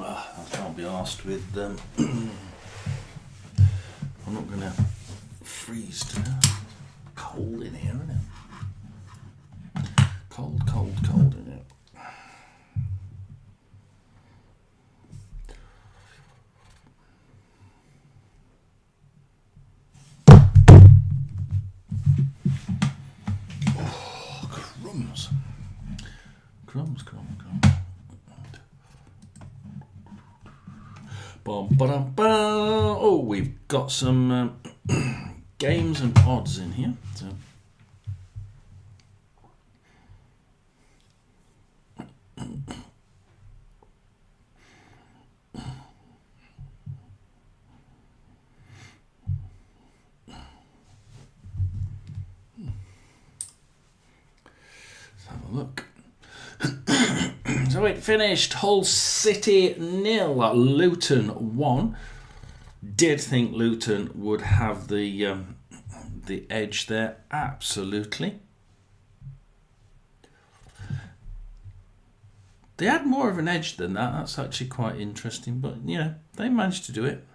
I can't be arsed with I'm not going to freeze to cold in here, isn't it? Cold, cold, cold in it. Oh, crumbs. Crumbs, crumbs, crumbs. Oh, we've got some games and odds in here. So. Let's have a look. So it finished Hull City 0, Luton 1. Did think Luton would have the edge there, absolutely. They had more of an edge than that. That's actually quite interesting, but you know, they managed to do it.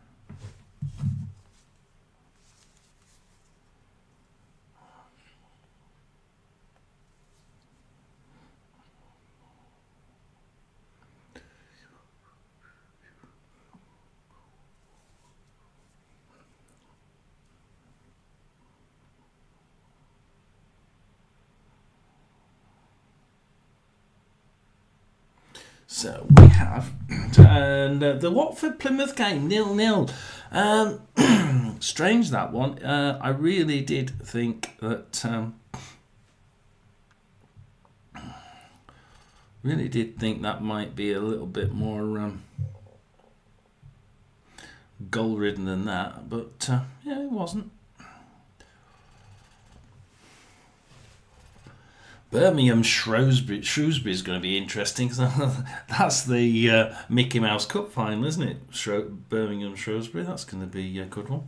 So we have, and the Watford-Plymouth game, 0-0. Strange, that one. I really did think that, might be a little bit more goal-ridden than that, but yeah, it wasn't. Birmingham Shrewsbury is going to be interesting because that's the Mickey Mouse Cup final, isn't it? Birmingham Shrewsbury, that's going to be a good one.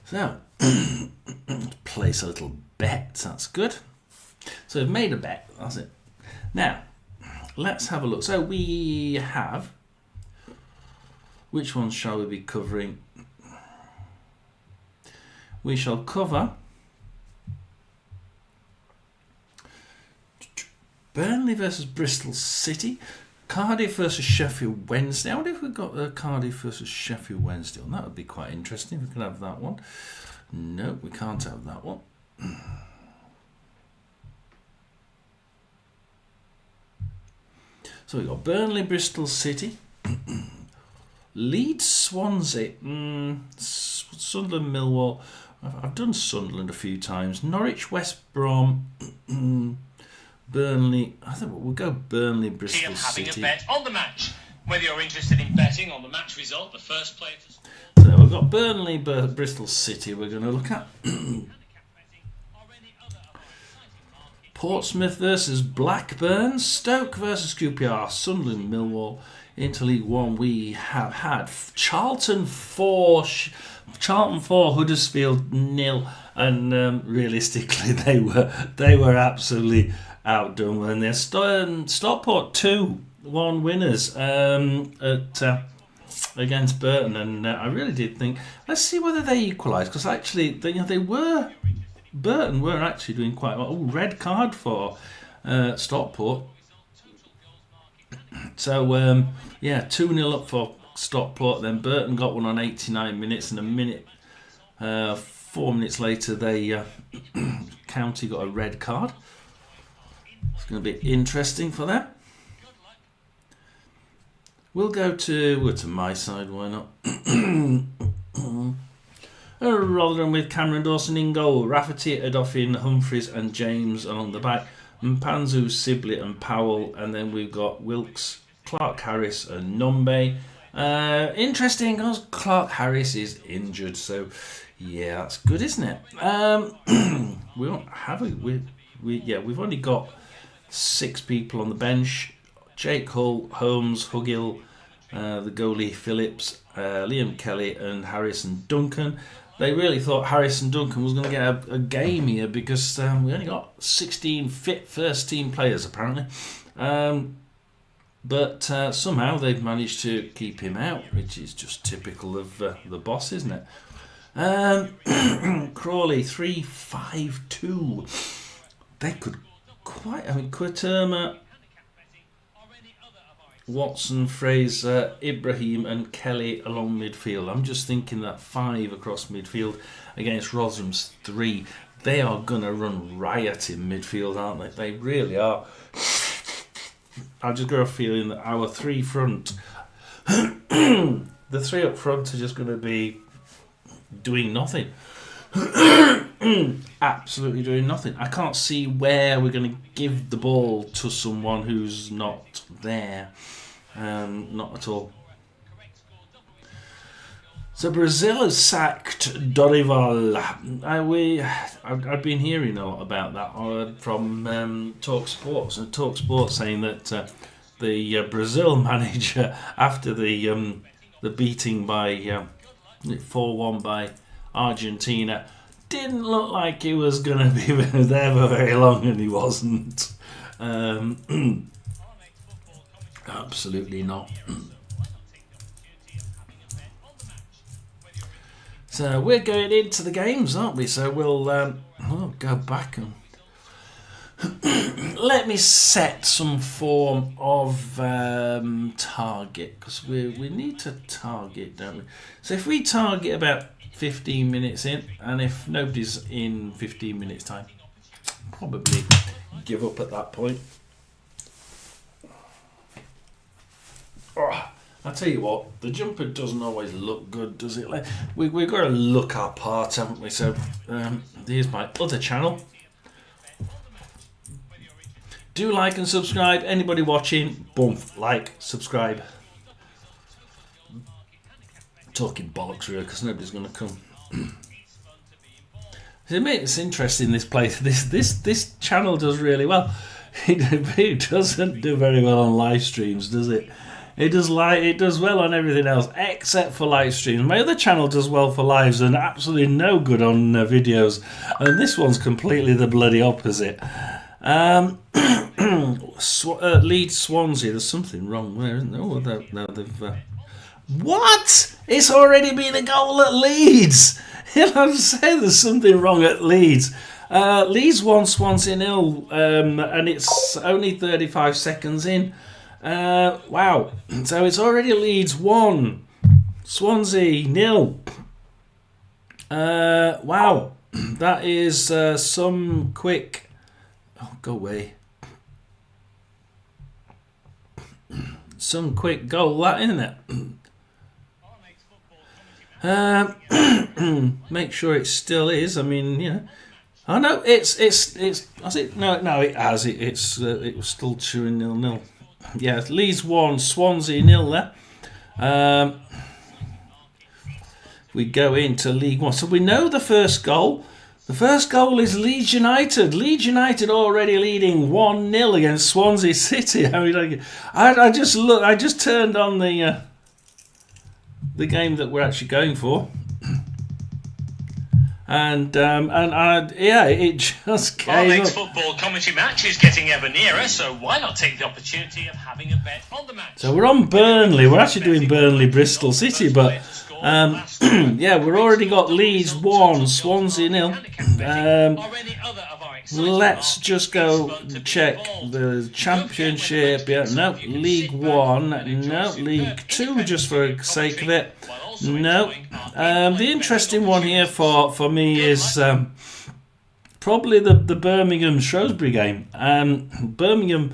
So, place a little bet, that's good. So we've made a bet, that's it. Now, let's have a look. So we have, which ones shall we be covering? We shall cover Burnley versus Bristol City, Cardiff versus Sheffield Wednesday. I wonder if we've got Cardiff versus Sheffield Wednesday on. That would be quite interesting. We could have that one. No, we can't have that one. So we've got Burnley, Bristol City, Leeds, Swansea, Sunderland, Millwall. I've done Sunderland a few times. Norwich, West Brom, Burnley. I think we'll go Burnley, Bristol City. Having a bet on the match. Whether you're interested in betting on the match result, the first player to score. So we've got Burnley, Bristol City. We're going to look at Portsmouth versus Blackburn, Stoke versus QPR, Sunderland, Millwall. Into League One, we have had Charlton 4, Huddersfield 0, and realistically, they were absolutely outdone. And they're Stockport 2-1 winners against Burton, and I really did think, let's see whether they equalise, because actually, Burton were actually doing quite well. Oh, red card for Stockport. So, 2-0 up for Stockport. Then Burton got one on 89 minutes, and 4 minutes later, County got a red card. It's going to be interesting for them. We'll go to my side, why not? Rotherham with Cameron Dawson in goal, Rafferty, Adolphin, Humphreys and James along the back. Mpanzu, Sibley and Powell, and then we've got Wilkes, Clark Harris and Nombe. Interesting because Clark Harris is injured, so yeah, that's good, isn't it? We don't have we've only got 6 people on the bench: Jake Hull, Holmes, Hugill, the goalie Phillips, Liam Kelly, and Harrison Duncan. They really thought Harrison Duncan was going to get a game here because we only got 16 fit first team players apparently. But somehow they've managed to keep him out, which is just typical of the boss, isn't it? Crawley 3-5-2. They could Quaterma, Watson, Fraser, Ibrahim and Kelly along midfield. I'm just thinking that 5 across midfield against Rotherham's 3. They are going to run riot in midfield, aren't they? They really are. I've just got a feeling that our 3 front, the 3 up front are just going to be doing nothing. Absolutely doing nothing. I can't see where we're going to give the ball to someone who's not there. Not at all. So Brazil has sacked Dorival. I've been hearing a lot about that from Talk Sports. And Talk Sports saying that the Brazil manager, after the beating by 4-1 by Argentina, didn't look like he was going to be there for very long, and he wasn't. Absolutely not. So we're going into the games, aren't we? So we'll go back and let me set some form of target, because we need to target, don't we? So if we target about 15 minutes in, and if nobody's in 15 minutes time, probably give up at that point. Oh, I tell you what, the jumper doesn't always look good, does it? We've got to look our part, haven't we? So here's my other channel. Do like and subscribe. Anybody watching, boom, like, subscribe. Talking bollocks really, because nobody's going to come. It's interesting, this place. This channel does really well. It doesn't do very well on live streams, does it? It does well on everything else except for live streams. My other channel does well for lives and absolutely no good on videos, and this one's completely the bloody opposite. Leeds Swansea. There's something wrong there, isn't there? Oh, now they've. What? It's already been a goal at Leeds. I'm saying there's something wrong at Leeds. Leeds 1, Swansea 0, and it's only 35 seconds in. Wow. So it's already Leeds 1, Swansea 0. Wow. That is some quick... Oh, go away. Some quick goal, that, isn't it? Make sure it still is. I mean, you know. Oh no, it's. Has it? No, it has. It was still 2-0. Yeah, Leeds 1, Swansea 0 there. We go into League One. So we know the first goal. The first goal is Leeds United. Leeds United already leading 1-0 against Swansea City. I mean, I just turned on the game that we're actually going for. And it just came Our next up. football commentary match is getting ever nearer, so why not take the opportunity of having a bet on the match? So we're on Burnley. We're actually doing Burnley Bristol City, but yeah, we've already got Leeds 1, Swansea 0. Let's just go check the Championship. Yeah, no, League 1, no, League 2, just for the sake of it. No. The interesting one here for me is probably the Birmingham Shrewsbury game. Birmingham,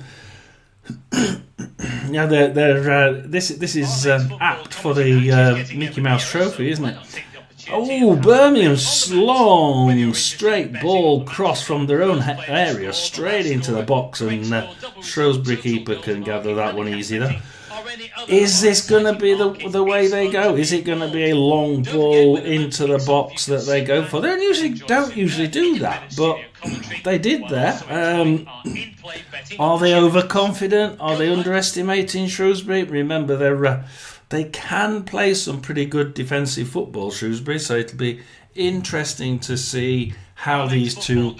yeah, they're this is apt for the Mickey Mouse Trophy, isn't it? Oh, Birmingham's long, straight ball cross from their own area straight into the box, and Shrewsbury keeper can gather that one easy though. Is this going to be the way they go? Is it going to be a long ball into the box that they go for? They don't usually do that, but they did there. Are they overconfident? Are they underestimating Shrewsbury? Remember, they can play some pretty good defensive football, Shrewsbury, so it'll be interesting to see how these two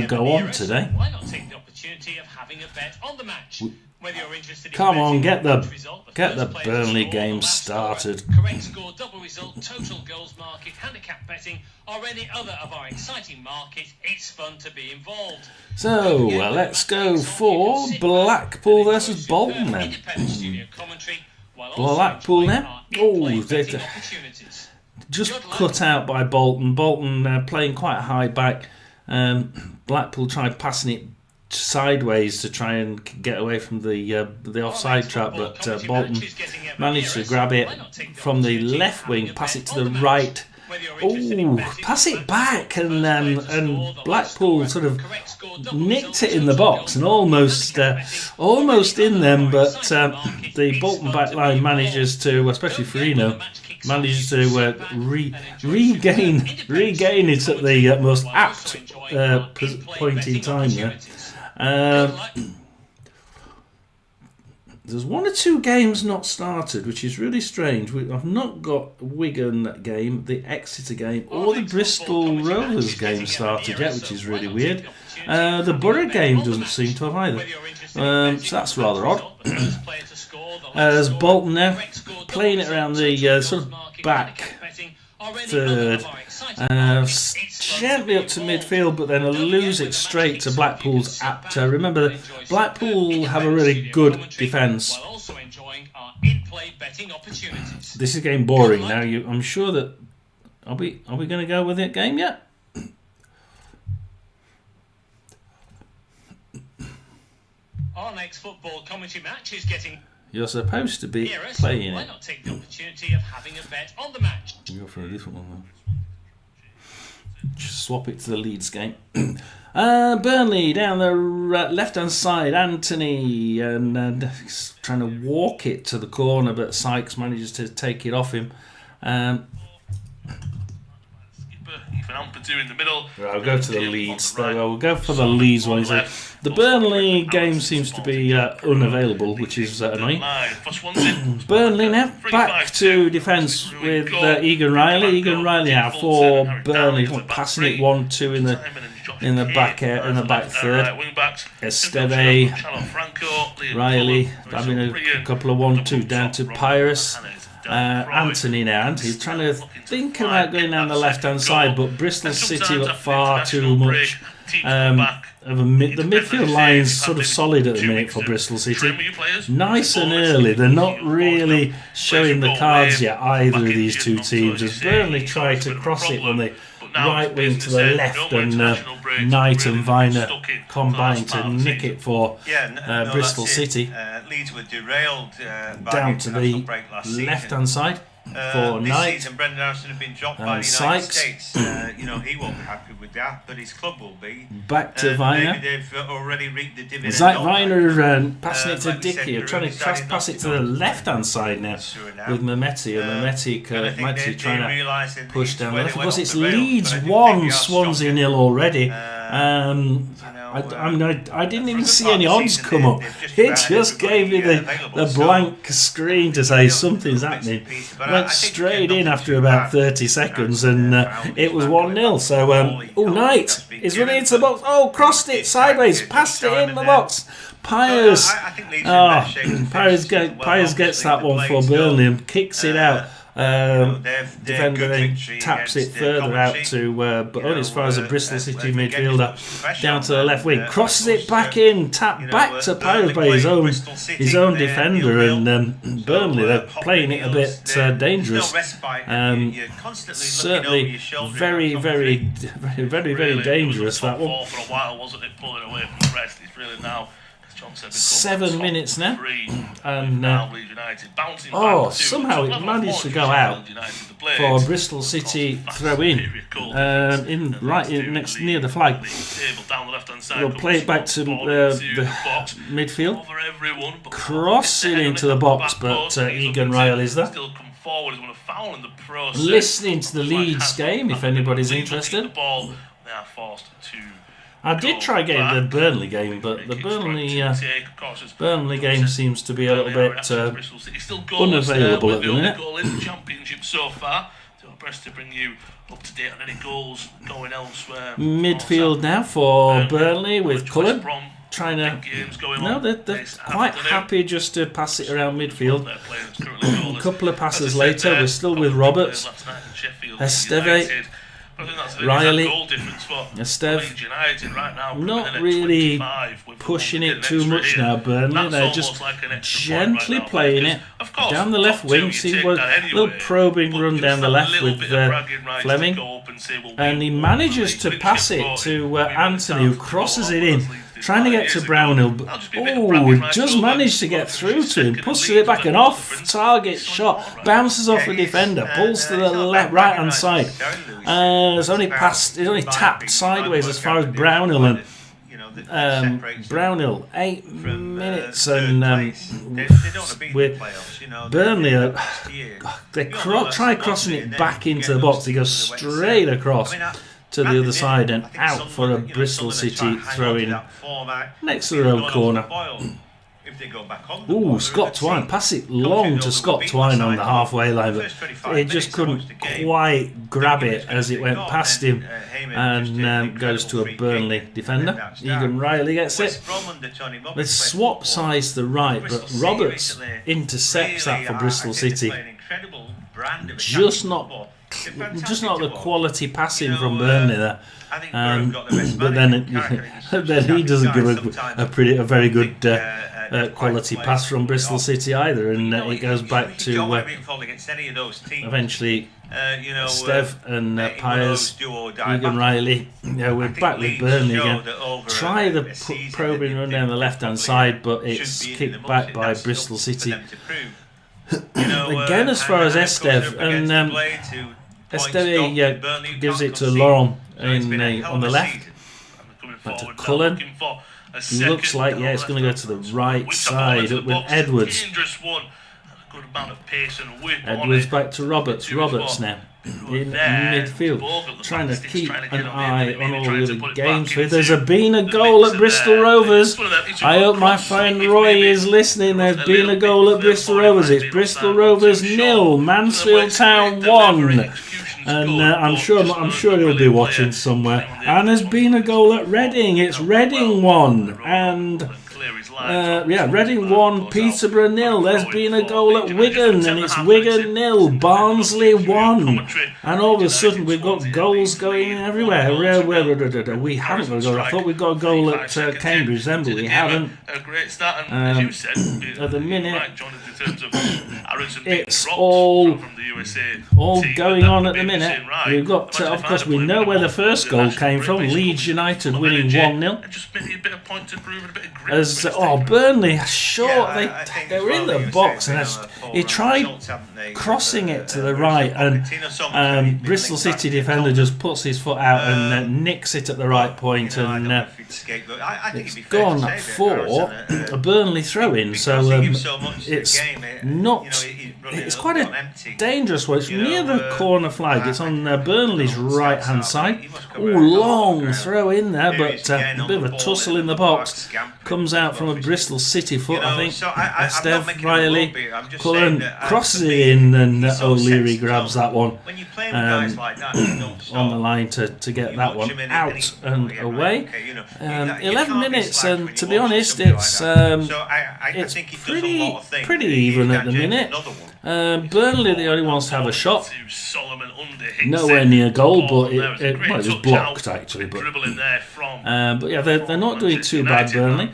go on today. Why not take the opportunity of having a bet on the match? Whether you're interested in Come on, get the first Burnley player to score game or last started. scorer, correct score, double result, total goals market, handicap betting, or any other of our exciting markets, it's fun to be involved. So, let's go for Blackpool versus Bolton then. Independent studio commentary, while also Blackpool enjoying now. our Oh, in-play they betting opportunities. just cut out by Bolton. Bolton playing quite high back. Blackpool tried passing it sideways to try and get away from the offside trap, but Bolton managed to grab it from the left wing, pass it to the right. Oh, pass it back, and Blackpool sort of nicked it in the box and almost in them, but the Bolton back line manages to, especially Firino, manages to regain it at the most apt point in time there. There's one or two games not started, which is really strange. I've not got Wigan game, the Exeter game, or the Bristol Rovers game started yet, which is really weird. The Borough game doesn't seem to have either. So that's rather odd. As Bolton now playing it around the sort of back third, gently up to midfield, but then lose it straight to Blackpool's apt. Remember, Blackpool have a really good defence. This is getting boring now. I'm sure that are we going to go with it game yet? Our next football commentary match is getting. You're supposed to be playing Why it. not take the opportunity of having a bet on the match? Go for a different one though. Just swap it to the Leeds game. Burnley down the left-hand side. Anthony and trying to walk it to the corner, but Sykes manages to take it off him. In the middle. I'll go to the Leeds. We'll go for the Leeds one. The Burnley game seems to be unavailable, which is annoying. Burnley now back to defence with Egan Riley. Egan Riley now for Burnley, passing it 1-2 in the back third. Esteve, Riley having a couple of 1-2 down to Pyrrhus. Anthony now, and he's trying to think about going down the left-hand side, but Bristol City got far too much. The midfield line's sort of solid at the minute for Bristol City. Nice and early. They're not really showing the cards yet, either of these two teams, as Burnley try to cross it on the right wing to the left, and Knight and Viner combine to nick it for Bristol City. Leeds were derailed down to the left-hand side for Knight. Season, Brendan Harrison have been dropped by the Sykes. United States. He won't be happy with that, but his club will be. Back to Viner. Maybe they've already reaped the dividend. Zach Viner passing it to Dickey, trying to pass it to the left-hand side now with Mehmeti, and Mehmeti trying to push down the left. Of course, it's Leeds 1, Swansea 0 already. I didn't even see any odds come up. It just gave me the blank screen to say something's happening. Went straight in after about 30 seconds, and it was 1-0. So, Knight is running into the box. Oh, crossed it sideways, passed it in the box. Pires gets that one for Burnley and kicks it out. Defender then taps it further out to but only as far as the Bristol City midfielder down to the left wing, crosses it back in, tap back to Pires by his own defender, and Burnley, they're playing it a bit dangerous. Certainly very, very, very, very dangerous, that one. For a while, wasn't it, pulling away from the rest? It's really now 7 minutes now. And now Leeds United bouncing oh, back to somehow it level managed to 4 go out United, the Blades, for Bristol City throw in right in next near the flag. down the left-hand side. We'll play it back to the midfield. Over everyone, but Crossing into the box, but Egan Riley's there. Still come forward, won a foul in the process. Listening to the Leeds game, if anybody's Leeds looking at interested. the ball, they are forced to I did try getting the Burnley game, but the Burnley game seems to be a little bit unavailable at the minute. Goal in the Championship so far. Do our best to bring you up to date on any goals going elsewhere. Midfield now for Burnley with Cullen trying to. No, they're quite happy just to pass it around midfield. A couple of passes later, we're still with Roberts, Esteve, Riley, Esteve. Not really pushing it too much now, Burnley. They're just gently playing it down the left wing. See what a little probing run down the left with Fleming, and he manages to pass it to Anthony, who crosses it in. Trying to get to Brownhill, just managed to get through to him, pushes it back and off target shot, bounces off the defender, pulls to the left, right hand side. It's only tapped sideways as far as Brownhill, and Brownhill 8 minutes, and with Burnley, they try crossing it back into the box. He goes straight across to the other side and out for a Bristol City throw-in next to their own corner. Ooh, Scott Twine, pass it long to Scott Twine on the halfway line, but he just couldn't quite grab it as it went past him, and goes to a Burnley defender. Egan Riley gets it. They swap sides to the right, but Roberts intercepts that for Bristol City. Just not the quality passing from Burnley there, but then he doesn't give a very good quality pass from Bristol City either, and it goes back to eventually Steve and Piers, Egan Riley. We're back with Burnley again. Try the probing run down the left hand side, but it's kicked back by Bristol City. Again, as far as Esteve, and Esteve gives it to Laurent on the left. Back to Cullen. Looks like it's going to go to the right side up with Edwards. Edwards back to Roberts. Roberts now in midfield, trying to keep an eye on all the other games. There's been a goal at Bristol Rovers. I hope my friend Roy is listening. There's been a goal at Bristol Rovers. It's Bristol Rovers 0, Mansfield Town 1. And I'm sure he'll be watching somewhere. And there's been a goal at Reading. It's Reading 1, and Reading 1, Peterborough 0. There's been a goal at Wigan, and it's Wigan 0, Barnsley 1. And all of a sudden we've got goals going in everywhere. We haven't got a goal. I thought we'd got a goal at Cambridge then, but we haven't. At the minute, it's all going on at the minute. We've got, of course, we know where the first goal came from. Leeds United winning 1-0. As Burnley, they were in the box, and he tried crossing it to the right, and Bristol City defender just puts his foot out and nicks it at the right point, and it's gone for a Burnley throw-in. So it's quite a dangerous one. It's near the corner flag. It's on Burnley's right-hand side. Long throw in there, but a bit of a tussle in the box. Comes out from a Bristol City foot, I think. Esteve, Riley, Cullen crosses it in, and O'Leary grabs that one on the line to get that one out and away. 11 minutes, and to be honest, it's pretty even at the minute. Burnley, the only ones to have a shot. Nowhere near goal, but it was blocked actually. But yeah, they're not doing too bad, Burnley.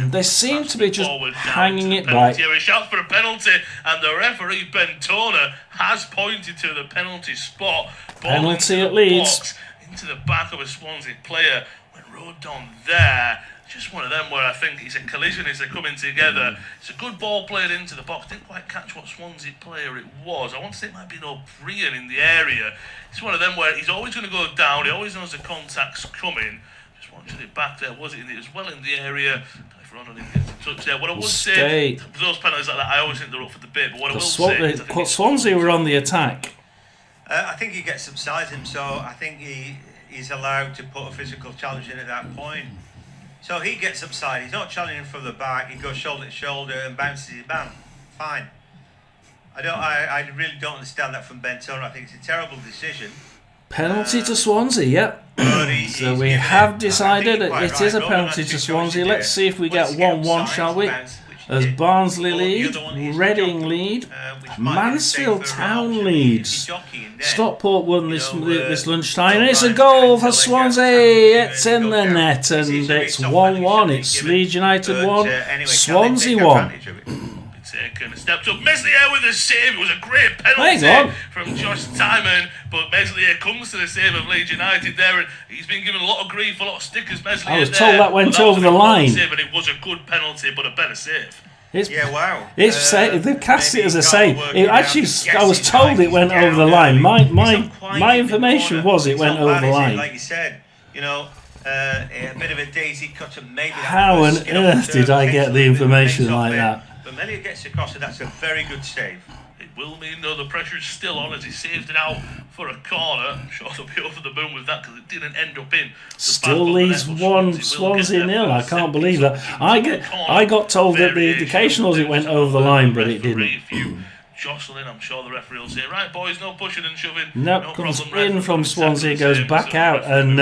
They seem to be just hanging it back. He shouts for a penalty, and the referee Ben Turner has pointed to the penalty spot. Penalty at Leeds. Into the back of a Swansea player. Went road down there. Just one of them where I think it's a collision as they're coming together. It's a good ball played into the box. Didn't quite catch what Swansea player it was. I want to say it might be an O'Brien in the area. It's one of them where he's always going to go down. He always knows the contact's coming. Just watching it back there. Was it well in the area? If Ronald didn't get in touch there. What I would say, those penalties like that, I always think they're up for debate. But what I will say is Swansea were on the attack. I think he gets upside him, so I think he's allowed to put a physical challenge in at that point. So he gets upside. He's not challenging from the back. He goes shoulder to shoulder and bounces his bam. Fine. I really don't understand that from Ben Turner. I think it's a terrible decision. Penalty to Swansea, yep. So we have decided that it is a penalty to Swansea. Let's see if we get 1-1, shall we? As Barnsley lead, Reading lead, Mansfield Town leads. Stockport won this lunchtime. And it's a goal for Swansea. It's in the net and it's 1-1. It's Leeds United 1, Swansea 1. Taken, stepped up. Meslier with a save. It was a great penalty from Josh Timon, but Meslier comes to the save of Leeds United there, and he's been given a lot of grief, a lot of stickers. Meslier I was told that went over the line. Save, and it was a good penalty, but a better save. Wow. They've cast it as a save. I was told it went over the line. My information was it went over the line. Like you said, a bit of a daisy cut and maybe. How on earth did I get the information like that? But Melia gets across, and that's a very good save. It will mean, though, the pressure's still on as he saved it out for a corner. I'm sure they'll be over the moon with that because it didn't end up in. Still leads 1, Swansea 0. I can't believe that. I got told that the indication was it went over the line, but it didn't. Jostling, I'm sure the referee will say, right, boys, no pushing and shoving. No, comes in from Swansea, goes back out, and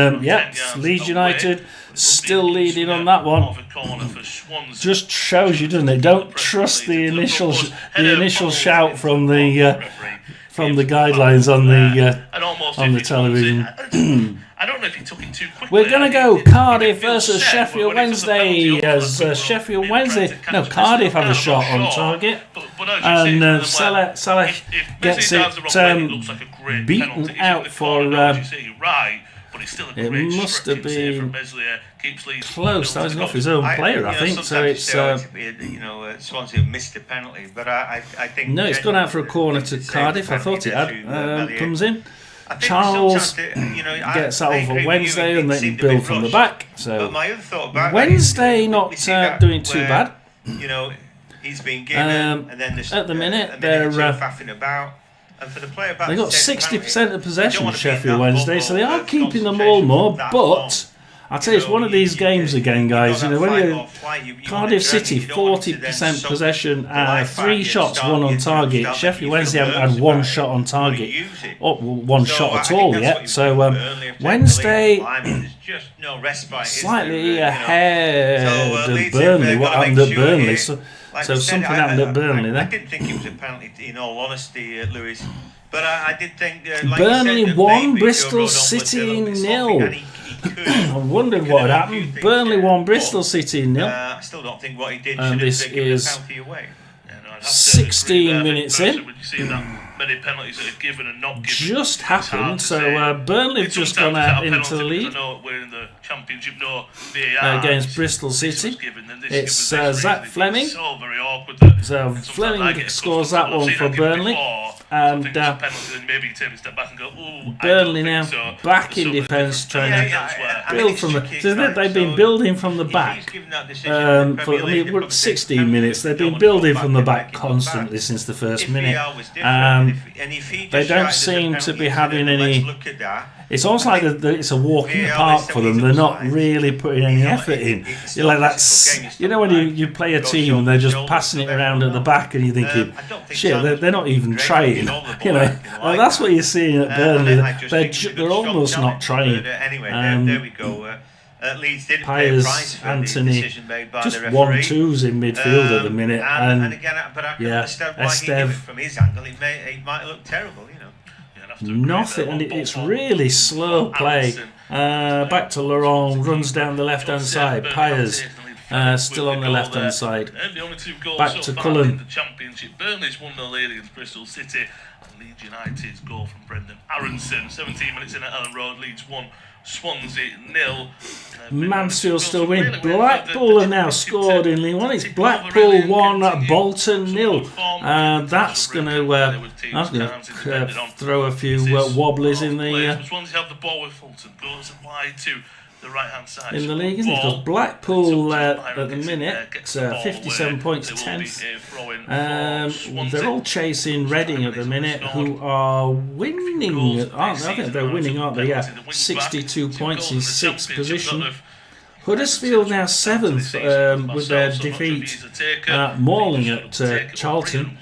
Leeds United still leading on that one. Just shows you, doesn't it? Don't trust the initial shout from the guidelines on the television. I don't know if he took it too quickly. We're going to go Cardiff versus Sheffield Wednesday as Sheffield Wednesday. No, Cardiff have a shot on target. And Salah gets it beaten out for... It must have been close. That was off his own player, I think. So it's... Swansea missed the penalty, but I think... No, it's gone out for a corner to Cardiff. I thought it had. Comes in. Charles gets out for Wednesday and then build from the back. So Wednesday not doing too bad. He's been given, and then at the minute they're faffing about. And for the player back, they got 60% of possession Sheffield Wednesday, so they are keeping the ball more. But I tell you, it's one of these games again, guys. When Cardiff City 40% possession, 3 shots, 1 on target. Sheffield Wednesday haven't had 1 shot on target, or 1 shot at all yet. So Wednesday slightly ahead of Burnley. What happened at Burnley? So something happened at Burnley there. I didn't think it was a penalty, in all honesty, Lewis. But I did think Burnley 1, Bristol City 0. I wondered what had happened. Burnley 1, Bristol City 0. I still don't think what he did. And this is 16 minutes in. Many penalties that are given and not given. Just happened. So Burnley have just gone out into the lead. We're in the Championship against Bristol City. It's Zach Fleming. So Fleming scores that one for Burnley. And Burnley now back in defence, trying to build from the... So they've been building from the back for 16 minutes. They've been building from the back constantly since the first minute. They don't seem to be having any... It's almost like it's a walk in the park for them. They're not really putting any effort in. You're like that. You know when you play a team and they're just passing it around at the back, and you're thinking, shit, they're not even trying. That's what you're seeing at Burnley. They're almost not trying. There we go. Piers, Anthony, just 1-2s in midfield at the minute, and Esteve. From his angle, it might look terrible, Nothing, and it's really slow play. Back to Laurent, runs down the left hand side. Piers still on the left hand side. Back to Cullen. The Championship. Burnley's 1-0 lead against Bristol City. Leeds United's goal from Brendan Aronson. 17 minutes in at Ellen Road, Leeds 1, Swansea 0. Mansfield still win. Blackpool have now scored in League One. It's Blackpool 1, Bolton 0. That's going to throw a few wobblies in the Swansea have the ball with Fulton. Goes wide to the right-hand side. in the league, isn't it? Because Blackpool at the minute 57 points, 10th. They're all chasing Reading at the minute, who are winning, aren't they? I think they're winning, aren't they? Yeah, 62 points in 6th position. Huddersfield now 7th with their defeat mauling at Charlton.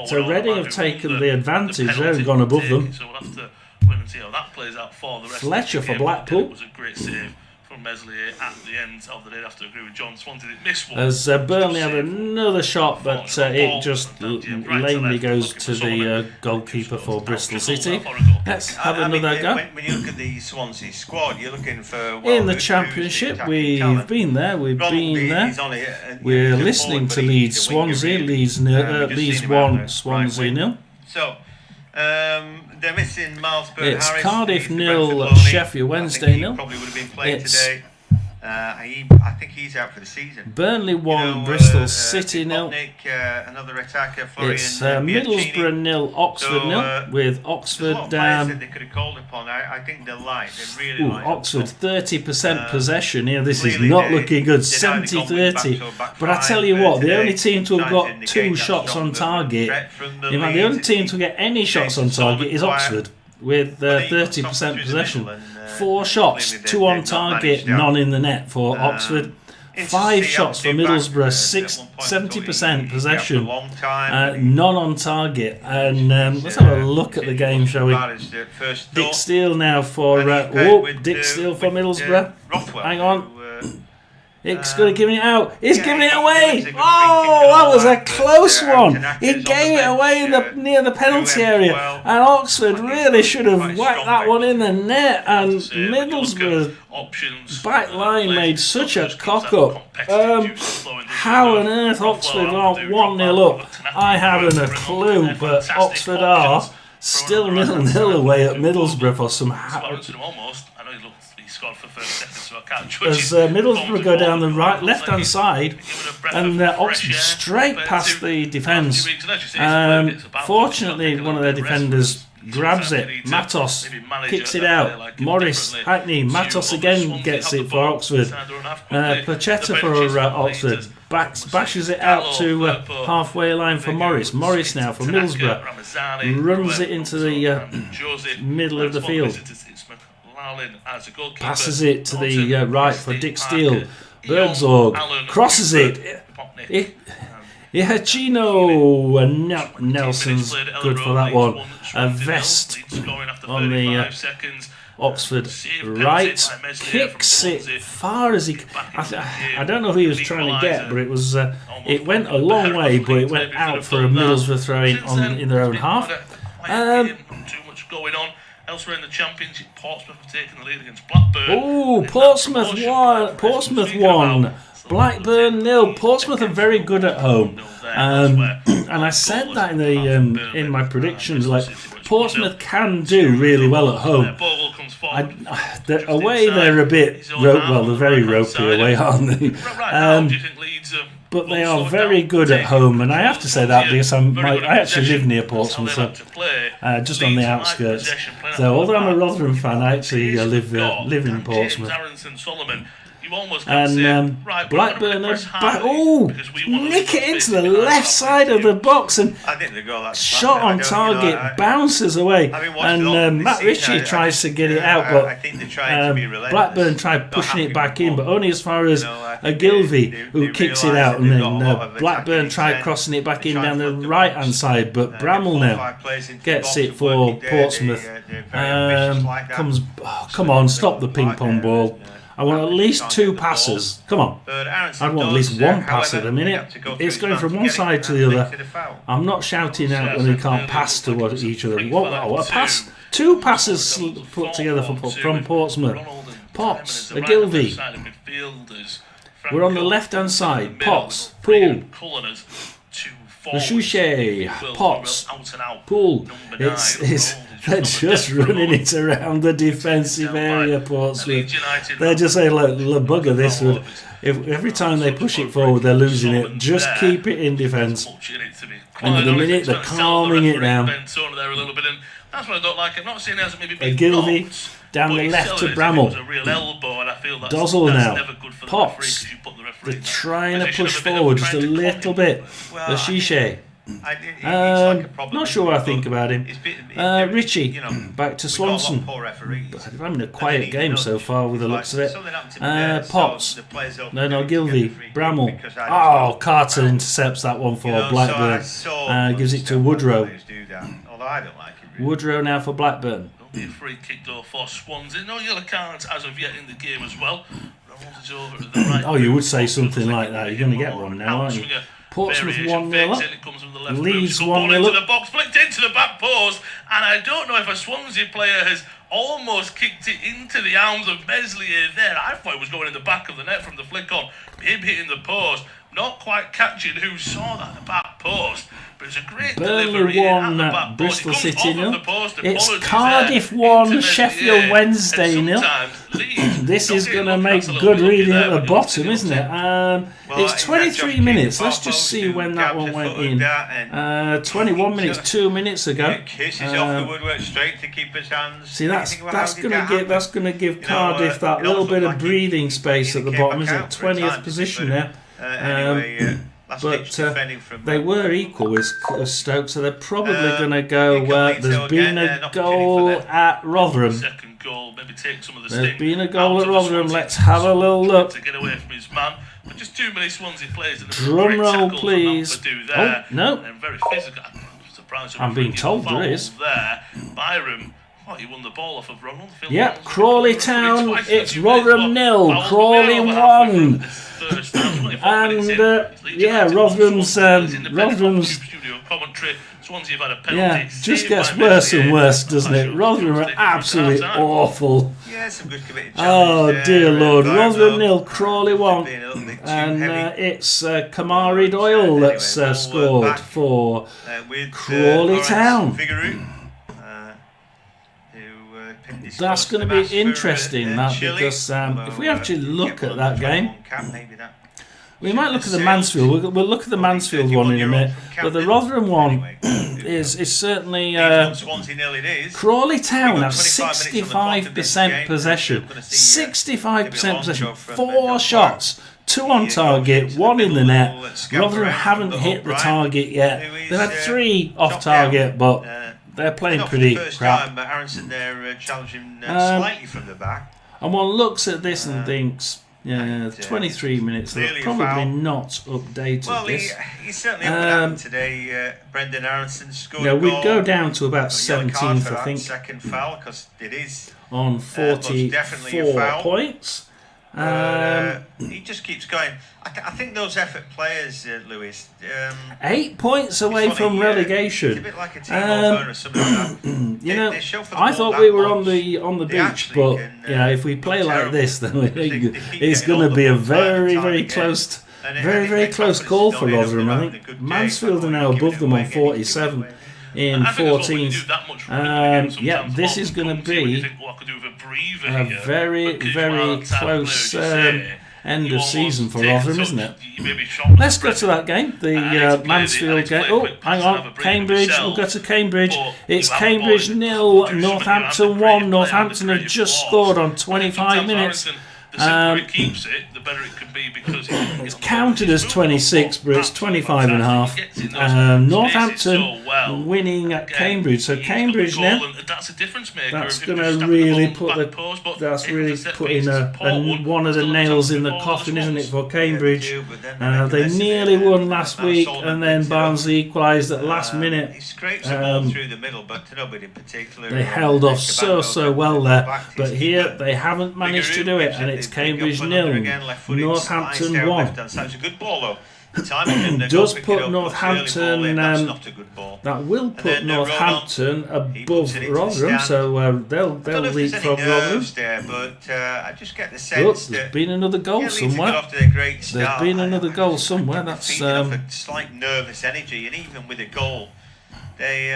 So Reading have taken the advantage. They haven't gone above them. So we'll have to wait and see how that plays out for the rest Fletcher of the for game. Blackpool. It was a great save from Meslier at the end of the day. I have to agree with John. Swansea did miss one. As Burnley had another shot, but it just lamely goes to the goalkeeper for Bristol City. Let's have another go. When you look at the Swansea squad, you're looking for... In the Championship, we've been there. We're listening to Leeds Swansea. Leeds 1, Swansea 0. So, they're missing Miles It's Harris. Cardiff He's 0, Brentford Sheffield Wednesday he 0. probably would have been playing It's today. I think he's out for the season. Burnley 1, Bristol City 0. Another attacker. Florian It's Bianchini. Middlesbrough 0, Oxford 0, with Oxford There's a lot of players that they could have called upon. I think they're light. They really light. Oxford 30% possession here. This is clearly not they- looking good. they'd either gone with 70-30. back But I five, tell you what, the today, only team to have trying to got indicate 2 that's shots not on the target, threat from the in fact, the only lead. team to get any shots on target is Oxford, with 30% possession. 4 shots, 2 on target, none in the net for Oxford. 5 shots for Middlesbrough, 70% possession, none on target. And let's have a look at the game, shall we? Dick Steele now for Dick Steele for Middlesbrough. Hang on. It's going to give it out. He's giving it away. Oh, that was a close one. He gave it away near the penalty area. And Oxford really should have whacked that one in the net. And Middlesbrough back line made such a cock up. How on earth Oxford are 1-0 up? I haven't a clue, but Oxford are still 0-0 away at Middlesbrough for some... As Middlesbrough go down the left-hand side, and Oxford straight past the defence. Fortunately, one of their defenders grabs it. Matos kicks it out. Morris, Hackney, Matos again gets it for Oxford. Pacheta for Oxford. Bashes it out to halfway line for Morris. Morris now for Middlesbrough. Runs it into the middle of the field. Passes it to the right for Dick Steele. Birdsall crosses it. Chino Nelson's good for that one. A vest on the Oxford right. Kicks it far as he... I don't know who he was trying to get, but it was it went a long way, but it went out for a Middlesbrough throw-in in their own half. Too much going on. Elsewhere in the Championship, Portsmouth have taken the lead against Blackburn. Oh, Portsmouth won. Blackburn 0. Portsmouth are very good at home, and I said that in my predictions. Like Portsmouth can do really well at home. Away they're a bit they're very ropey away, aren't they? But they are very good at home, and I have to say that because I actually live near Portsmouth, so just on the outskirts. So although I'm a Rotherham fan, I actually live in Portsmouth. And Blackburn are back. Oh, nick it into the left side of the box, and shot on target bounces away. And Matt Ritchie tries to get it out, but Blackburn tried pushing it back in, but only as far as Ogilvie, who kicks it out. And then Blackburn tried crossing it back in down the right hand side, but Bramall now gets it for Portsmouth. Come on, stop the ping pong ball. I want at least 2 passes. Come on. I want at least 1 pass at a minute. It's going from one side to the other. I'm not shouting out when they can't pass to each other. What a pass. 2 passes put together from Portsmouth. Potts, Ogilvie. We're on the left-hand side. Potts, Poole. Lachouche, Well, Potts, out and out. Poole. Number 9, It's they're Ronaldo, just running it around the defensive area, Portsmouth. They're just saying, look, bugger this. If every time they push it forward, they're losing it. Just keep it in defence. And at the minute, they're calming it down. That's what I don't like. I'm not saying it hasn't maybe been Gilvey knocked, down but the he's left selling to it. Bramall. It was a real elbow, and I feel that's Dozzle now. never good for the Pops. referee 'cause you put the referee They're in that trying to position push of a bit of forward just a trying to little clock bit. Well, Lachouche. it's like a problem. Not sure what I think about him. Richie, you know, back to we've got a lot of Swanson. poor referees. We're having a quiet game so far with the looks of it. Something happened to me there, so Potts. the players don't No, get Gilvey. the free kick Bramall. because I just- Carter intercepts that one for You know, Blackburn. so I saw Gives it to understand why Woodrow. players do that, although I don't like it really. Woodrow now for Blackburn. There'll be a free kick though for Swansea. No yellow cards as of yet in the game as well. Ronaldo's over at the right. Oh, you would say something like that. You're going to get one now, aren't you? Portsmouth 1-0 up. Leeds 1-0 into up. the box, flicked into the back post, and I don't know if a Swansea player has almost kicked it into the arms of Meslier there. I thought it was going in the back of the net from the flick on, him hitting the post, not quite catching who saw that at the back post. But it's a great delivery Burnley at 1, the back post. Bristol It comes City off of 0. the post, It's apologies Cardiff there, 1, into Sheffield Meslier, Wednesday and 0. sometimes Leeds This don't is get going to lucky. make That's a little good bit lucky reading there, at the but bottom, you'll isn't see it? It's 23 minutes. Let's just see when that one went in. 21 minutes, 2 minutes ago. Kisses off the woodwork straight to keeper's hands. See, that's Anything about how did that that's happen? going to give You know, Cardiff that it little almost bit looked of like breathing he space at the came bottom, back isn't it? out for a 20th time, position but, there. Anyway, last But ditch defending from they were equal with Stoke, so they're probably going to go. Nicolito There's been again, a an goal opportunity for at Rotherham. Second goal, maybe take some of the There's sting been a goal out at of the Rotherham. Swansea Let's have a little look. to get away from his man. But just too many Swansea players. And Drum great roll, tackles from please. Ampadu there. Oh, no. And then very physical. I'm surprised. I'm being told there is. There, Byram. Oh, he won the ball off of Ronald. Yep, Crawley Town. It's Rotherham 0, Crawley 1. And Rotherham's Swansea have had a penalty. just gets worse and worse, doesn't it? Rotherham are absolutely awful. Yeah, some good committed Oh challenges dear there, Lord, but Rotherham though, 0, Crawley 1. being a little bit too And heavy. it's Kamari Doyle that's Anyway, we'll scored back, for with, Crawley Lawrence Town. Figueroa, who pinned his That's close going to to be Mass for, interesting, that, Chile. because if we Although, actually look get at one that on the game, 21 cap, maybe that. we might look at the Mansfield. We'll look at the Mansfield one in a minute, but the Rotherham one is certainly. Swansea nil it is. Crawley Town We've have got 25 minutes on the clock of this game. 65% possession. We're gonna see, 65% possession. Alonso from 4 Del shots. 2 on target, 1 in the net. Rotherham haven't from hit the O'Brien, target yet. who is, They've had 3 off top target, down. but they're playing Not for pretty the first crap. time, but Aronson there challenging slightly from the back. And one looks at this and thinks, yeah, 23 minutes. They're clearly a probably foul. not updated Well, this. he certainly happened today. Brendan Aronson scored a We'd goal. go down to about A yellow card 17th, for I that think, second foul, because it is. on most definitely a 44 foul. points. He just keeps going. I think those effort players, Lewis. 8 points away it's from funny, relegation. It's a bit like a team over or something like that. You know, They show for the I ball thought that we were on much. the They beach, actually but can, if we play look like terrible. this, then They keep it's getting going to all be the a ball time very, and very time close, again. And very, if very their close confidence call is for not in, Rotherham. they're I having a think good game, Mansfield but are now giving above it them away on again, you give it 47 away. in I think that's what when you 14th. do that much running in the game, sometimes This the is ball going to comes in when you be think, I could do with a breather a here. very, But very Kishwan, Tableau, close you say, end you of season almost for take a Rotherham, touch, isn't it? you may be shocked Let's go with to that game, the I need to play Mansfield game. a Oh, quick hang pass and on, have a breather Cambridge. myself. We'll go to Cambridge. But It's you have a Cambridge ball, 0, you Northampton have to 1. play Northampton have just scored on 25 minutes. The simpler it keeps it, the better it can be, because It's counted as 26, but it's 25 and a half. Northampton winning at Cambridge. So Cambridge now, that's a difference maker. that's If going you to stack really the ball put back post, but that's if really it's a set putting piece, one of the still nails in the ball coffin, isn't it, as for Cambridge? Yeah, they do, but then They miss it. nearly won last Matt week, Sullivan and then picks it up. Barnsley equalised at last minute. He scrapes the ball through the middle, but to nobody in particular. They held off so well there, Backed but his here keeper. they haven't managed to do it, and it's Cambridge 0, Northampton 1. So it's a good ball though. Timing didn't does go pick put it up, Northampton, early ball in, that's not a good ball. That will And put then, Northampton he puts above it into the Rotherham, stand. so they'll I don't know if leap there's from any Rotherham. nerves there, but I just get the Look, sense there's that been another goal Leeds have got somewhere. off to a great There's start. been another goal I somewhere. get the That's feeling of a slight nervous energy, and even with a goal, they.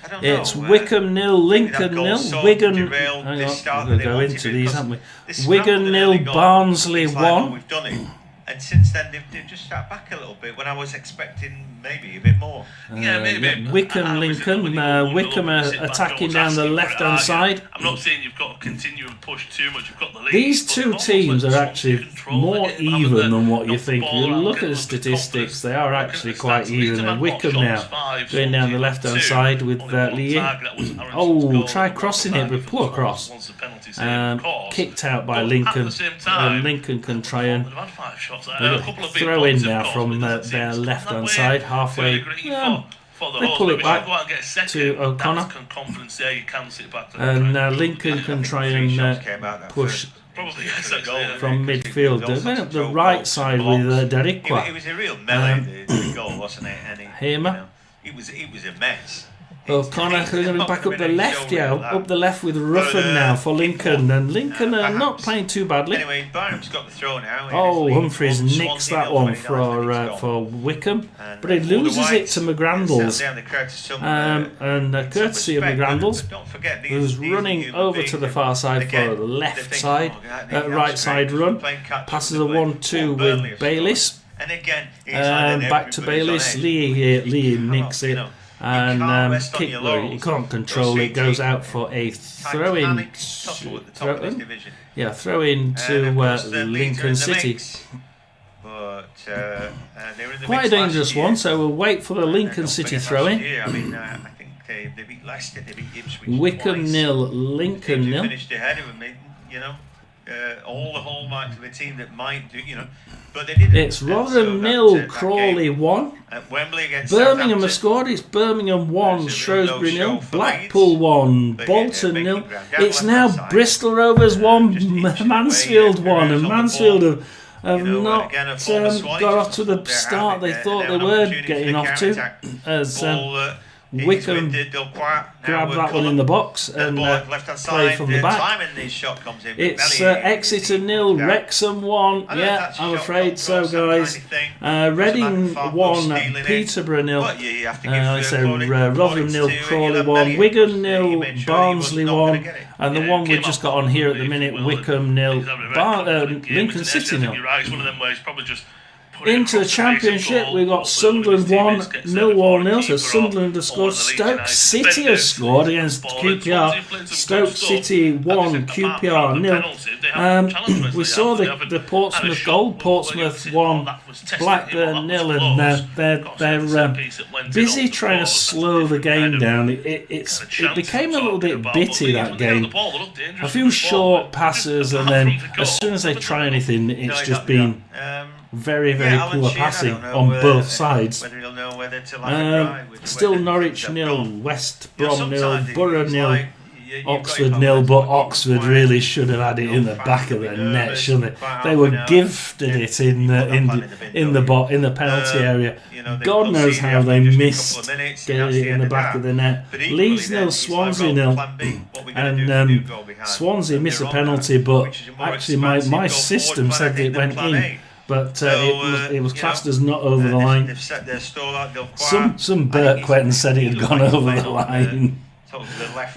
I don't know. it's Wickham 0, Lincoln goal 0, sort of Wigan. derailed Hang this on, start we'll that they go wanted into these, because haven't we? they scrambled Wigan an 0, early goal. Barnsley It's like, 1. oh, we've done it. And since then, they've just sat back a little bit when I was expecting maybe a bit more. Yeah, maybe. Wickham, Lincoln. Wickham are attacking down the left-hand side. I'm not saying you've got to continue and push too much. You've got the lead. These but two almost teams like are some actually control more the game, haven't even they? than what you Knock the think. ball You around, look get at the a little bit statistics; confidence. they are Look at actually the quite stats. Leeds even. have And had Wickham what, now shots, 5, going down the Swansea left-hand had 2. side with Only one Lee. target, that was Aaronson's Oh, goal. try crossing it, but poor cross. Once the penalty saved, of course. Kicked out by But at Lincoln. the same time, And Lincoln can try and they've had 5 shots. They'll A couple of big throw in points, of now course, from but it their seems left-hand that way. side, halfway. Fully agree for the They whole, pull it but back if you go out and get a second, to O'Connor. that's confidence there. You can sit back. And Lincoln can try Three shots and came out that push first. Probably yes, For the goal, actually, yeah. from because he midfield. was They also went up the throw right balls side to with box. It Derrickwa. was a real melee, the goal, wasn't it? And Hamer. it was a mess. O'Connor going to back up the left, yeah, up the left with Ruffin now for Lincoln. And Lincoln are not playing too badly. Anyway, Barham's got the throw now. Oh, It's Humphreys Swansea nicks nil, that one 29 minutes gone. for Wickham, And, but he all the loses it whites to settle McGrandles. down the crowd to some, And some courtesy of respect, McGrandles, but don't forget these- who's these running human over beings to the that- far side again, for the they left think, side, oh, that right that's side great, run, playing catch-up passes with a the 1-2 Burnley with have Bayliss, scored. And again, it's like back to everybody's Bayliss. on Lee You nicks cannot, it. you know, And can't rest on kick, your well, you laurels. can't control You'll it. see Goes team out for a throw-in. Titanic tussle at the top of this division. Yeah, throw-in And to of course, the Leeds are Lincoln in the City. mix. But they're in the Quite a mix dangerous last year. one. So we'll wait for the And Lincoln don't City forget throw-in. last year, I mean, I think they beat Leicester, they beat Ipswich Wickham twice. 0, Teams Lincoln who 0. finished ahead of them, you know, all the hallmarks of a team that might do, you know, but they didn't. It's And Rotherham so 0, that Crawley game 1. at Wembley against Birmingham Southampton. have scored. It's Birmingham 1, That's a Shrewsbury real 0, no-show for Blackpool Leeds. 1, But Bolton yeah, 0. making ground. Down It's left now hand side. Bristol Rovers 1, Just inching Mansfield away, 1, and and on the Mansfield ball. have You know, not again, a former Swanee got off just to the they're start having they their- thought their they own were opportunity for getting the off to, counter-attack. as Ball, Wickham grabbed that one in the box and played from the back. It's Exeter 0, Wrexham 1. Yeah, I'm afraid so, guys. Reading 1, Peterborough 0. I said Rotherham 0, Crawley 1, Wigan 0, Barnsley 1, and the one we've just got on here at the minute, Wickham 0, Lincoln City 0. Into the Championship, we got Sunderland 1, Millwall 0. So Sunderland have scored. Stoke City have scored against QPR. Stoke City 1, QPR 0. We saw the Portsmouth goal. Portsmouth 1, Blackburn 0, and they're busy trying to slow the game down. It became a little bit bitty, that game. A few short passes, and then as soon as they try anything, it's just been very, very poor passing on both sides. Still Norwich 0, West Brom 0, Borough 0, Oxford 0, but Oxford really should have had it in the back of the net, shouldn't they? They were gifted it in the penalty area. God knows how they missed getting it in the back of the net. Leeds 0, Swansea 0, and Swansea missed a penalty, but actually my system said it went in. But it was classed as not over the line. Some Burke said it had gone over the line.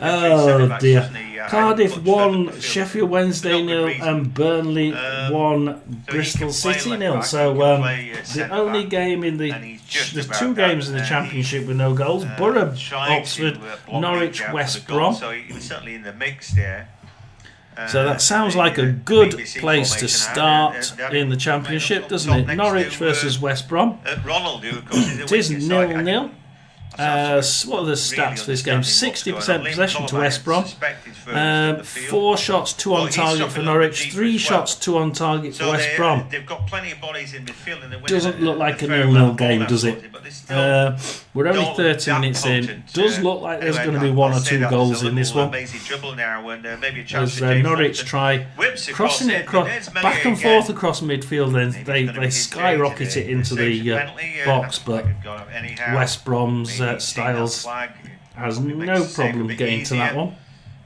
Oh dear. Cardiff 1, Sheffield Wednesday 0, and Burnley 1, Bristol City 0. So the only game in there's 2 games in the Championship with no goals. Borough, Oxford, Norwich, West Brom. So he was certainly in the mix there. So that sounds like a good place to start in the Championship, doesn't it? Norwich versus West Brom. It is 0-0. What are the stats for this game? 60% possession to West Brom. 4 shots, 2 on target for Norwich. 3 shots, 2 on target for West Brom. They've got plenty of bodies in midfield, and Doesn't look like a 0-0 game, does it? We're only 30 minutes in. Does look like there's going to be 1 or 2 goals in this one. As Norwich try crossing it across, back and forth across midfield, then they skyrocket it into the box, but West Brom's Styles has no problem getting to that one.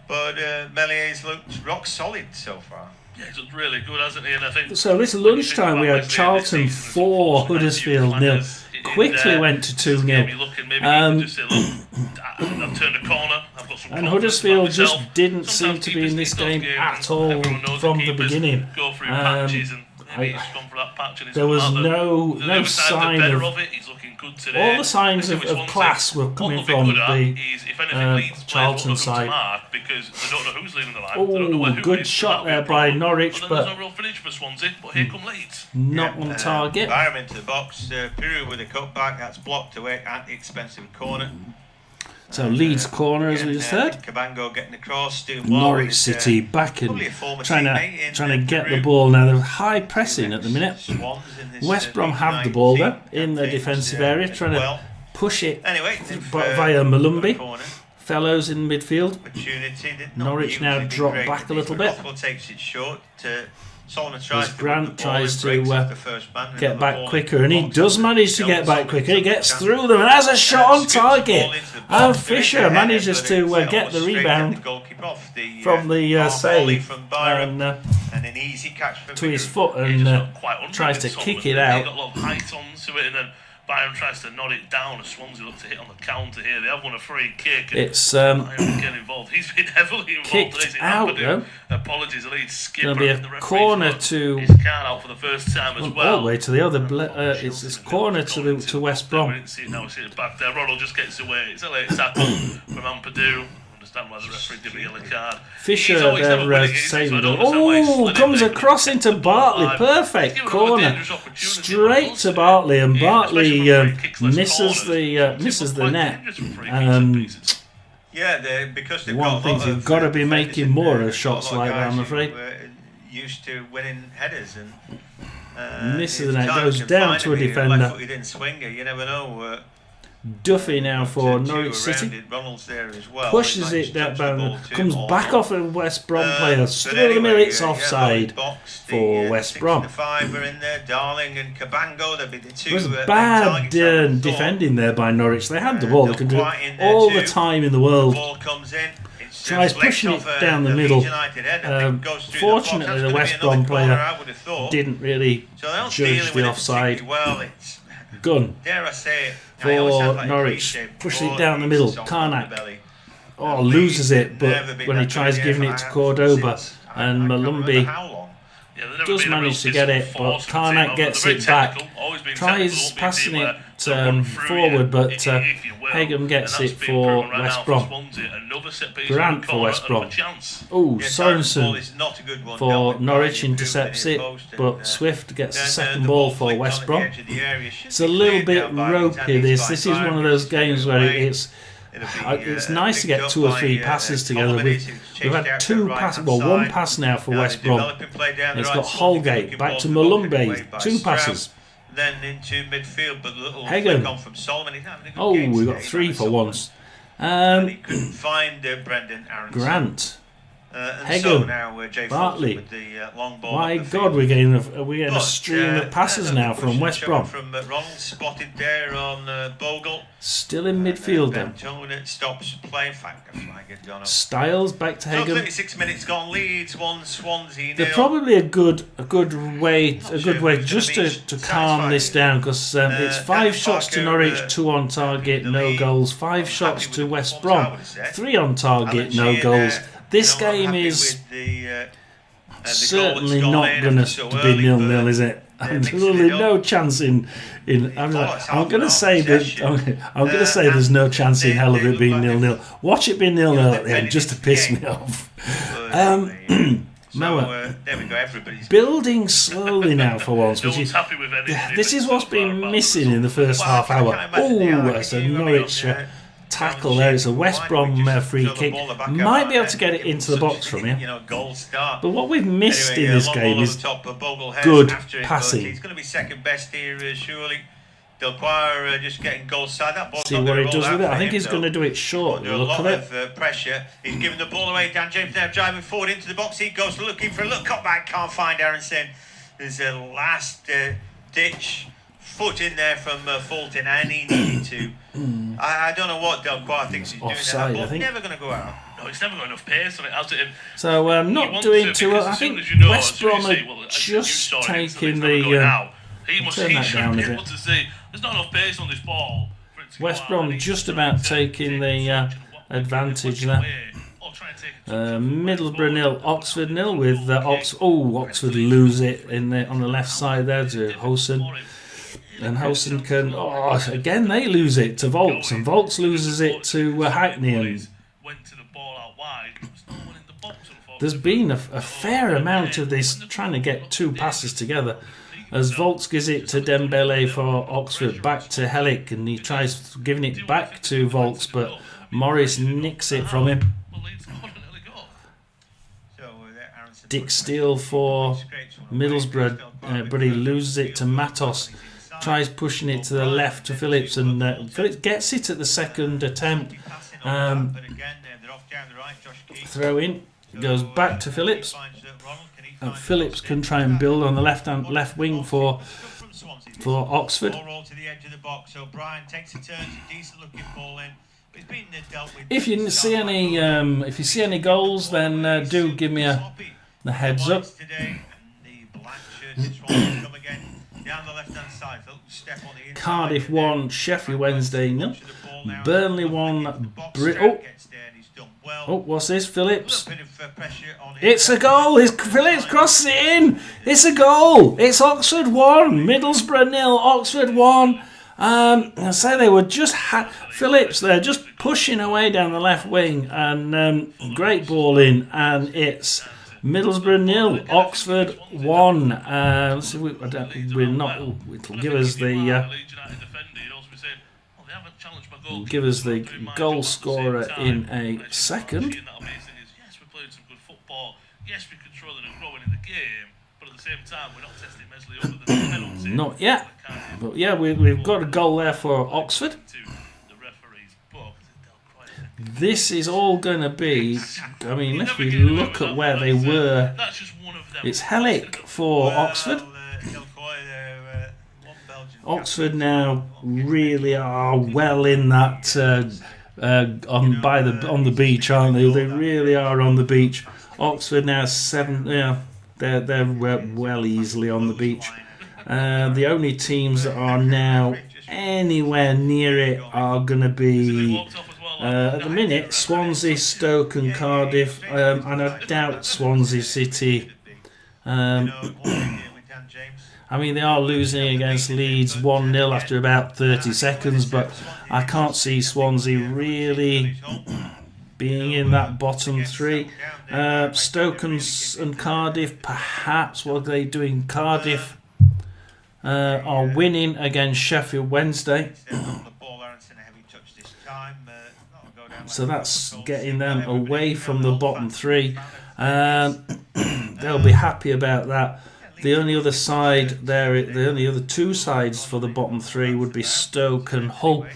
But Mellier's looked rock solid so far. Yeah, he's looked really good, hasn't he? And I think so this lunchtime we had Charlton 4, Huddersfield 0. Quickly went to 2-0. I've turned a corner. I've got some and Huddersfield just didn't seem to be in this game at all from the beginning. Go through patches and maybe he's gone for that patch and there was no sign of He's looking good today. all the signs of class were coming from the Charlton side. Because they don't know who's leading the line. Oh, good shot there by Norwich, but but there's no real finish for Swansea. But here come Leeds. Not on target. Byram into the box. Peru with a cutback. That's blocked away at the expense of a corner. So Leeds corner, as we just heard. Cabango getting across. Norwich City back and trying to get the ball now. They're high pressing at the minute. West Brom have the ball though in the defensive area, trying to push it via Malumbi. Fellows in midfield. Norwich now drop back a little bit. As Grant tries to get back quicker, and he does manage to get back quicker. He gets through them and has a shot on target. And Fisher manages to get the rebound from the save and an easy catch to his foot and tries to kick it out. Got a lot of height onto it, and then Byron tries to nod it down as Swansea look to hit on the counter here. They have won a free kick. It's getting involved. He's been heavily involved. Kicked out though. Apologies, the lead skipper. Going to be a corner to his card out for the first time as well. All the way to the other. It's corner to West Brom. We didn't see it now. We see it back there. Ronald just gets away. It's a late tackle from Ampadu. Understand why the referee gave a yellow card. Fisher there saving it. Oh, comes across into Bartley. Perfect corner. Straight to Bartley, and Bartley misses the net. Because one thing you've got to be making more of shots like that, I'm afraid. Used to winning headers and misses the net, goes down to a defender. You never know. Duffy now for Norwich City. Pushes it down, comes back off a West Brom player. Through the middle, it's offside for West Brom. It was bad defending there by Norwich. They had the ball. They could do it all the time in the world. Tries pushing it down the middle. Fortunately, the West Brom player didn't really judge the offside. Gunn for Norwich, pushes it down the middle. Karnak loses it, but when he tries giving it to Cordoba, and Malumbi does manage to get it, but Karnak gets it back. Tries passing it forward, but Hegum gets it for West Brom. Grant for West Brom. Oh, Sorensen for Norwich intercepts it, but Swift gets the second ball for West Brom. It's a little bit ropey, this. This is one of those games where it's nice to get 2 or 3 passes together. We've had 2 passes, well, 1 pass now for West Brom. It's got Holgate back to Malumbi, 2 passes. Then into midfield, but a little Hegum. on from Solomon. Oh, we got 3 for once. He couldn't find Brendan Aronson. Grant. And so now Bartley. with the long ball. My God, we're getting a stream of passes now from West Brom. From Ronald, spotted there on Bogle. Still in midfield then. Stops playing. Styles back to Hegum. 36 minutes gone. Leeds 1, Swansea 0. They're probably a good way just to calm this down, because it's 5 shots to Norwich, 2 on target, no goals. 5 shots to West Brom, 3 on target, no goals. This game is certainly not going to be 0-0, is it? Absolutely no chance in. I'm going to say that. I'm going to say there's no chance in hell of it being 0-0. Watch it be 0-0 at the end, just to piss me off. Moa. There we go. Everybody's Building slowly now for once, No which one's is happy with anything. this is what's been missing in the first half hour. Oh, that's a Norwich tackle there. It's a West Brom free kick. Might be able to get it into the box from here. Goal start. But what we've missed Anyway, in this long game ball is over the top of Bogle-Hurst good after it, but passing. He's going to be second best here, surely. Delquire just getting goal side. That ball's see not what gonna he roll does out with it. for I think him, he's though. going to do it short. Under a Look lot at it. of pressure. He's giving the ball away. Dan James now driving forward into the box. He goes looking for a look. Cut back. Can't find Aronson. There's a last ditch foot in there from Fulton, and he needed to. I don't know what Delquire thinks he's doing. Offside, That I ball's think. never going to go out. No, it's never got enough pace on it, has it? So You not want doing to, too because well. I as soon think as you know, West as soon Brom as are you see, well, as you just saw it, taking it's gonna go the. now. He turn that should down be a able bit. to see there's not enough pace on this ball. For it to West go Brom out, and just he's about trying to taking the advantage advantage there. there. Or try and take it to Middlesbrough 0, Oxford 0 with Oxford lose it in on the left side there to Hosen. And Hosen can, again they lose it to Volks, and Volks loses it to Hackney. And went to the ball out wide. There was no one in the box, unfortunately. there's been a fair amount of this trying to get two passes together. As Volks gives it to Dembele for Oxford, back to Helic, and he tries giving it back to Volks, but Morris nicks it from him. Well, Leeds scored an early goal. Dick Steele for Middlesbrough, but he loses it to Matos. Tries pushing it to the left to Phillips, and Phillips gets it at the second attempt. Throw in, goes back to Phillips. And Phillips can try and build on the left wing for Oxford. If you see any goals, then do give me a heads up. Cardiff 1, Sheffield Wednesday 0. Burnley 1. What's this? Phillips. It's a goal. Phillips crosses it in. It's a goal. It's Oxford 1, Middlesbrough 0. Oxford 1. I say they were just Phillips there, just pushing away down the left wing, and great ball in, and it's Middlesbrough 0, Oxford 1. Let's see, we're not. It'll give us the goal scorer in a second. Yes, we're playing some good football. Yes, we're controlling and growing in the game, but at the same time, we're not testing Mesley over the penalty. Not yet, but yeah, we've got a goal there for Oxford. This is all going to be. I mean, if we look at where they were, it's Helic for Oxford. Oxford now really are well in that on the beach, aren't they? They really are on the beach. Oxford now 7. Yeah, they're well easily on the beach. The only teams that are now anywhere near it are going to be at the minute Swansea, Stoke, and Cardiff, and I doubt Swansea City. I mean, they are losing against Leeds 1-0 after about 30 seconds, but I can't see Swansea really being in that bottom three. Stoke and Cardiff, perhaps. What are they doing? Cardiff are winning against Sheffield Wednesday. So that's getting them away from the bottom three. They'll be happy about that. The only other side there, the only other two sides for the bottom three would be Stoke and Hull.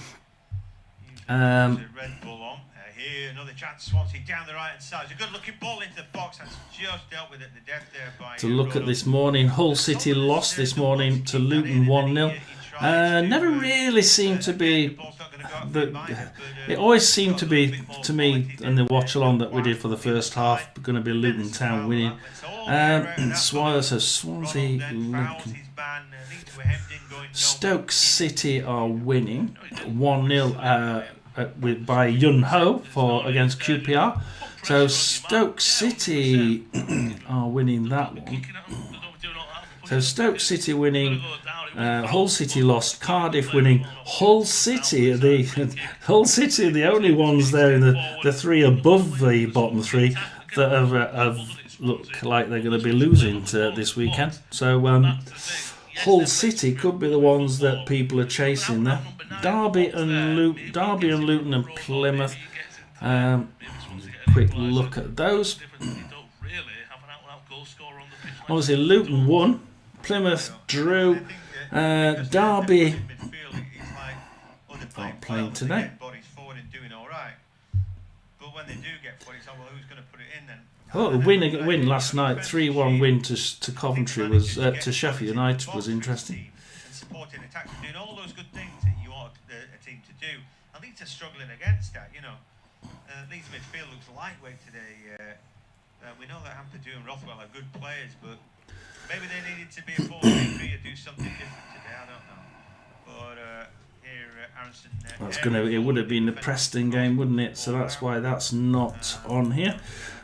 To look at this morning, Hull City lost this morning to Luton 1-0. Never really seemed to be. It always seemed to be, to me, in the watch along that we did for the first half, going to be Luton Town winning. Swansea, Luton. Stoke City are winning 1-0 by Yun Ho against QPR. So Stoke City are winning that one. So Stoke City winning. Hull City lost. Cardiff winning. Hull City are the only ones there in the three above the bottom three. that have looked like they're going to be losing this weekend. So Hull City could be the ones that people are chasing there. Derby and Luton and Plymouth. Quick look at those. Obviously, Luton won. Plymouth drew. Derby aren't playing today. Oh, the win last night, 3-1 win to Coventry was to Sheffield United was interesting. Supporting attacks, doing all those good things that you want a team to do. And Leeds are struggling against that, you know. Leeds midfield looks lightweight today. We know that Ampadu and Rothwell are good players, but maybe they needed to be a 4-3 or do something different today. I don't know. But here, Aronson. It would have been the Preston game, wouldn't it? So that's why that's not on here.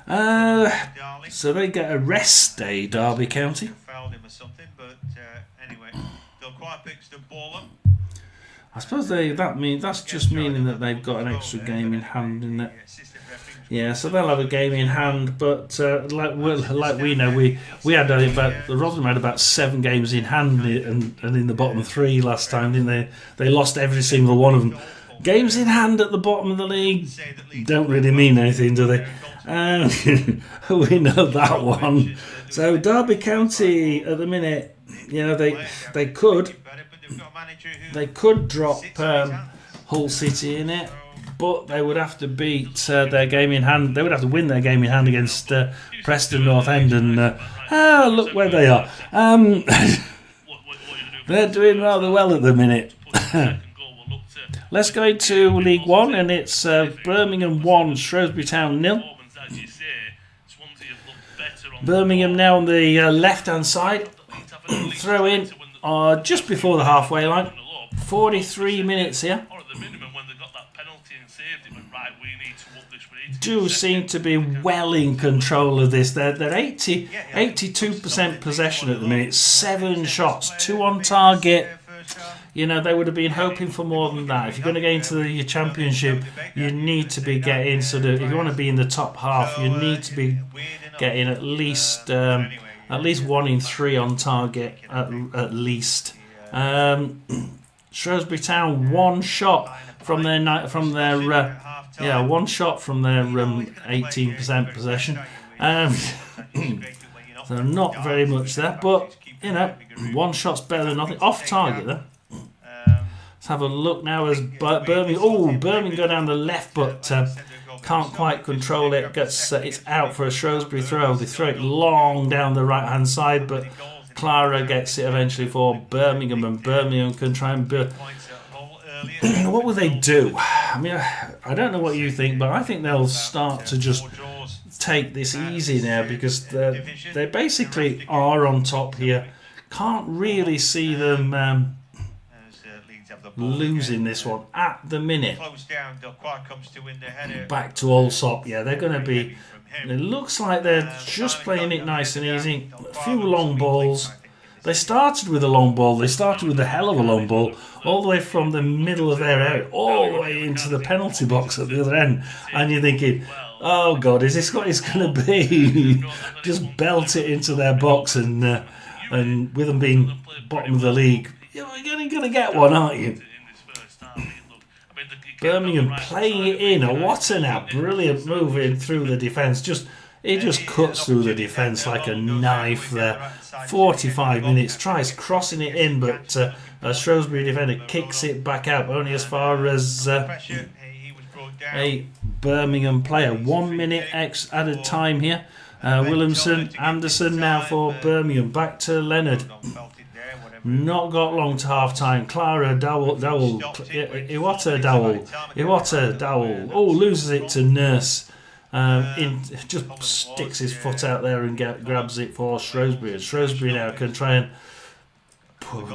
So they get a rest day, Derby County. Fouled him or something, but anyway, Del Quire picks the ball up. I suppose that's just meaning that they've got an extra game in hand, isn't it? Yeah, so they'll have a game in hand, but like we know, we had Rotherham had about 7 games in hand, and in the bottom 3 last time, didn't they? They lost every single one of them. Games in hand at the bottom of the league don't really mean anything, do they? We know that one. So Derby County at the minute, you know, they could drop Hull City in it, but they would have to beat their game in hand. They would have to win their game in hand against Preston North End, and look where they are. They're doing rather well at the minute. Let's go to League One, and it's Birmingham 1, Shrewsbury Town 0. Birmingham now on the left-hand side. Throw in just before the halfway line. 43 minutes here. Do seem to be well in control of this. They're 82% possession at the minute. 7 shots, 2 on target. You know, they would have been hoping for more than that. If you're going to get into the championship, you need to be getting if you want to be in the top half, you need to be getting at least 1 in 3 on target at least. Shrewsbury Town 1 shot from their 18% possession. So not very much there, but you know, 1 shot's better than nothing. Off target there. Let's have a look now as Birmingham. Birmingham go down the left, but can't quite control it. It's out for a Shrewsbury throw. They throw it long down the right hand side, but Clara gets it eventually for Birmingham, and Birmingham can try and what will they do? I mean, I don't know what you think, but I think they'll start to just take this easy now, because they basically are on top here. Can't really see them losing this one at the minute. Back to Allsop. Yeah, they're going to be. It looks like they're just playing it nice and easy. A few long balls. They started with a long ball. They started with a hell of a long ball, all the way from the middle of their area, all the way into the penalty box at the other end. And you're thinking, oh God, is this what it's going to be? Just belt it into their box, and with them being bottom of the league, you're going to get one, aren't you? Birmingham playing it in. Owatta now, brilliant move in through the defence. He just cuts through the defence like a knife there. 45 minutes, tries crossing it in, but a Shrewsbury defender kicks it back out, only as far as a Birmingham player. 1 minute added time here. Williamson, Anderson now for Birmingham. Back to Leonard. Not got long to half time. Clara Dowell. Iwata Dowell. Oh, loses it to Nurse. Just sticks his foot out there and grabs it for Shrewsbury. And Shrewsbury now can try and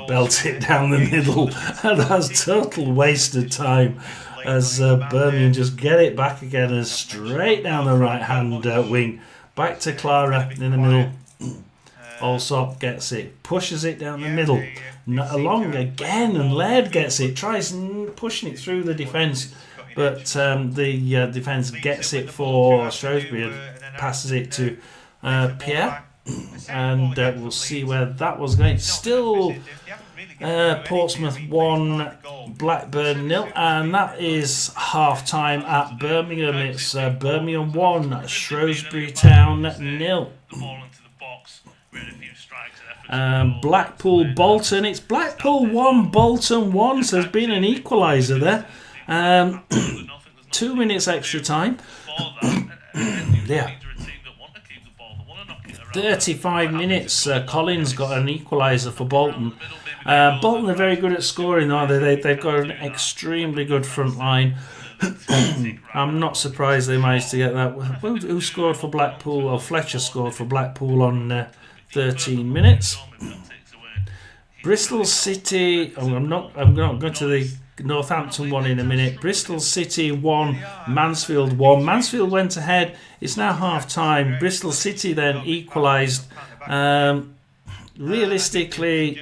belt it down the middle. And that's total wasted time as Birmingham just get it back again and straight down the right hand wing. Back to Clara in the middle. Allsop gets it, pushes it down the middle, along again, and Laird gets it, tries pushing it through the defence. but the defence gets it for Shrewsbury and passes it to Pierre, and we'll see where that was going. Still Portsmouth 1, Blackburn 0, and that is half time at Birmingham. It's Birmingham 1, Shrewsbury Town 0. Blackpool Bolton, it's Blackpool 1, Bolton 1, so there's been an equaliser there. 2 minutes extra time. Yeah. 35 minutes, Collins got an equaliser for Bolton. Bolton are very good at scoring, aren't they? They've got an extremely good front line. I'm not surprised they managed to get that. Who scored for Blackpool? Or Fletcher scored for Blackpool on 13 minutes. Bristol City. I'm not going to the Northampton one in a minute. Bristol City 1, Mansfield 1. Mansfield went ahead. It's now half time. Bristol City then equalised. Realistically,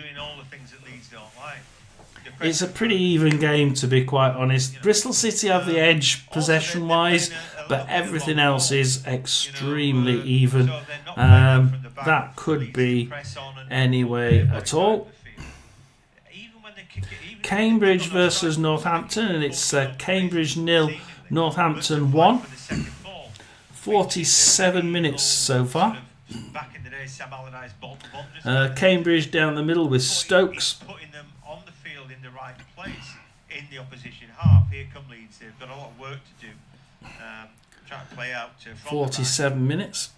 it's a pretty even game, to be quite honest. Bristol City have the edge possession wise, but everything else is extremely even. That could be any way at all. Cambridge versus Northampton, and it's Cambridge 0, Northampton 1. 47 minutes so far. Cambridge down the middle with Stokes. Putting them on the field in the right place in the opposition half. Here come Leeds. They've got a lot of work to do. Trying to play out from 47 minutes.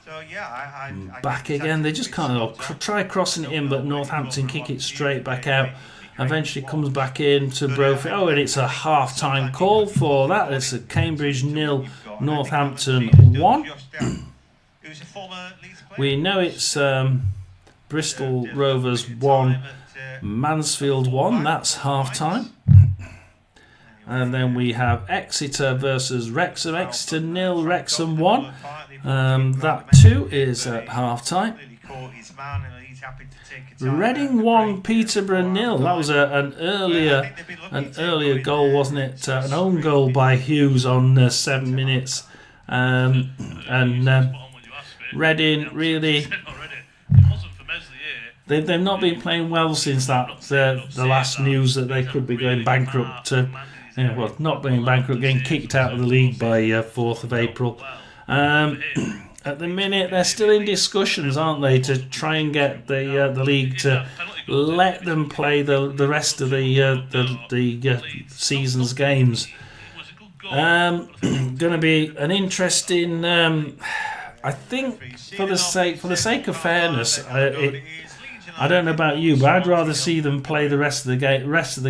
So yeah, I back again. They just can't try crossing it in, but Northampton kick it straight back out. Eventually comes back in to Brophy. Oh, and it's a half-time call for that. It's a Cambridge 0, Northampton 1. We know it's Bristol Rovers 1, Mansfield 1. That's half-time. And then we have Exeter versus Wrexham. Exeter 0, Wrexham 1. That too is at half-time. Reading 1, Peterborough 0. That was an earlier goal, wasn't it? An own goal by Hughes on 7 minutes. And Reading really, they've not been playing well since that the last news that they could be going bankrupt. Not being bankrupt, getting kicked out of the league by 4th of April. At the minute, they're still in discussions, aren't they, to try and get the league to let them play the rest of the season's games. Going to be an interesting. I think for the sake of fairness, I don't know about you, but I'd rather see them play the rest of the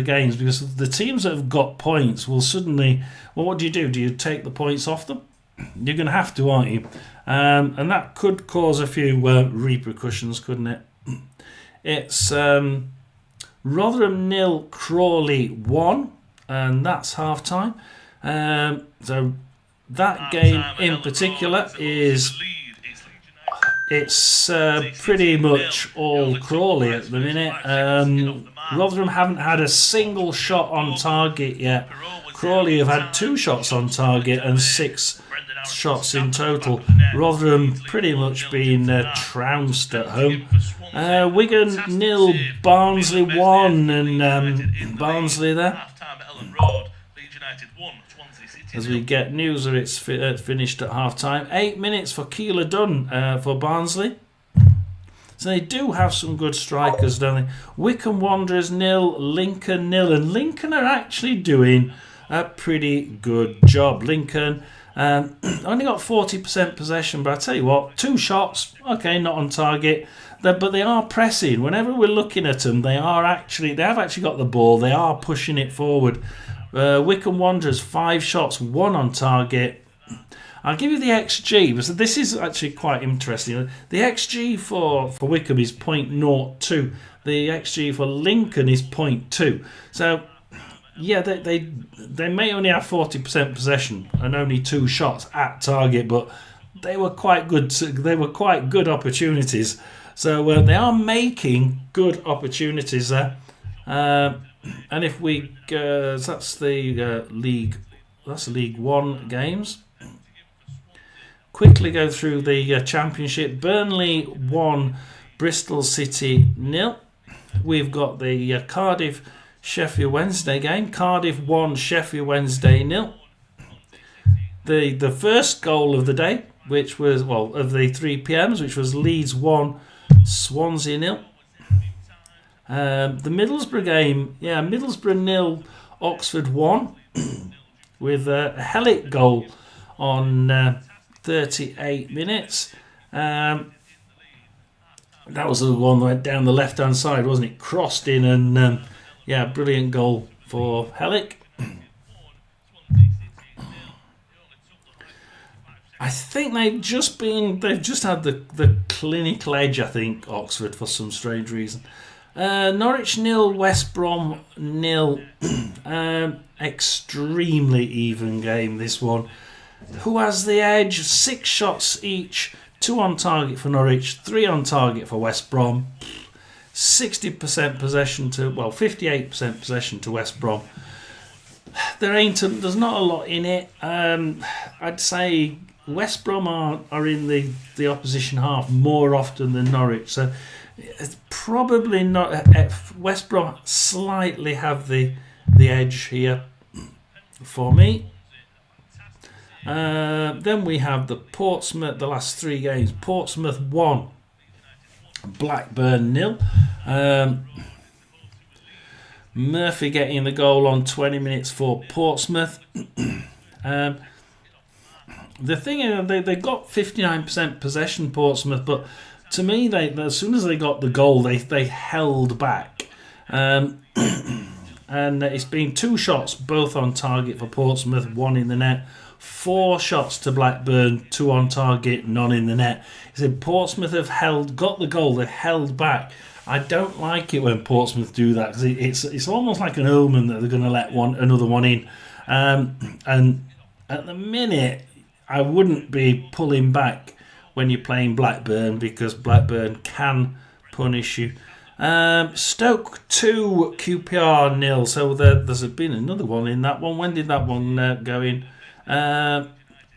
games, because the teams that have got points will suddenly. Well, what do? Do you take the points off them? You're going to have to, aren't you? And that could cause a few repercussions, couldn't it? It's Rotherham 0, Crawley 1, and that's half time. So that game in particular is. It's pretty much all Crawley at the minute. Rotherham haven't had a single shot on target yet. Crawley have had 2 shots on target and 6 shots in total. Rotherham pretty much been trounced at home. Wigan 0, Barnsley 1, and Barnsley there. As we get news that it's finished at half-time. 8 minutes for Keeler Dunn for Barnsley. So they do have some good strikers, don't they? Wycombe Wanderers 0, Lincoln 0. And Lincoln are actually doing a pretty good job. Lincoln only got 40% possession, but I tell you what, 2 shots, okay, not on target. But they are pressing. Whenever we're looking at them, they have actually got the ball. They are pushing it forward. Wycombe Wanderers 5 shots, 1 on target. I'll give you the XG, because this is actually quite interesting. The XG for Wycombe is 0.02. The XG for Lincoln is 0.2. So, yeah, they may only have 40% possession and only 2 shots at target, but they were quite good. They were quite good opportunities. So they are making good opportunities there. And if we that's the League One games. Quickly go through the Championship. Burnley 1, Bristol City 0. We've got the Cardiff Sheffield Wednesday game. Cardiff 1, Sheffield Wednesday 0. The first goal of the day, which was of the 3 p.m.s, which was Leeds 1, Swansea 0. The Middlesbrough game, Middlesbrough 0, Oxford 1, with a Hellick goal on 38 minutes. That was the one that went down the left-hand side, wasn't it? Crossed in and, brilliant goal for Hellick. I think they've just had the clinical edge, I think, Oxford, for some strange reason. Norwich 0, West Brom 0. Extremely even game, this one. Who has the edge? 6 shots each, 2 on target for Norwich, 3 on target for West Brom. 60% possession to 58% possession to West Brom. There's not a lot in it. I'd say West Brom are in the opposition half more often than Norwich, so it's probably not. West Brom slightly have the edge here for me. Then we have the Portsmouth, the last 3 games. Portsmouth 1, Blackburn 0. Murphy getting the goal on 20 minutes for Portsmouth. The thing is, they got 59% possession, Portsmouth, but to me, as soon as they got the goal, they held back. And it's been 2 shots, both on target for Portsmouth, 1 in the net. 4 shots to Blackburn, 2 on target, none in the net. He said Portsmouth have got the goal, they held back. I don't like it when Portsmouth do that, because it's almost like an omen that they're going to let another one in. And at the minute, I wouldn't be pulling back when you're playing Blackburn, because Blackburn can punish you. Stoke 2, QPR 0. So there's been another one in that one. When did that one go in?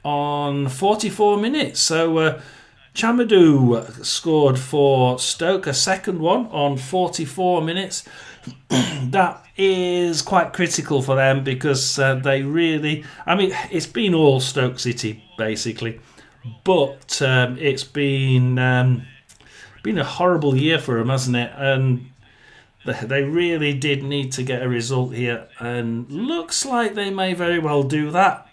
On 44 minutes. So Chamadou scored for Stoke, a second one on 44 minutes. That is quite critical for them, because they really... I mean, it's been all Stoke City, basically. But it's been a horrible year for them, hasn't it? And they really did need to get a result here. And looks like they may very well do that.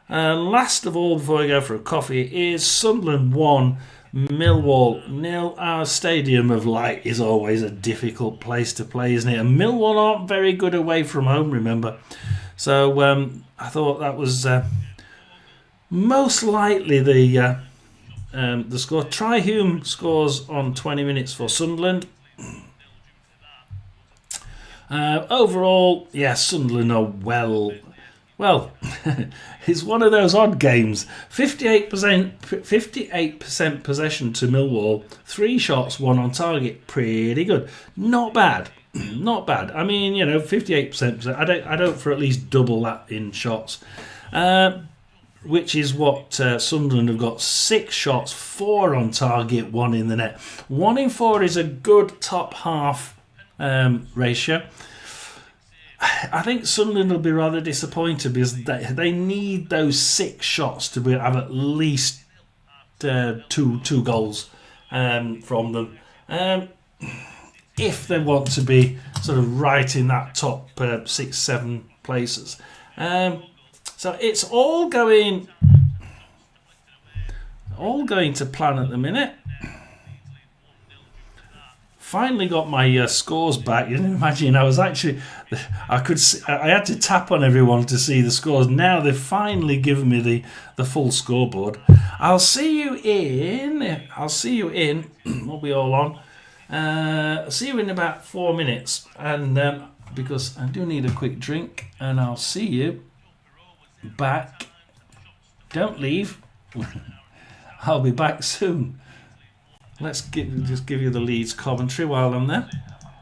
Last of all, before we go for a coffee, is Sunderland 1, Millwall 0. Our Stadium of Light is always a difficult place to play, isn't it? And Millwall aren't very good away from home, remember. So I thought that was most likely the score. Trihume scores on 20 minutes for Sunderland. Overall, Sunderland are well, it's one of those odd games. 58% possession to Millwall, 3 shots, 1 on target. Pretty good. Not bad. Not bad. I mean, 58%. I don't for at least double that in shots. Which is what Sunderland have got. 6 shots, 4 on target, 1 in the net. 1 in 4 is a good top half ratio. I think Sunderland will be rather disappointed, because they need those 6 shots to have at least two goals from them, if they want to be sort of right in that top 6-7 places. So it's all going to plan at the minute. Finally got my scores back. You can imagine, I had to tap on everyone to see the scores. Now they've finally given me the full scoreboard. I'll see you in. We'll be all on. I'll see you in about 4 minutes, and because I do need a quick drink, and I'll see you back. Don't leave. I'll be back soon. Let's just give you the Leeds commentary while I'm there.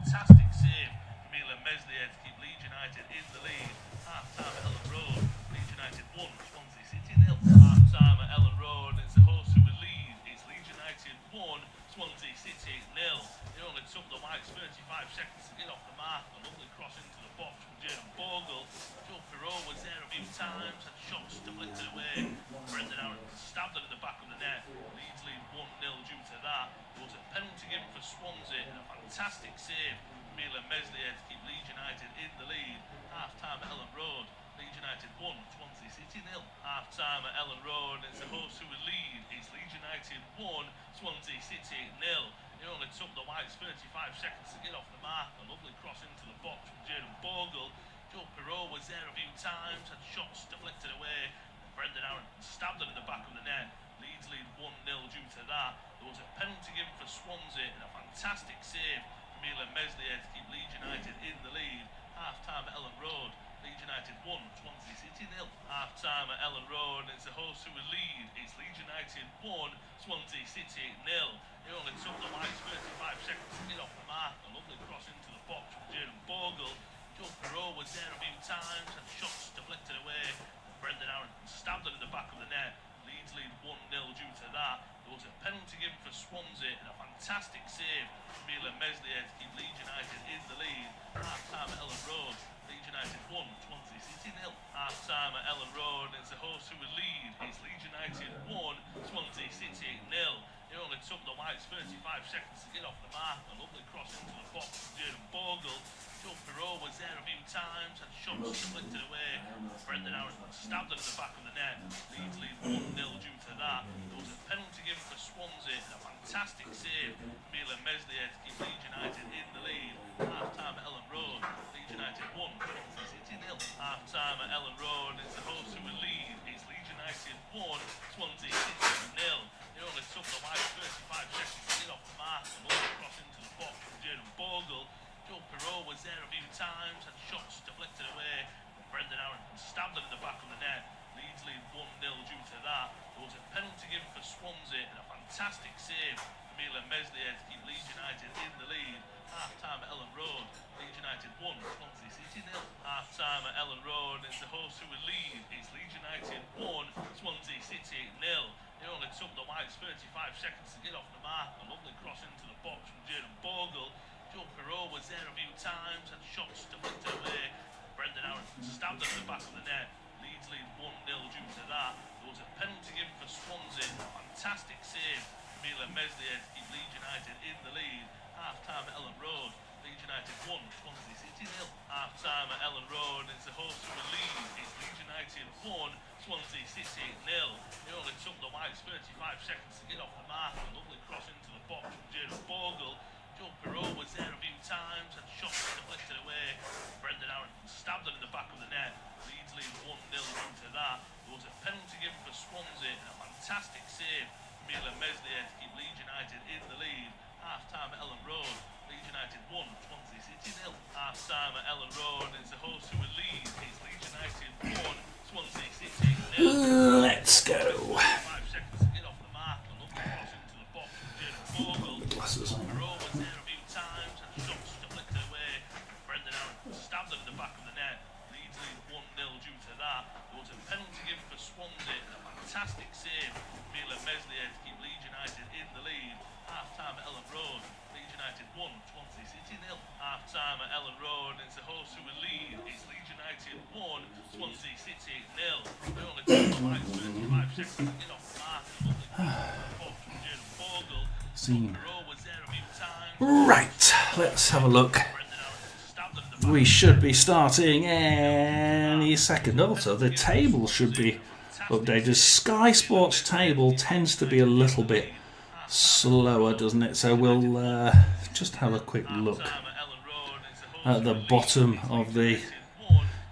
Fantastic save. Milan Meslier to keep Whites 35 seconds to get off the mark. A lovely cross into the box from Jayden Bogle. Joe Perreault was there a few times, had shots deflected away. Brendan Aaron stabbed it at the back of the net. Leeds lead 1-0 due to that. There was a penalty given for Swansea and a fantastic save from Milan Meslier to keep Leeds United in the lead. Half-time at Ellen Road. Leeds United 1, Swansea City 0. Half-time at Ellen Road. It's the hosts who will lead. It's Leeds United 1, Swansea City 0. It only took the Whites 35 seconds to get off the mark. A lovely cross into the box from Jayden Bogle. Joe Perreault was there a few times, had shots deflected away. Brendan Aaron stabbed it at the back of the net. Leeds lead 1-0 due to that. There was a penalty given for Swansea and a fantastic save from Milan Meslier to keep Leeds United in the lead. Half-time at Ellen Road. Leeds United 1, Swansea City 0. Half-time at Ellen Road. It's the hosts who will lead. It's Leeds United 1, Swansea City 0. It only took the Whites 35 seconds to get off the mark. A lovely cross into the box from Jayden Bogle. Joe Perreault was there a few times, had shots deflected away. Brendan Aaron stabbed it at the back of the net. Leeds lead 1-0 due to that. There was a penalty given for Swansea and a fantastic save from Milan Meslier to keep Leeds United in the lead. Half-time at Ellen Road. Leeds United 1, Swansea City 0. Half-time at Ellen Road. It's the hosts who will lead. It's Leeds United 1, Swansea City 0. It only took the Whites 35 seconds to get off the mark. A lovely cross into the box from Jayden Bogle. Joe Perreault was there a few times, had shots deflected away. Brendan Aaron stabbed it at the back of the net. Leeds lead 1-0 due to that. There was a penalty given for Swansea and a fantastic save from Milan Meslier to keep Leeds United in the lead. Half-time at Ellen Road. Leeds United 1, Swansea City 0. Half-time at Ellen Road. It's the hosts who will lead. It's Leeds United 1, Swansea City 0. It only took the Whites 35 seconds to get off the mark. A lovely cross into the box from Jayden Bogle. Joe Perreault was there a few times, had shots deflected away. Brendan Aaron stabbed it at the back of the net. Leeds lead 1-0 due to that. There was a penalty given for Swansea and a fantastic save from Milan Meslier to keep Leeds United in the lead. Half-time at Ellen Road. Leeds United 1, Swansea City 0. Half-time at Ellen Road. It's the hosts who will lead. It's Leeds United 1, Swansea City 0. It only took the Whites 35 seconds to get off the mark. A lovely cross into the box from Jayden Bogle. Joe Perreault was there a few times, had shots deflected away. Brendan Aaron stabbed it at the back of the net. Leeds lead 1-0 due to that. There was a penalty given for Swansea. A fantastic save from Milan Meslier to keep Leeds United in the lead. Half-time at Ellen Road. Leeds United 1, Swansea City 0. Half-time at Ellen Road. It's the hosts who will lead. It's Leeds United 1, Swansea City 0. It only took the Whites 35 seconds to get off the mark. A lovely cross into the box from Jayden Bogle. Joe Perreault was there a few times, had shots deflected away. Brendan Aaron stabbed it at the back of the net. Leeds lead 1-0 due to that. There was a penalty given for Swansea and a fantastic save from Milan Meslier to keep Leeds United in the lead. Half-time at Ellen Road. Leeds United 1, Swansea City 0. Half-time at Ellen Road. It's the hosts who will lead. It's Leeds United 1, Swansea City 0. Let's go. 5 seconds to get off the mark. A lovely cross into the box from Jayden Bogle. Glasses on. Perreault was there a few times, had shots deflected away. Brendan Aaron stabbed it at the back of the net. Leeds lead 1-0 due to that. There was a penalty given for Swansea and a fantastic save from Milan Meslier to keep Leeds United in the lead. Half-time at Ellen Road. Leeds United 1, Swansea City 0. Half-time at Ellen Road. It's the hosts who will lead. It's Leeds United 1, Swansea City 0. They only took the Whites 35 seconds to get off the mark. A lovely cross from Jayden Bogle. Perreault was there a few times. Right, let's have a look. We should be starting any second. Also, the table should be updated. Sky Sports table tends to be a little bit slower, doesn't it? So we'll just have a quick look at the bottom of the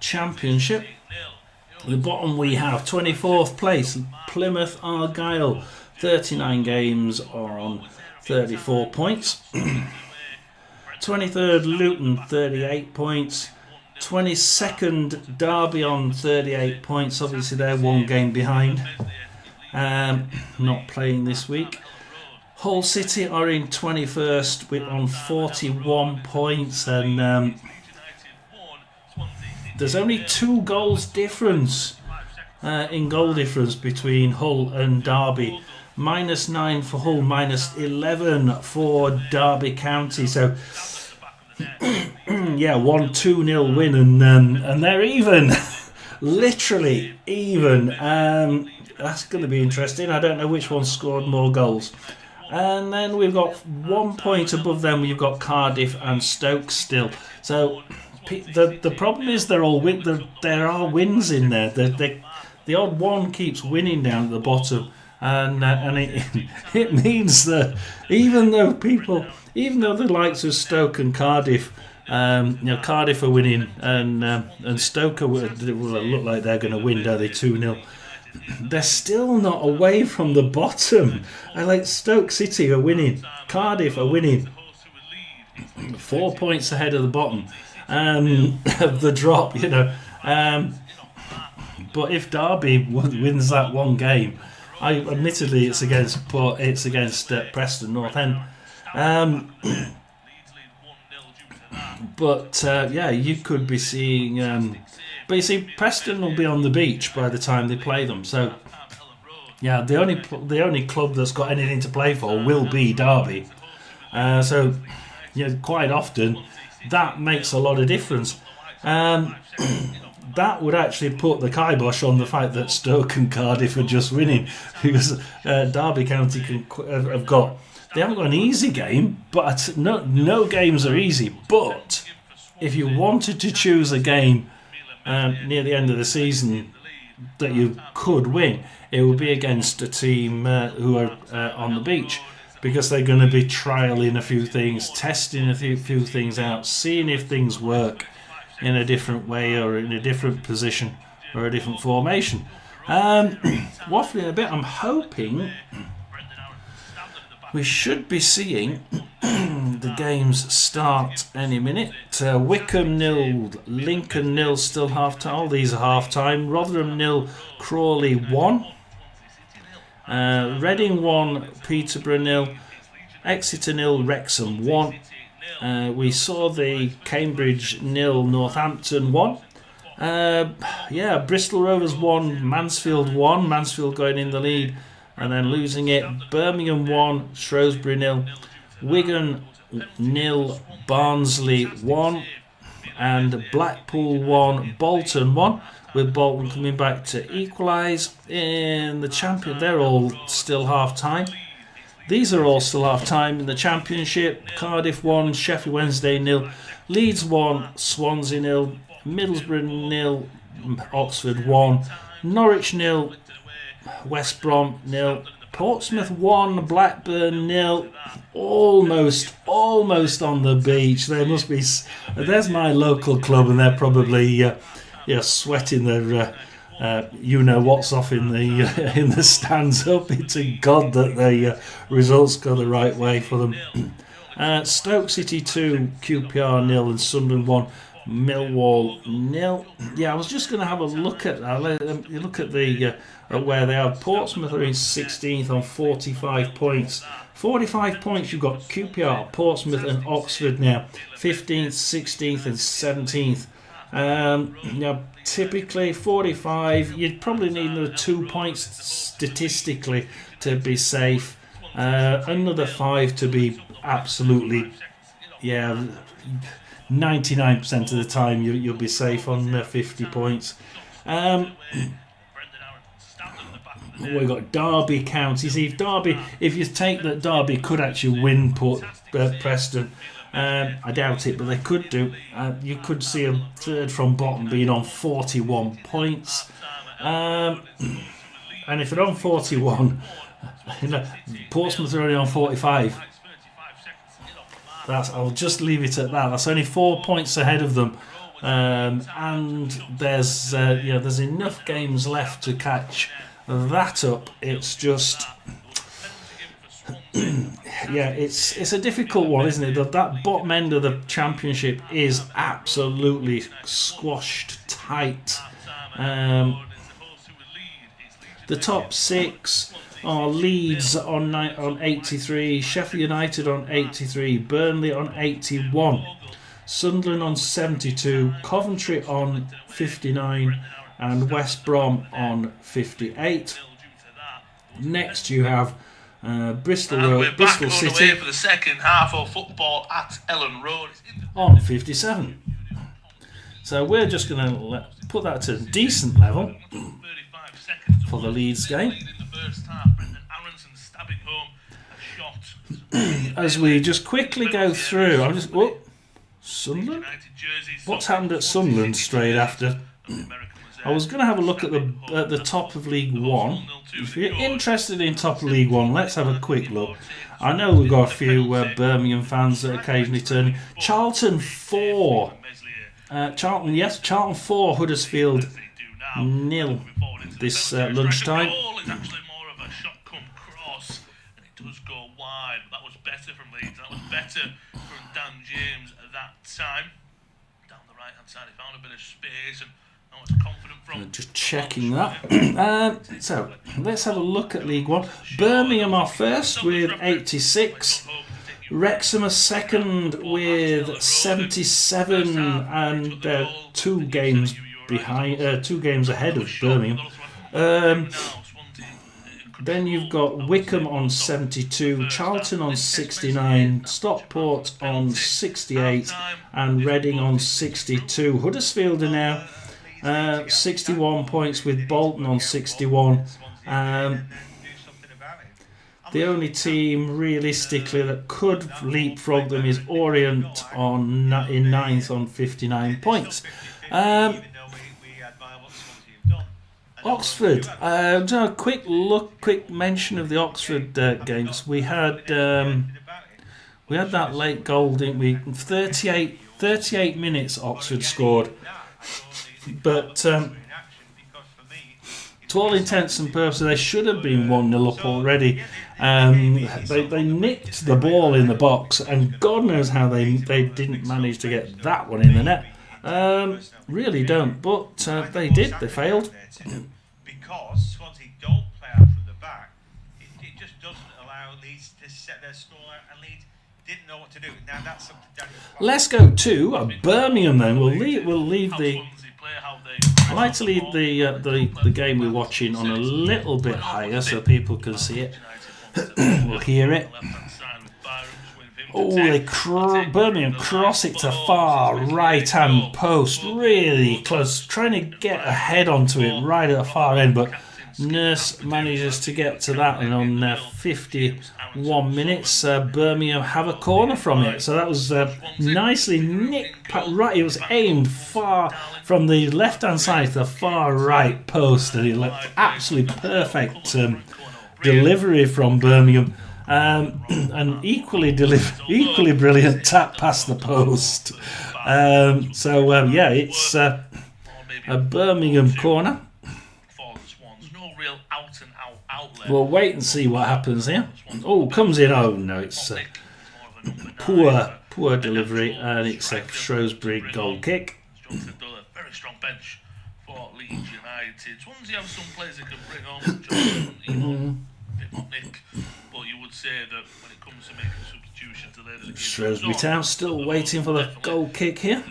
championship. At the bottom we have 24th place Plymouth Argyle, 39 games on 34 points. 23rd Luton, 38 points. 22nd Derby on 38 points. Obviously they're one game behind, not playing this week. Hull City are in 21st on 41 points, and there's only 2 goals difference in goal difference between Hull and Derby. -9 for Hull, -11 for Derby County. So, yeah, 1-2-0 win, and they're even, literally even. That's going to be interesting. I don't know which one scored more goals. And then we've got 1 point above them. We've got Cardiff and Stoke still. So the problem is there are wins in there. The odd one keeps winning down at the bottom. And it means that even though the likes of Stoke and Cardiff, Cardiff are winning, and Stoke will look like they're going to win, don't they, 2-0. They're still not away from the bottom. I like Stoke City are winning, Cardiff are winning, 4 points ahead of the bottom of the drop, but if Derby wins that one game. Admittedly, it's against Preston North End, but you could be seeing. But you see, Preston will be on the beach by the time they play them. So, yeah, the only club that's got anything to play for will be Derby. So, quite often that makes a lot of difference. That would actually put the kibosh on the fact that Stoke and Cardiff are just winning, because Derby County haven't got an easy game, but no games are easy. But if you wanted to choose a game near the end of the season that you could win, it would be against a team who are on the beach, because they're going to be trialling a few things, testing a few things out, seeing if things work in a different way or in a different position or a different formation. Waffling a bit, I'm hoping we should be seeing the games start any minute. Wycombe 0, Lincoln 0, still half-time. All these are half-time. Rotherham 0, Crawley 1. Reading 1, Peterborough 0. Exeter 0, Wrexham 1. We saw the Cambridge 0, Northampton 1. Bristol Rovers 1, Mansfield 1. Mansfield going in the lead and then losing it. Birmingham 1, Shrewsbury 0. Wigan 0, Barnsley 1. And Blackpool 1, Bolton 1. With Bolton coming back to equalise in the Champion. They're all still half-time. These are all still half-time in the Championship. Cardiff 1, Sheffield Wednesday 0, Leeds 1, Swansea 0, Middlesbrough 0, Oxford 1, Norwich 0, West Brom 0, Portsmouth 1, Blackburn 0. Almost on the beach. There's my local club, and they're probably sweating their what's off in the stands. Hoping to God that the results go the right way for them. Stoke City 2, QPR 0, and Sunderland 1, Millwall 0. Yeah, I was just going to have a look at that. You look at at where they are. Portsmouth are in 16th on 45 points. 45 points. You've got QPR, Portsmouth, and Oxford now 15th, 16th, and 17th. Typically 45, you'd probably need another 2 points statistically to be safe. Another 5 to be absolutely, 99% of the time you'll be safe on 50 points. We've got Derby County. See, if you take that Derby could actually win Preston. I doubt it, but they could do. You could see a third from bottom being on 41 points. And if they're on 41, Portsmouth are only on 45. I'll just leave it at that. That's only 4 points ahead of them. And there's enough games left to catch that up. It's just... it's a difficult one, isn't it? That bottom end of the Championship is absolutely squashed tight. The top 6 are Leeds on 83, Sheffield United on 83, Burnley on 81, Sunderland on 72, Coventry on 59, and West Brom on 58. Next you have Bristol And we're Road, back Bristol underway City for the second half of football at Ellen Road. on 57. So we're just going to put that to a decent level 35 seconds for the Leeds game. in the first half. Brendan Aronson stabbing home a shot. As we just quickly go through, I'm just Sunderland. United jerseys. What's happened at Sunderland straight after? I was going to have a look at the top of League One. If you're interested in top of League One, let's have a quick look. I know we've got a few Birmingham fans that occasionally turn. Charlton 4. Charlton 4, Huddersfield 0 this lunchtime. It's actually more of a shot come cross, and it does go wide. But that was better from Leeds. That was better from Dan James at that time. Down the right hand side, he found a bit of space and now it's confident from. Just checking that. So let's have a look at League One. Birmingham are first with 86. Wrexham are second with 77, and 2 games behind, 2 games ahead of Birmingham. Then you've got Wickham on 72, Charlton on 69, Stockport on 68, and Reading on 62. Huddersfield are now 61 points with Bolton on 61. The only team realistically that could leapfrog them is Orient in 9th on 59 points. Oxford. A quick mention of the Oxford games. We had that late goal, didn't we? 38 minutes Oxford scored, but to all intents and purposes, they should have been 1-0 up already. They nicked the ball in the box, and God knows how they didn't manage to get that one in the net. Really don't, but they did. They failed. Because Swansea don't play out from the back, it just doesn't allow Leeds to set their score out, and Leeds didn't know what to do. Now that's something. Let's go to Birmingham then. We'll leave the. I like to leave the game we're watching on a little bit higher so people can see it. We'll hear it. Oh, Birmingham cross it to far right hand post, really close, trying to get a head onto it right at the far end, but Nurse manages to get to that, and on 51 minutes, Birmingham have a corner from it. So that was nicely nicked right. It was aimed far from the left hand side to the far right post, and it looked absolutely perfect delivery from Birmingham. An equally brilliant tap past the post. It's a Birmingham corner. We'll wait and see what happens here. Oh, comes in. Oh no, it's poor delivery, and it's a Shrewsbury goal kick. Very strong bench for Leeds United. Swansea have some players they can bring on. Nick, but you would say that when it comes to making substitutions, Shrewsbury Town still waiting for the goal kick here.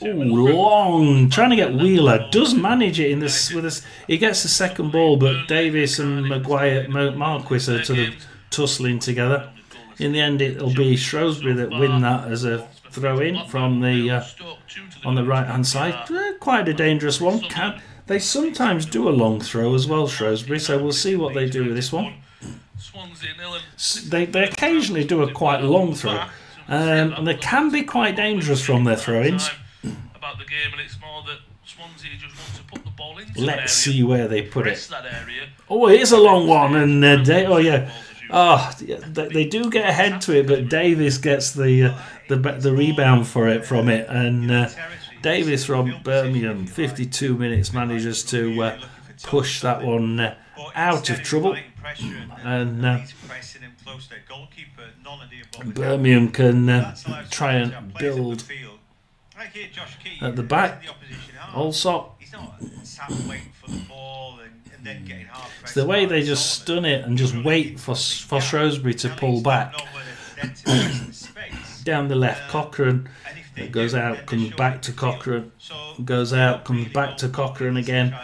Oh, long, trying to get Wheeler, does manage it in this with us. He gets the second ball, but Davis and Marquis are sort of tussling together. In the end, it'll be Shrewsbury that win that as a throw in from the on the right hand side. Quite a dangerous one. They sometimes do a long throw as well, Shrewsbury, so we'll see what they do with this one. They occasionally do a quite long throw, and they can be quite dangerous from their throw-ins. Let's see where they put it. Oh, it is a long one, and they do get ahead to it, but Davis gets the rebound for it from it, and Davis from Birmingham, 52 minutes, manages to push that one out of trouble, and Birmingham can try and build at the back. Allsop. It's the way they just stun it and just wait for Shrewsbury to pull back. Down the left, Cochrane It goes out, comes back to Cochrane, goes out, comes back to Cochrane again.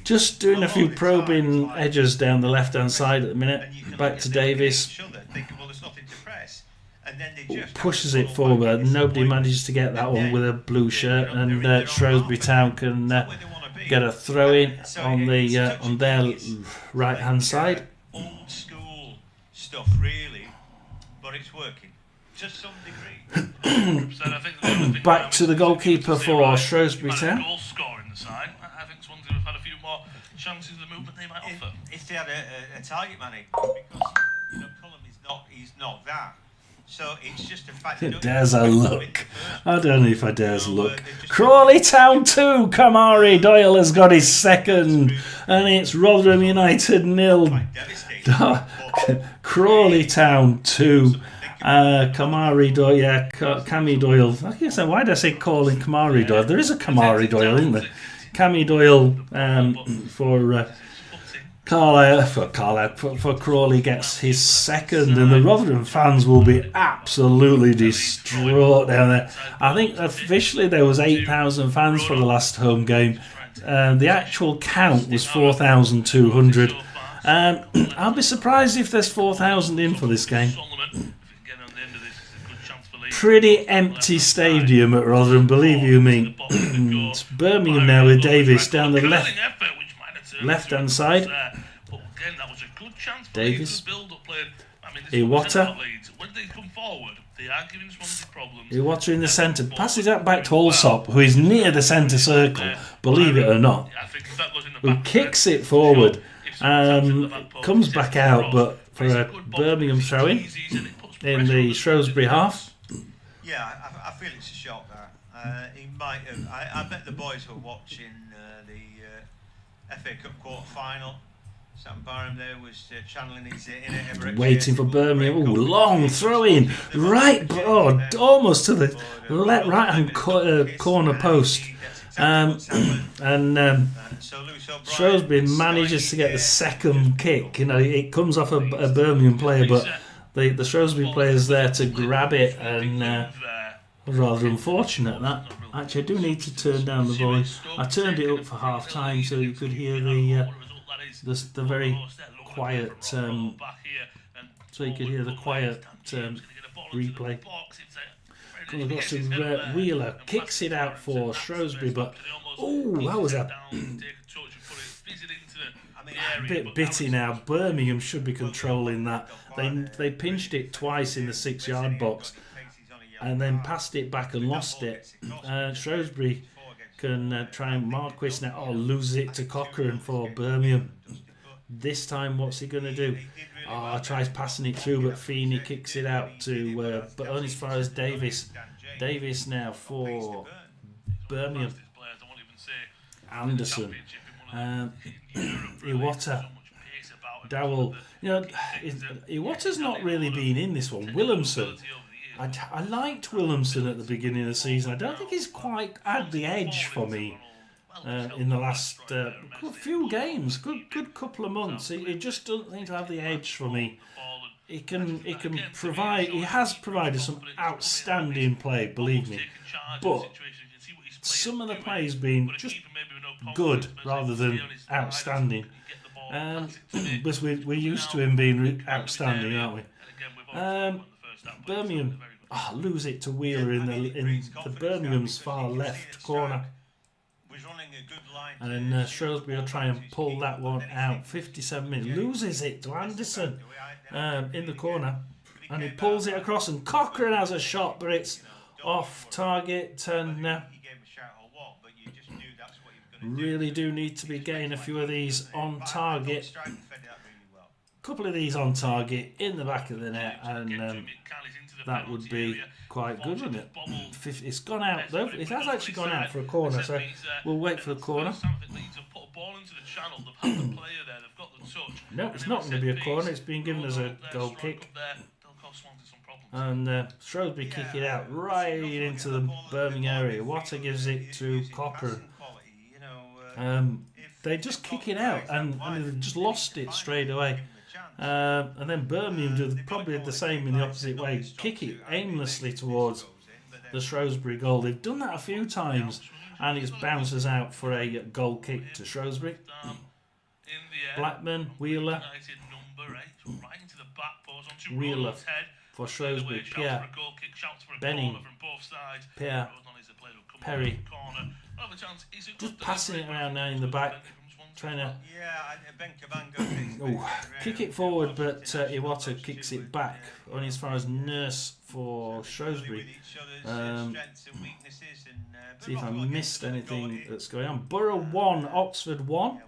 Just doing a few probing edges down the left-hand side at the minute. Back to Davis. Pushes it forward. Nobody manages to get that one with a blue shirt, and Shrewsbury Town can get a throw in on their right-hand side. Old school stuff, really, but it's working to some degree. Back to the goalkeeper for Shrewsbury Town. Goal scoring the side. I think Swansea have had a few more chances of the movement they might offer. If they had a target man, because Cullum he's not that. So it's just a fact. There's a look. I don't know if I dares look. Crawley Town 2. Kamari Doyle has got his second, and it's Rotherham United 0. Crawley Town 2. Kamari Doyle. Yeah, Cammy Doyle. I guess why did I say calling Kamari Doyle? There is a Kamari Doyle, isn't there? Cammy Doyle for Crawley gets his second, and the Rotherham fans will be absolutely distraught down there. I think officially there was 8,000 fans for the last home game. The actual count was 4,200. I'll be surprised if there's 4,000 in for this game. Pretty empty stadium at Rotherham, believe you me. It's Birmingham now with Davis down the left-hand side. Davis. Iwata. Iwata in the centre. Passes that back to Allsop, who is near the centre circle, believe it or not. Who kicks it forward. Comes back out, but for a Birmingham throw-in the Shrewsbury half. Yeah, I feel it's a shot there. He might have. I bet the boys were watching the FA Cup quarter-final. Sam Barham there was channeling his inner Everett. Waiting for Birmingham. Ooh, long throw-in. Right, almost to the right-hand corner post. Shrewsbury manages to get the second kick. You know, it comes off a Birmingham player, but the Shrewsbury player's there to grab it, and rather unfortunate that. Actually, I do need to turn down the volume. I turned it up for half time so you could hear the very quiet. So you could hear the quiet replay. Wheeler kicks it out for Shrewsbury, but that was a bit bitty now. Birmingham should be controlling that. They pinched it twice in the 6-yard box and then passed it back and lost it. Shrewsbury can try and Marquis now lose it to Cochrane for Birmingham. This time, what's he going to do? Tries passing it through, but Feeney kicks it out to, but only as far as Davis. Davis now for Birmingham. Anderson. Iwata. Dowell. Iwata's not really been in this one. Williamson. I liked Williamson at the beginning of the season. I don't think he's quite had the edge for me in the last few games. Good couple of months. He just doesn't seem to have the edge for me. He can provide. He has provided some outstanding play, believe me. But some of the play's been just good rather than outstanding. Because we're used to him being outstanding, aren't we? Birmingham lose it to Wheeler in the Birmingham's far left corner. And Shrewsbury will try and pull that one out. 57 minutes. Loses it to Anderson in the corner. And he pulls it across, and Cochrane has a shot, but it's off target. And really do need to be getting a few of these on target. Couple of these on target in the back of the net, and that would be quite good, wouldn't it? It's gone out though. It has actually gone out for a corner, so we'll wait for the corner. No, it's not going to be a corner. It's been given as a goal kick, and Shrewsbury kick it out right into the Birmingham area. Water gives it to Cochrane. They just kick it out, and they've just lost it straight away. And then Birmingham do probably the same in the opposite way. Kick it aimlessly towards the Shrewsbury goal. They've done that a few times, and it bounces out for a goal kick to Shrewsbury. Blackman, Wheeler, Wheeler for Shrewsbury, Pierre, Benning, Pierre, Perry, just passing it around now in the back, trying to kick it forward, but Iwata kicks it back, only as far as Nurse for Shrewsbury. See if I missed anything that's going on. Borough 1, Oxford 1.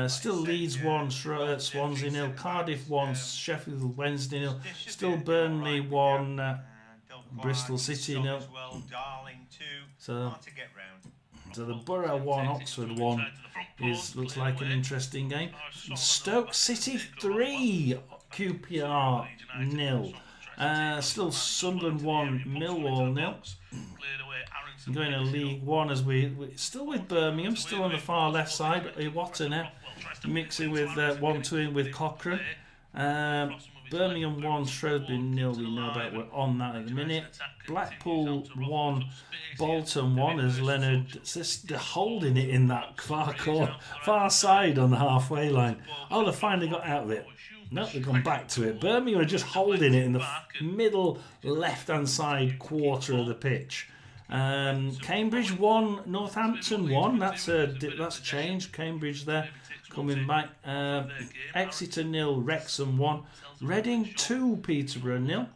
Still Leeds 1, Swansea 0, Cardiff 1, Sheffield Wednesday 0, still Burnley 1, Bristol City 0. So the Borough 1, Oxford 1 looks like an interesting game. Stoke City 3, QPR 0. Still Sunderland 1, Millwall 0. Going to League One as we still with Birmingham, still on the far left side. Iwata now mixing with 1-2 with Cochrane. Birmingham 1, Shrewsbury 0. We know about, we're on that at the minute. Blackpool 1, Bolton 1 as Leonard they're holding it in that far side on the halfway line. Oh, they finally got out of it. No, they've gone back to it. Birmingham are just holding it in the middle left-hand side quarter of the pitch. Cambridge 1, Northampton 1. That's changed. Cambridge there coming back. Exeter 0, Wrexham 1. Reading 2, Peterborough 0.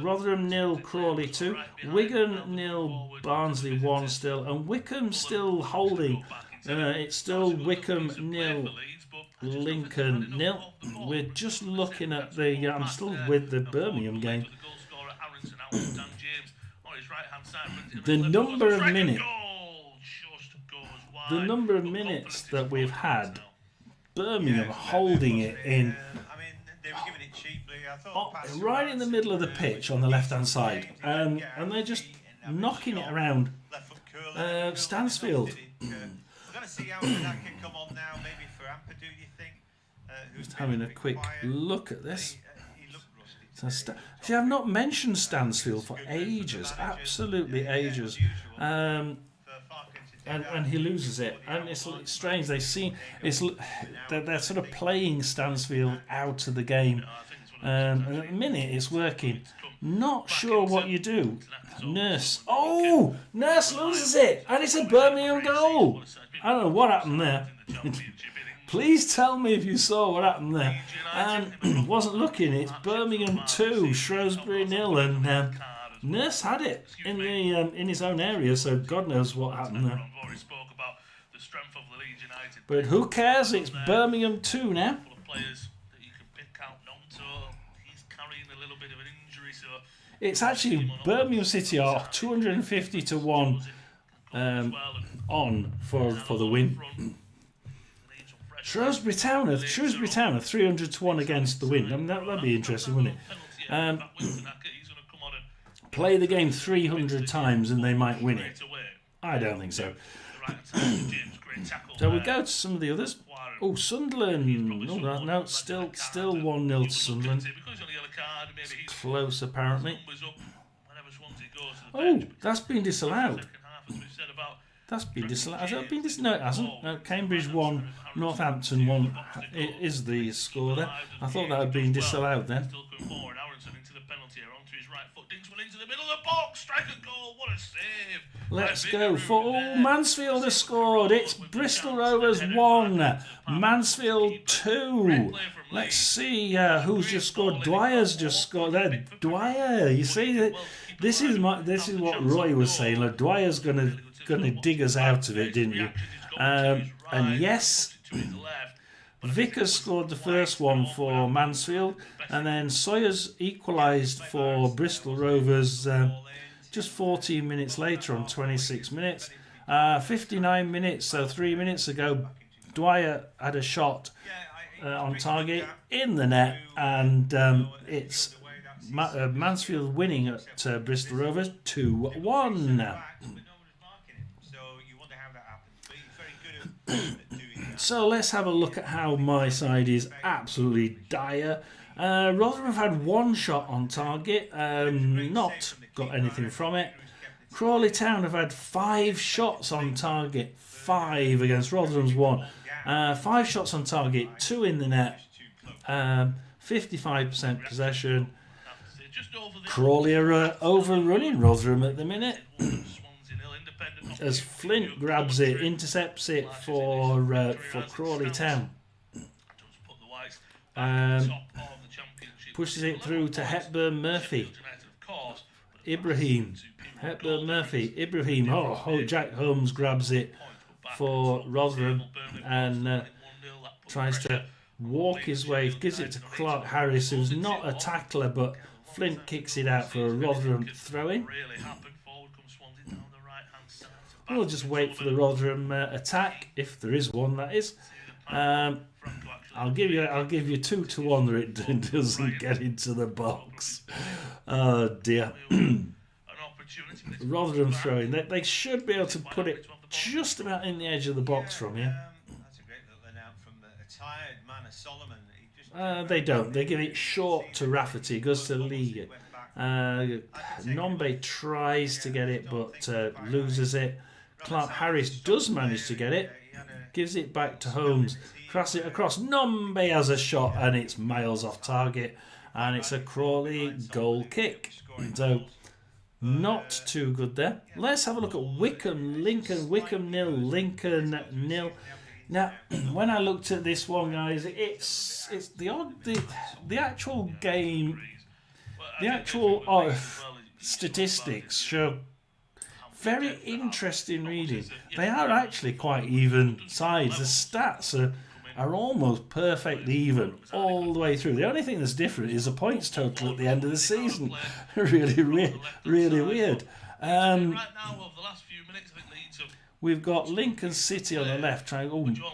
Rotherham 0, Crawley 2. Wigan 0, Barnsley 1 still. And Wycombe still holding. It's still Wycombe 0, Lincoln 0. We're just looking at the. I'm still with the Birmingham game. The number of minutes that we've had Birmingham holding it in right in the middle of the pitch on the left hand side, and they're just knocking it around Stansfield. Just having a quick look at this. See, I've not mentioned Stansfield for ages, absolutely ages, and he loses it, and it's strange. They're sort of playing Stansfield out of the game, and at the minute it's working. Not sure what you do. Nurse loses it, and it's a Birmingham goal. I don't know what happened there. Please tell me if you saw what happened there. Wasn't looking. It's Birmingham 2, Shrewsbury 0, and Nurse had it in his own area, so God knows what happened there. But who cares? It's Birmingham 2 now. It's actually Birmingham City are 250 to 1 on for the win. Shrewsbury Town are 300 to 1 against the win. I mean, that'd be interesting, wouldn't it? Play the game 300 times and they might win it. I don't think so. So we go to some of the others. Oh, Sunderland. No, still 1-0 to Sunderland. It's close, apparently. Oh, that's been disallowed. Has that been disallowed? No, it hasn't. No, Cambridge 1, Northampton 1 is the score there. I thought that had been disallowed then. Let's go for Mansfield has scored. It's Bristol Rovers 1, Mansfield 2. Let's see who's just scored. Dwyer's just scored there. Dwyer, you see, this is what Roy was saying. Like, Dwyer's gonna dig us out of it, didn't you? And yes, Vickers scored the first one for Mansfield, and then Sawyers equalised for Bristol Rovers just 14 minutes later on 26 minutes. 59 minutes, so 3 minutes ago, Dwyer had a shot on target in the net, and it's Mansfield winning at Bristol Rovers 2-1. So let's have a look at how my side is absolutely dire. Rotherham have had one shot on target, not got anything from it. Crawley Town have had 5 shots on target, 5 against Rotherham's 1. 5 shots on target, 2 in the net, 55% possession. Crawley are overrunning Rotherham at the minute. As Flint grabs it, intercepts it for Crawley Town. Pushes it through to Hepburn Murphy. Ibrahim. Hepburn Murphy. Ibrahim. Oh, Jack Holmes grabs it for Rotherham and tries to walk his way. Gives it to Clark Harris, who's not a tackler, but Flint kicks it out for a Rotherham throw-in. We'll just wait for the Rotherham attack, if there is one, that is. I'll give you 2-1 that it doesn't get into the box. Oh dear. Rotherham throwing. They should be able to put it just about in the edge of the box from here. That's a great little announce from a tired man of Solomon. They don't. They give it short to Rafferty. Goes to Liga. Nombe tries to get it, but loses it. Clark Harris does manage to get it. Gives it back to Holmes. Cross it across. Nombe has a shot, and it's miles off target. And it's a Crawley goal kick. So, not too good there. Let's have a look at Wycombe, Lincoln. Wycombe 0, Lincoln 0. Now, when I looked at this one, guys, it's the actual game, the actual statistics show very interesting reading. They are actually quite even sides. The stats are almost perfectly even all the way through. The only thing that's different is the points total at the end of the season. Really weird. We've got Lincoln City on the left,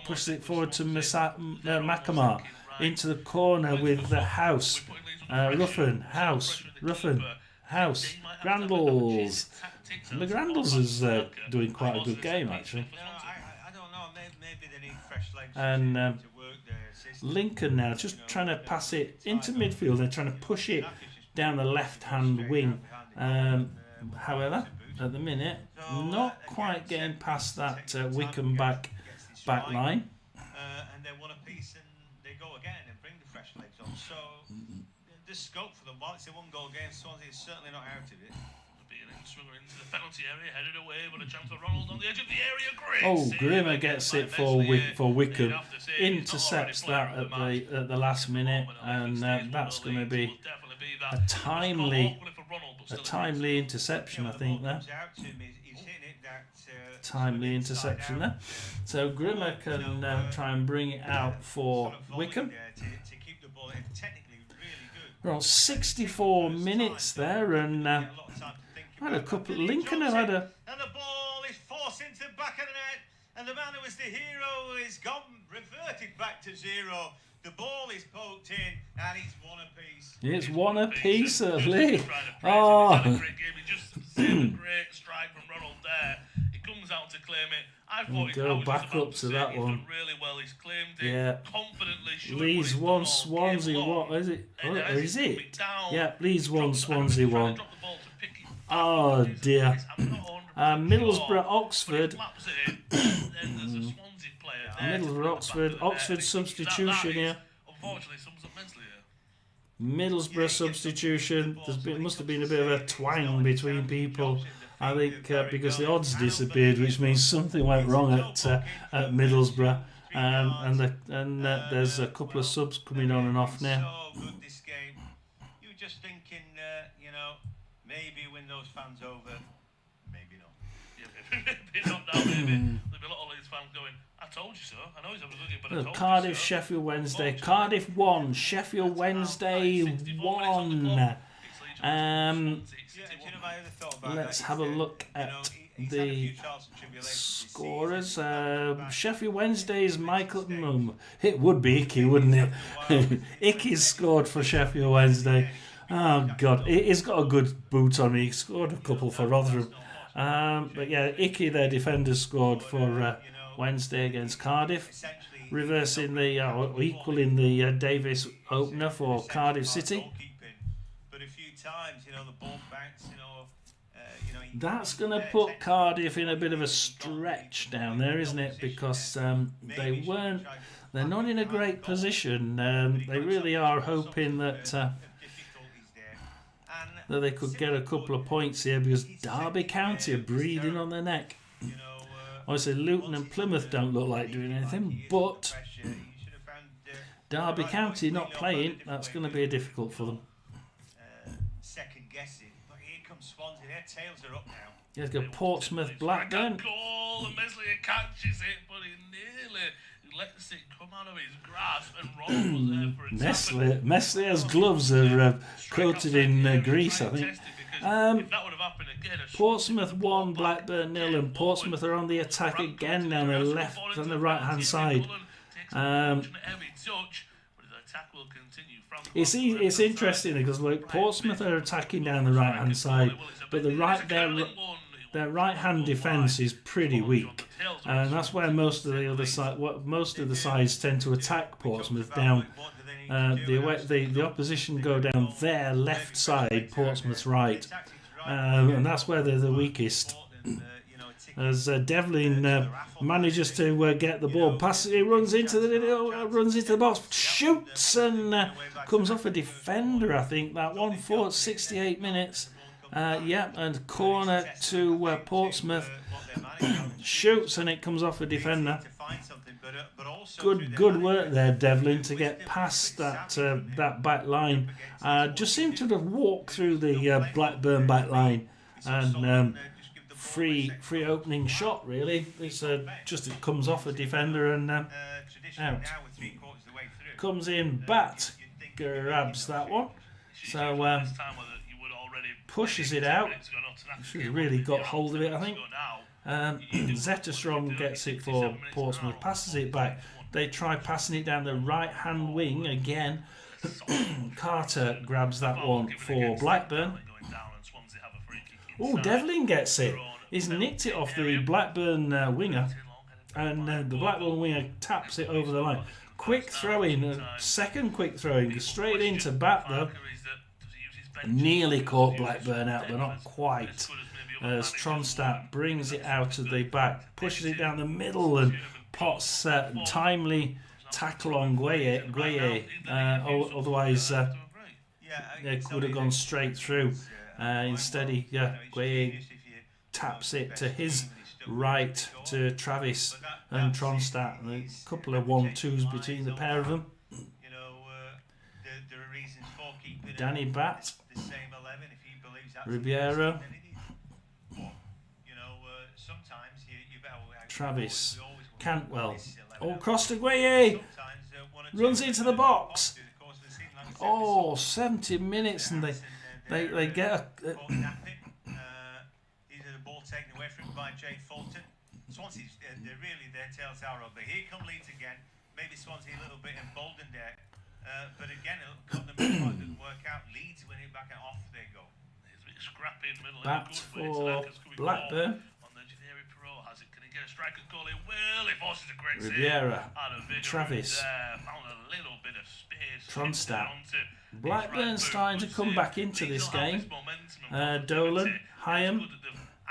pushes it forward to Makamar into the corner with the House, Ruffin, Grandles. The Grandles is doing quite a good game actually. I don't know. Maybe they need fresh legs And to work their system. Lincoln now just trying to pass it into midfield. They're trying to push it down the left-hand wing. However, at the minute, not quite getting past that Wycombe back line. And they want a piece and they go again and bring the fresh legs on. So there's scope for them. While it's a 1-goal game, Swansea is certainly not out of it. Swinger into the penalty area, headed away, but a chance for Ronald on the edge of the area. Great Oh, save. Grimmer gets it for Wycombe. Intercepts that at the last minute, and that's going to be a timely interception, I think. There, timely interception there. So Grimmer can try and bring it out for Wycombe. We're on 64 minutes there, and had a couple. Lincoln have had a. And the ball is forced into the back of the net, and the man who was the hero is gone, reverted back to 0. The ball is poked in, and it's 1 apiece. It's 1 apiece, certainly. Oh. He just saved a great strike from Ronald there. He comes out to claim it. I thought he go was back about up to say that he's one. done really well. He's claimed it Yeah. confidently. Leeds 1, Swansea 1. Is it? Or is it? Yeah, Leeds 1, Swansea 1. Oh dear. Middlesbrough, Oxford. Middlesbrough, Oxford. Oxford substitution here. Unfortunately, sums up mentally here. Middlesbrough substitution. Must have been a bit of a twang between people. I think because the odds disappeared, which means something went wrong at Middlesbrough. And there's a couple of subs coming on and off now. So good this game. You were just thinking, maybe win those fans over. Maybe not. Yeah, maybe not now, maybe. There'll be a lot of Leeds fans going, I told you so. I know he's overlooking, but I told Cardiff, you so. Sheffield Wednesday. Cardiff 1, Sheffield Wednesday 1. Let's have a look at the scorers. Sheffield Wednesday's Michael. It would be Icky, wouldn't it? Icky's scored for Sheffield Wednesday. Oh God, he's got a good boot on me. He scored a couple for Rotherham. But yeah, Icky, their defender, scored for Wednesday against Cardiff. reversing the or equaling the Davis opener for Cardiff City. But a few times, the ball bounced, That's going to put Cardiff in a bit of a stretch down there, isn't it? Because they're not in a great position. They really are hoping that they could get a couple of points here, because Derby County are breathing on their neck. Obviously, Luton and Plymouth don't look like doing anything, but Derby County not playing, that's going to be difficult for them. Second guessing, but here comes Swansea. Their tails are up now. Let's go Portsmouth, Blackburn. Goal, and Meslier catches it, but he nearly lets it come out of his grasp, and Ron was there for it. Meslier's gloves are coated in grease, I think. If that would have happened again, Portsmouth 1, Blackburn 0, and Portsmouth are on the attack again down the left and the right hand side. It's interesting because Portsmouth are attacking down the right hand side, but their right hand defence is pretty weak, and that's where most of the sides tend to attack Portsmouth down. The opposition go down their left side, Portsmouth's right, and that's where they're the weakest. As Devlin manages to get the ball past, he runs into the box, shoots, and comes off a defender. I think that one for 68 minutes. And corner to Portsmouth, shoots, and it comes off a defender. Good work there, Devlin, to get past that back line. Just seemed to have walked through the Blackburn back line, and free opening shot, really. It comes off a defender and out. Comes in, Bat grabs that one. So pushes it out. Should have really got hold of it, I think. Zetterstrom gets it for Portsmouth, passes it back. They try passing it down the right-hand wing again. Carter grabs that one for Blackburn. Oh, Devlin gets it. He's nicked it off the Blackburn winger, and the Blackburn winger taps it over the line. Quick throw-in, second quick throw-in, straight into Bat though. Nearly caught Blackburn out, but not quite. As Tronstadt brings it out of the back, pushes it down the middle, and Potts timely tackle on Gueye. Otherwise, it could have gone straight through. Instead, Gueye taps it to his right to Travis and Tronstadt, and a couple of 1-2s between the pair of them. Danny Bat, Ribeiro, Travis, Cantwell. Oh, cross to Gueye, runs into the box. 70 minutes, and they get a. Taken away from him by Jay Fulton. Swansea's their tails are up. But here come Leeds again. Maybe Swansea a little bit emboldened there. But again, the midfield didn't work out. Leeds win it back and off they go. It's a bit scrappy in the middle. Bat for Blackburn. Has it? Can he get a striker goal? He will. He forces a great Ribeiro, save. Travis, found a little bit of space. Tronstadt. Blackburn starting to come back into this game. Dolan, Hyam.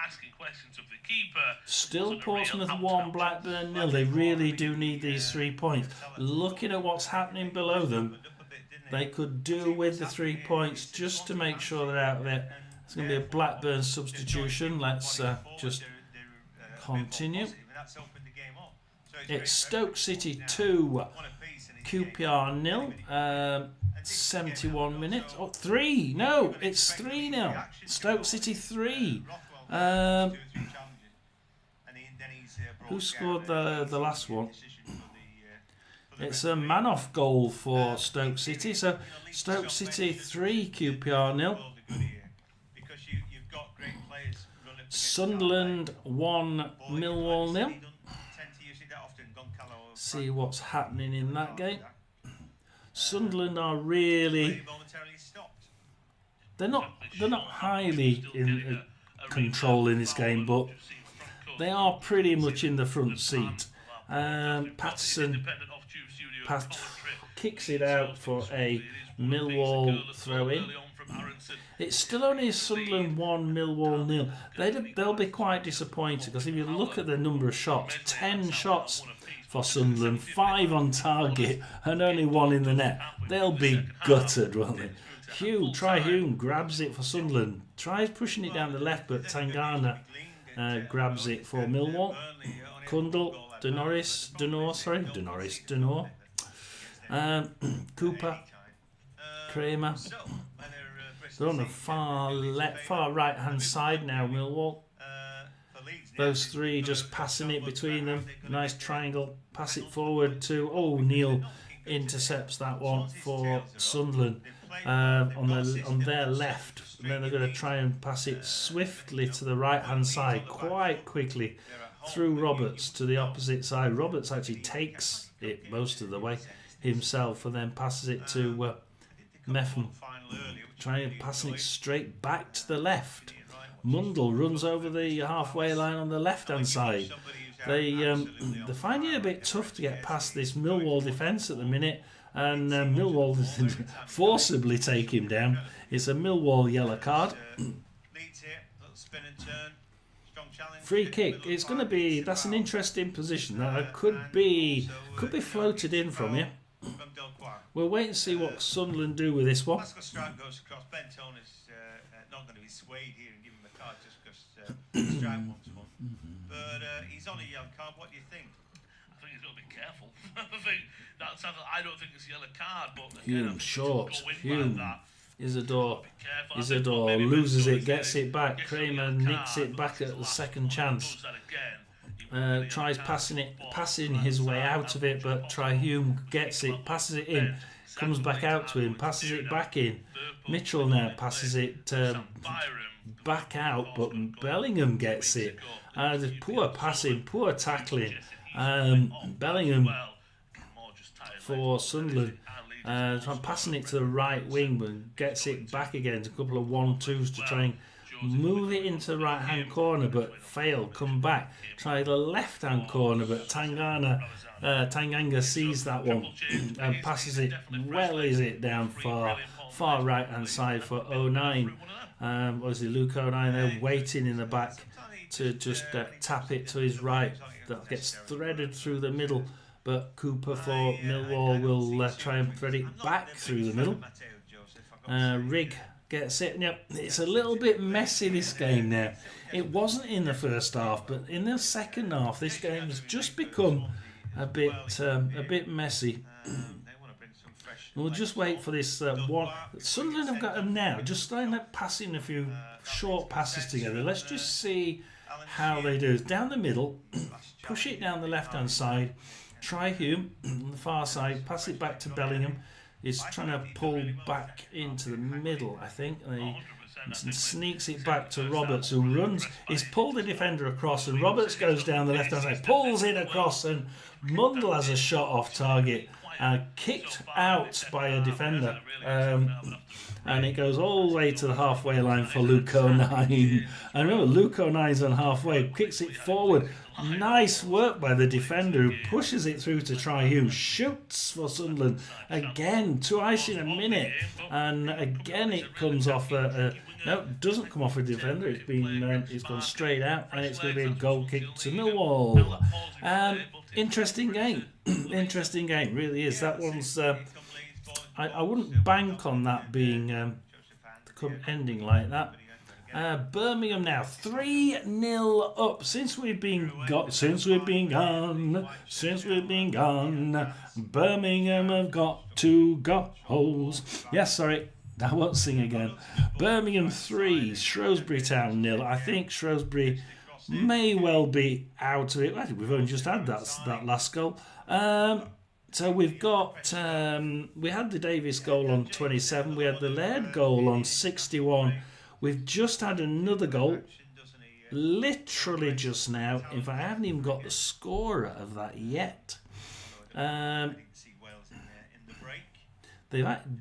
Asking questions of the keeper. Still Portsmouth 1, Blackburn 0. They really do need these 3 points. Looking at what's happening below them, they could do with the 3 points just to make sure they're out of it. It's going to be a Blackburn substitution. Let's just continue. It's Stoke City 2, QPR 0. 71 minutes. 3. No, it's 3-0. Stoke City 3. Who scored the last one? It's a man-off goal for Stoke City. So Stoke City 3, QPR 0. Sunderland 1, Millwall 0. See what's happening in that game. Sunderland are really. They're not highly in control in this game, but they are pretty much in the front seat. Patterson kicks it out for a Millwall throw-in. It's still only Sunderland 1, Millwall 0. They'll be quite disappointed because if you look at the number of shots, 10 shots for Sunderland, 5 on target and only 1 in the net. They'll be gutted, won't they? Try Hume grabs it for Sunderland. Tries pushing it down the left, but Tangana grabs it for Millwall. Kundl, Denor. Cooper, Kramer. They're on the far right hand side now, Millwall. Those three just passing it between them. Nice triangle. Pass it forward to Neil intercepts that one for Sunderland on their left. And then they're going to try and pass it swiftly to the right hand side quite quickly through Roberts to the opposite side. Roberts actually takes it most of the way himself and then passes it to Meffam. Trying passing it straight back to the left. Mundle runs over the halfway line on the left hand side. They're finding it a bit tough to get past this Millwall defence at the minute, and Millwall forcibly take him down. It's a Millwall yellow card. Free kick. It's going to be. That's an interesting position. That could be floated in from you. We'll wait and see what Sunderland do with this one. Pascal Strike goes across. Ben Tony's not going to be swayed here and give him a card just because Strike wants one. But he's on a yellow card. What do you think? I think he's got to be careful. I don't think it's a yellow card, but Hume short. Hume. Isidore loses it, gets it back. Kramer nicks it back at the second chance. Tries passing his way out of it, but Hume gets it, passes it in, comes back out to him, passes it back in. Mitchell now passes it back out, but Bellingham gets it. Poor passing, poor tackling. Bellingham for Sunderland. Passing it to the right wing, but gets it back again. A couple of 1-2s to try and move it into the right hand corner, but fail. Come back. Try the left hand corner, but Tanganga sees that one and passes it. Is it down far right hand side for 09. Obviously Luke 09 there waiting in the back to just tap it to his right. That gets threaded through the middle. But Cooper for Millwall will try and thread it back through the middle. Rigg gets it. Yep, it's a little bit messy, this game now. It wasn't in the first half, but in the second half, this game has just become a bit messy. We'll just wait for this one. Sunderland have got them now, just starting passing a few short passes together. Let's just see how they do. Down the middle, push it down the left-hand side. Try Hume on the far side, pass it back to Bellingham. He's trying to pull back into the middle, I think. And sneaks it back to Roberts, who runs. He's pulled the defender across, and Roberts goes down the left-hand side, pulls it across, and Mundle has a shot off target, kicked out by a defender. And it goes all the way to the halfway line for Luke 09. And remember, Luke 09's on halfway, kicks it forward. Nice work by the defender who pushes it through to try Hume. Shoots for Sunderland. Again, twice in a minute. And again it comes off no, it doesn't come off a defender. It's gone straight out, and it's going to be a goal kick to Millwall. Interesting game. Interesting game, really is. That one's... I wouldn't bank on that being ending like that. Birmingham now 3-0 up since we've been gone. Birmingham have got 2 goals. Yes, sorry, I won't sing again. Birmingham 3, Shrewsbury Town 0. I think Shrewsbury may well be out of it. I think we've only just had that last goal. So we've got, we had the Davies goal on 27, we had the Laird goal on 61, we've just had another goal, literally just now. In fact, I haven't even got the scorer of that yet.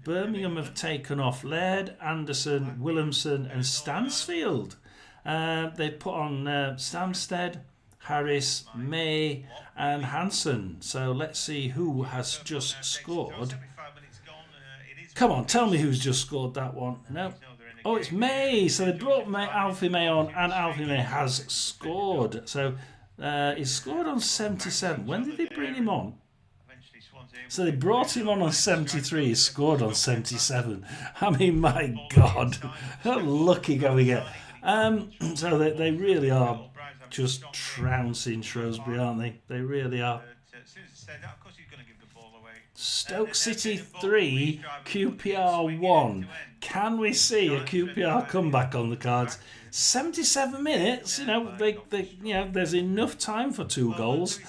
Birmingham have taken off Laird, Anderson, Williamson and Stansfield. They put on Stamsted Harris, May and Hansen. So let's see who has just scored. 75 minutes gone. It is Come on, tell me who's just scored that one. No. Oh, it's May. So they brought Alfie May on, and Alfie May has scored. So he's scored on 77. When did they bring him on? eventually Swansea. So they brought him on 73, he scored on 77. I mean, my God, how lucky can we get? So they really are just trouncing Shrewsbury, aren't they? They really are. As soon as he said that, of course he's going to give the ball away. Stoke City 3, QPR 1. Can we see a QPR comeback on the cards? 77 minutes, you know, there's enough time for 2 goals.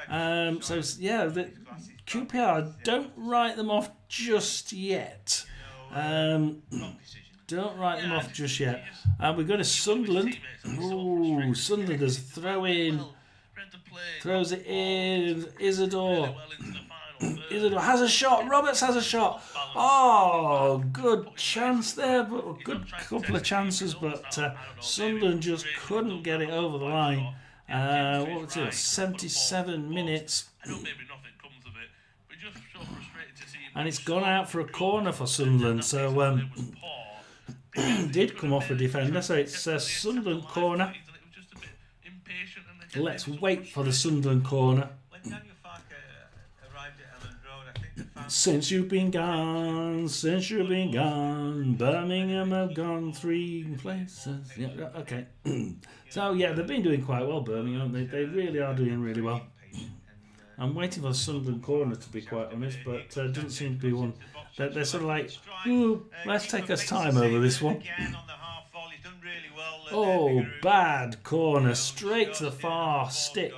So yeah, the QPR, don't write them off just yet. Don't write them off just yet. And we're going to Sunderland. Ooh, Sunderland is throws it in. Isidore has a shot. Roberts has a shot. Oh, good chance there, but a good couple of chances, but Sunderland just couldn't get it over the line. What was it? 77 minutes. And it's gone out for a corner for Sunderland. So did come off a defender. So it's a Sunderland corner. Let's wait for the Sunderland corner. Since you've been gone, Birmingham have gone 3 places. Yeah, okay. So yeah, they've been doing quite well, Birmingham. They really are doing really well. I'm waiting for the Sunderland corner, to be quite honest, but it doesn't seem to be one. They're sort of like, let's take us time over this one. Oh, bad corner, straight to the far stick.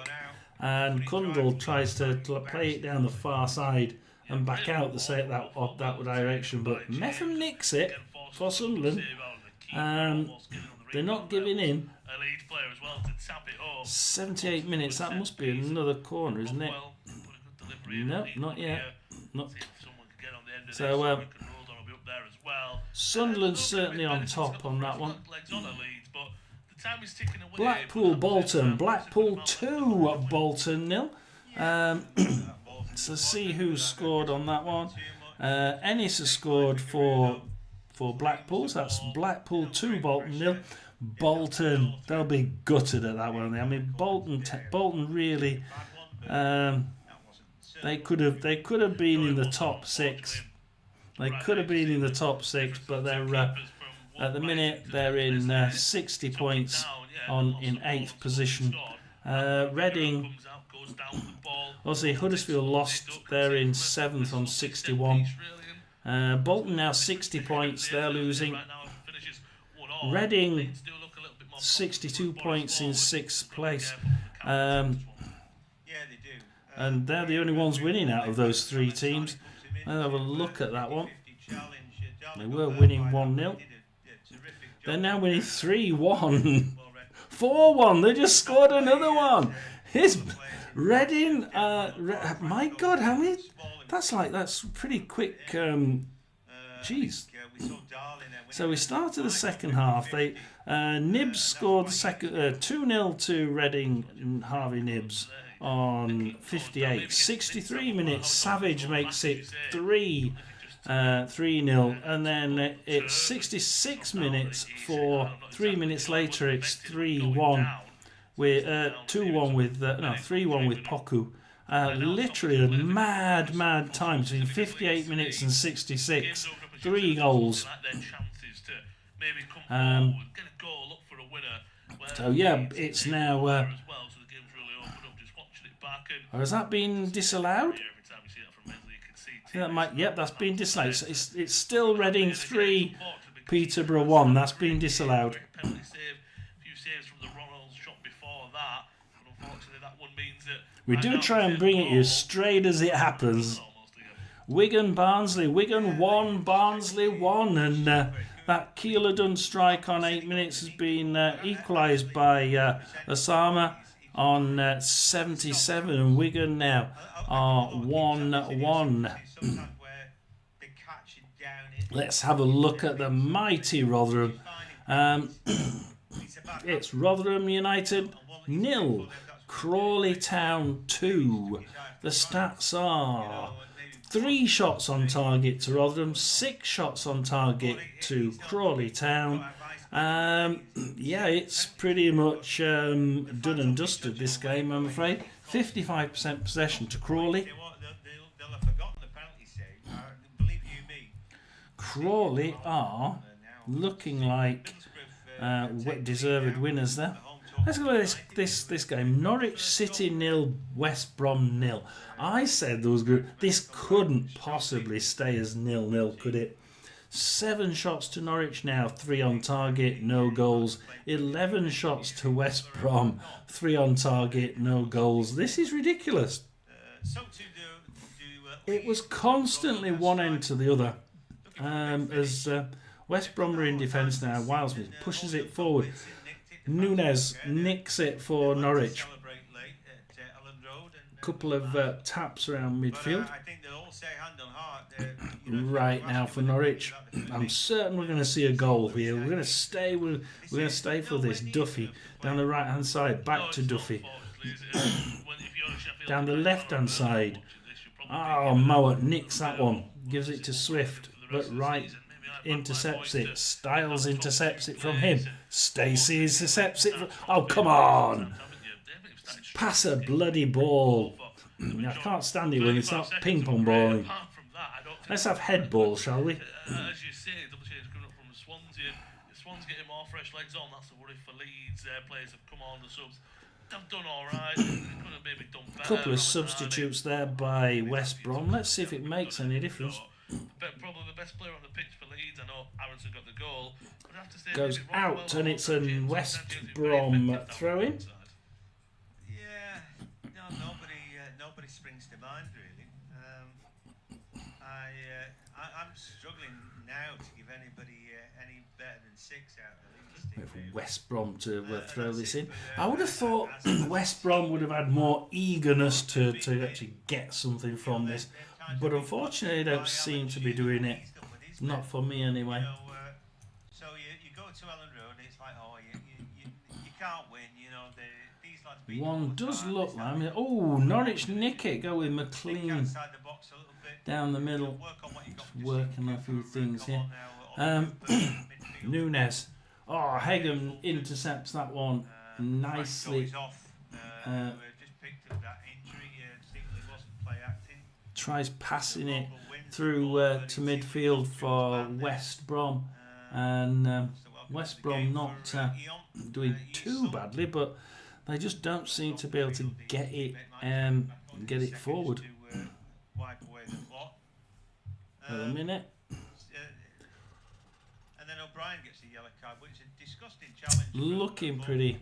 And Kundal tries to play it down the far side and back out that direction, but Metham nicks it for Sunderland. They're not giving in. 78 minutes, that must be another corner, isn't it? No, not yet. Not. So Sunderland's certainly on top on that one. Blackpool Bolton. Blackpool 2, Bolton 0. So see who scored on that one. Ennis has scored for Blackpool. So that's Blackpool 2, Bolton 0. Bolton, they'll be gutted at that one. I mean, Bolton really, they could have been in the top 6. They could have been in the top 6, but they're at the minute they're in 60 points in 8th position. Reading, obviously Huddersfield lost. They're in 7th on 61. Bolton now 60 points. They're losing. Reading 62 points in 6th place. And they're the only ones winning out of those 3 teams. I'll have a look at that one. They were winning 1-0. They're now winning 3-1. 4-1. They just scored another one. Here's Reading. My God, how many? That's pretty quick. Jeez. So we started the second half. Nibs scored the second 2-0 to Reading and Harvey Nibs on 58. 63 minutes. Savage makes it 3-0, and then it's 66 minutes for 3 minutes later. It's 3-1 with 2-1 with 3-1 with Poku. Literally a mad time between 58 minutes and 66. 3 goals. So yeah, it's now. Has that been disallowed? That might. Yep, that's been disallowed. So it's still Reading 3, Peterborough 1. That's been disallowed. We do try and bring it as straight as it happens. Wigan, Barnsley. Wigan 1, Barnsley 1. And that Keeler Dunn strike on 8 minutes has been equalised by Osama on 77. And Wigan now are 1-1. Let's have a look at the mighty Rotherham. It's Rotherham United 0. Crawley Town 2. The stats are 3 shots on target to Rotherham, 6 shots on target to Crawley Town. Yeah, it's pretty much done and dusted, this game, I'm afraid. 55% possession to Crawley. They'll have forgotten the penalty save. Believe you me. Crawley are looking like deserved winners there. Let's go at this game. Norwich City 0, West Brom 0. I said there was good. This couldn't possibly stay as 0-0, could it? 7 shots to Norwich now, 3 on target, no goals. 11 shots to West Brom, 3 on target, no goals. This is ridiculous. It was constantly one end to the other. As West Brom are in defence now, Wildsmith pushes it forward. Nunes nicks it for Norwich. Couple of taps around midfield. Right now for Norwich, I'm certain we're going to see a goal here. We're going to stay for this. Duffy down the right hand side, back to Duffy. Down the left hand side. Oh, Mowat nicks that one, gives it to Swift, but Wright intercepts it. Styles intercepts it from him. Stacey intercepts it. Oh, come on! Pass a bloody ball. I can't stand it when it's not ping pong balling. Let's have head ball, shall we? As you say, double change coming up from Swansea. If Swansea getting more fresh legs on, that's the worry for Leeds. Their players have come on, the subs. They've done alright. They could have maybe done better. Couple of substitutes there by West Brom. Let's see if it makes any difference. But probably the best player on the pitch for Leeds. I know Aronson got the goal. But I have to say, goes out, and it's a West Brom throw-in. Yeah, no, nobody springs to mind really. I'm struggling now to give anybody any better than 6 out of the Leeds team. For West Brom to throw this in. I would have thought West Brom would have had more eagerness to actually get something from this, but unfortunately they don't seem to be doing it. Not for me anyway. So you go to Ellen Road and it's like, oh, you can't win. You know, these lads beat One does look like. Oh, Norwich nick it. Go with McLean down the middle. Working a few things here. Nunes. Oh, Hagen intercepts that one nicely. Tries passing it through to midfield for West Brom, and West Brom not doing too badly, but they just don't seem to be able to get it forward. At a minute. And then O'Brien gets a yellow card, which is a disgusting challenge. Looking pretty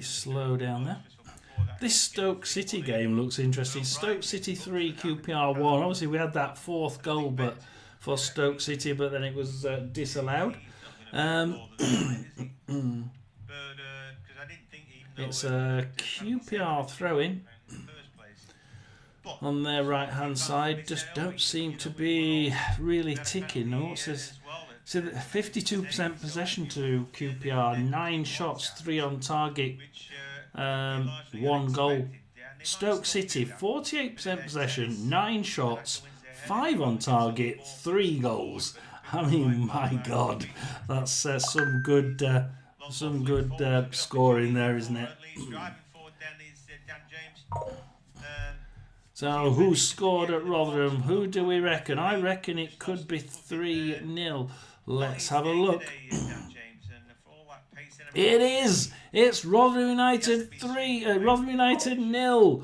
slow down there. This Stoke City game looks interesting. Stoke City 3, QPR 1. Obviously, we had that 4th goal, but for Stoke City, but then it was disallowed. It's a QPR throw-in on their right-hand side. Just don't seem to be really ticking. What's this? So 52% possession to QPR, 9 shots, 3 on target, 1 goal. Stoke City, 48% possession, 9 shots, 5 on target, 3 goals. I mean, my God, that's some good scoring there, isn't it? So, who scored at Rotherham? Who do we reckon? I reckon it could be 3-0. Let's have a look. It is. It's Rotherham United 3. Rotherham United 0.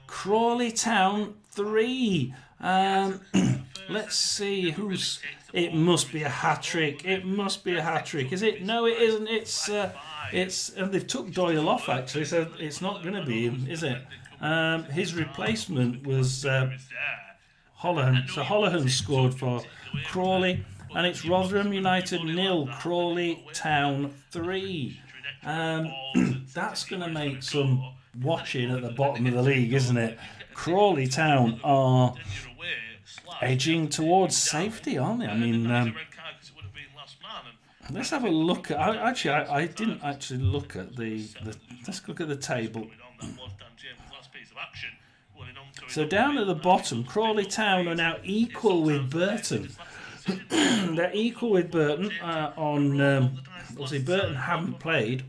Crawley Town 3. Let's see who's. It must be a hat trick. It must be a hat trick. Is it? No, it isn't. It's. And they've took Doyle off actually, so it's not going to be him, is it? His replacement was Holohan. So Holohan scored for Crawley, and it's Rotherham United 0, Crawley Town 3. That's going to make some watching at the bottom of the league, isn't it? Crawley Town are edging towards safety, aren't they? I mean, Let's have a look at. I didn't actually look at the. Let's look at the table. So down at the bottom, Crawley Town are now equal with Burton. They're equal with Burton on. Obviously, Burton haven't played.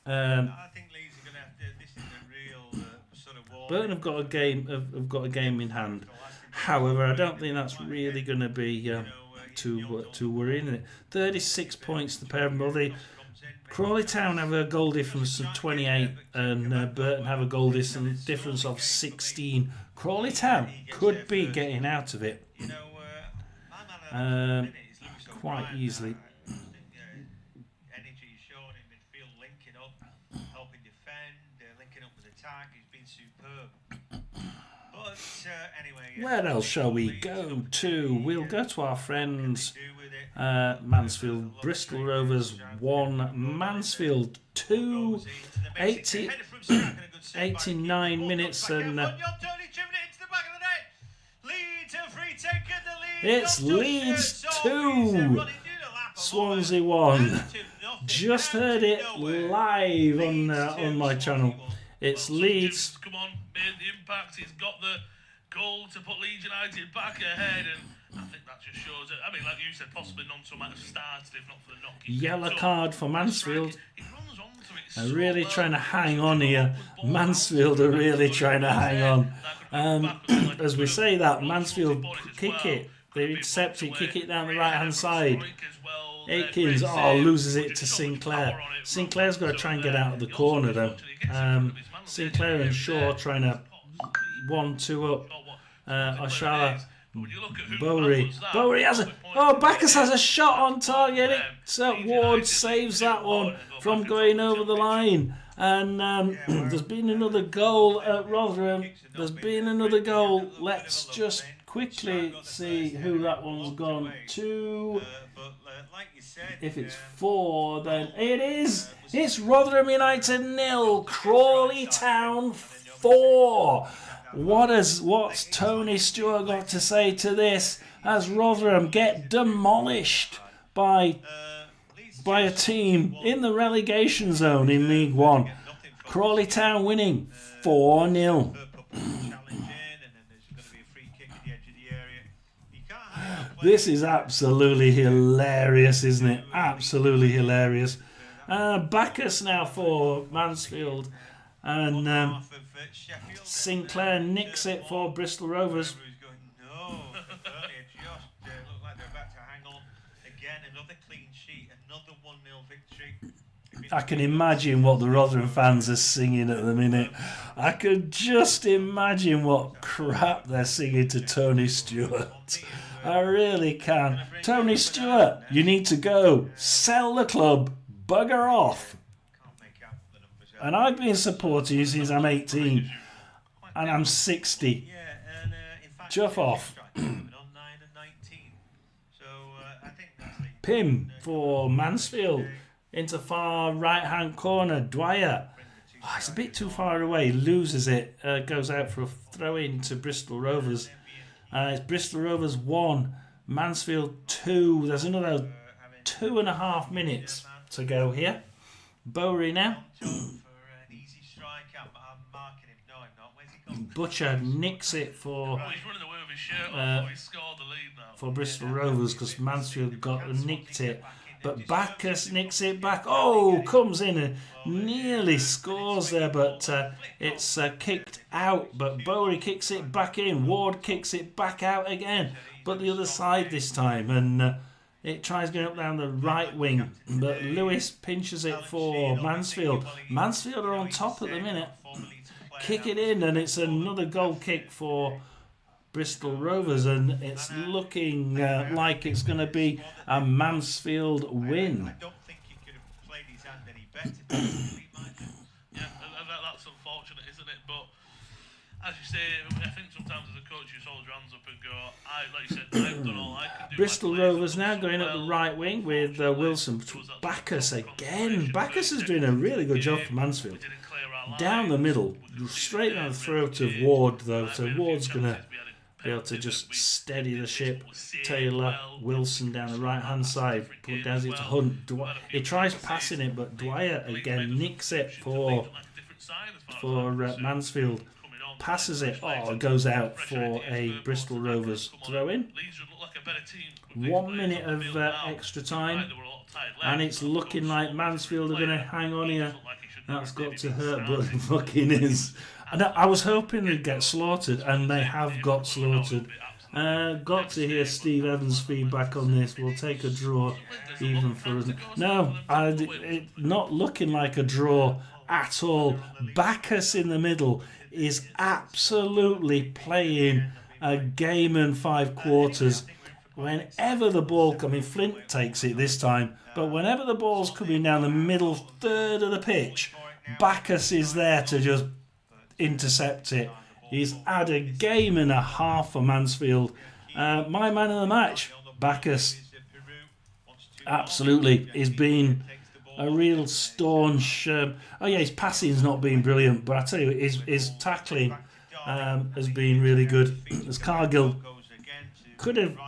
I think Leeds are going to have to. This is a real sort of war. Burton have got a game in hand. However, I don't think that's really going to be too worrying. It 36 points to pair of them. Crawley Town have a goal difference of 28, and Burton have a goal difference of 16. Crawley Town could be getting out of it quite easily. Energy is shown in midfield, linking up, helping defend, linking up with attack. He's been superb. But anyway, Where else shall we go to? We'll go to our friends Mansfield. Bristol Rovers 1, Mansfield 2. 89 minutes and it's Leeds 2, Swansea 1. Just heard it live on my channel. It's Leeds. Come on, made the impact. He's got the goal to put Leeds United back ahead, and I think that just shows it. I mean, like you said, possibly Nonso might have started if not for the knock. Yellow card for Mansfield. He runs onto it They're so really well. trying to hang on here. Mansfield are really trying to hang on. As we say that, Mansfield kick it. They intercept it, kick it down the right hand side. Aikens loses it to Sinclair. Sinclair's got to try and get out of the corner though. Sinclair and Shaw trying to 1-2 up. Oshala, Bowery has a. Oh, Bacchus has a shot on target. So Ward saves that one from going over the line. And there's been another goal at Rotherham. There's been another goal. Let's just quickly see who that one's gone to. If it's 4, then it is. It's Rotherham United 0, Crawley Town 4. What's Tony Stewart got to say to this as Rotherham get demolished by a team in the relegation zone in League One? Crawley Town winning 4-0. This is absolutely hilarious, isn't it? Absolutely hilarious. Bacchus now for Mansfield, and Sinclair nicks it for Bristol Rovers. I can imagine what the Rotherham fans are singing at the minute. I could just imagine what crap they're singing to Tony Stewart. I really can. Tony Stewart, you need to go. Sell the club. Bugger off. And I've been supporting you since I'm 18. And I'm 60. Chuff off. Pim for Mansfield. Into far right hand corner. Dwyer. Oh, it's a bit too far away. Loses it. Goes out for a throw in to Bristol Rovers. It's Bristol Rovers 1, Mansfield 2. There's another 2.5 minutes to go here. Bowery now. Butcher nicks it for Bristol Rovers because Mansfield nicked it. But Bacchus nicks it back. Oh, comes in and nearly scores there, but it's kicked out. But Bowery kicks it back in. Ward kicks it back out again, but the other side this time. And it tries going up down the right wing. But Lewis pinches it for Mansfield. Mansfield are on top at the minute. Kick it in, and it's another goal kick for Bristol Rovers, and it's looking like it's going to be a Mansfield win. I don't think he could have played his hand any better. Yeah, that's unfortunate, isn't it? But as you say, I think sometimes as a coach you hold your hands up and go, like you said, I've done all I can do. Bristol Rovers now going up the right wing with Wilson. Bacchus again. Bacchus is doing a really good job for Mansfield. Down the middle, straight down the throat of Ward though, so Ward's going to be able to just steady the ship. Taylor, Wilson down the right hand side, put down it to Hunt. He tries passing it, but Dwyer again nicks it for Mansfield. Passes it, it goes out for a Bristol Rovers throw in. 1 minute of extra time, and it's looking like Mansfield are going to hang on here. That's got to hurt, but it fucking is. And I was hoping they'd get slaughtered, and they have got slaughtered. Got to hear Steve Evans' feedback on this. We'll take a draw, even for us. No, not looking like a draw at all. Bacchus in the middle is absolutely playing a game and 5 quarters. Whenever the ball, Flint takes it this time, but whenever the ball's coming down the middle third of the pitch, Bacchus is there to just intercept it. He's had a game and a half for Mansfield. My man of the match, Bacchus, absolutely, he's been a real staunch. His passing's not been brilliant, but I tell you, his tackling has been really good. As Cargill could have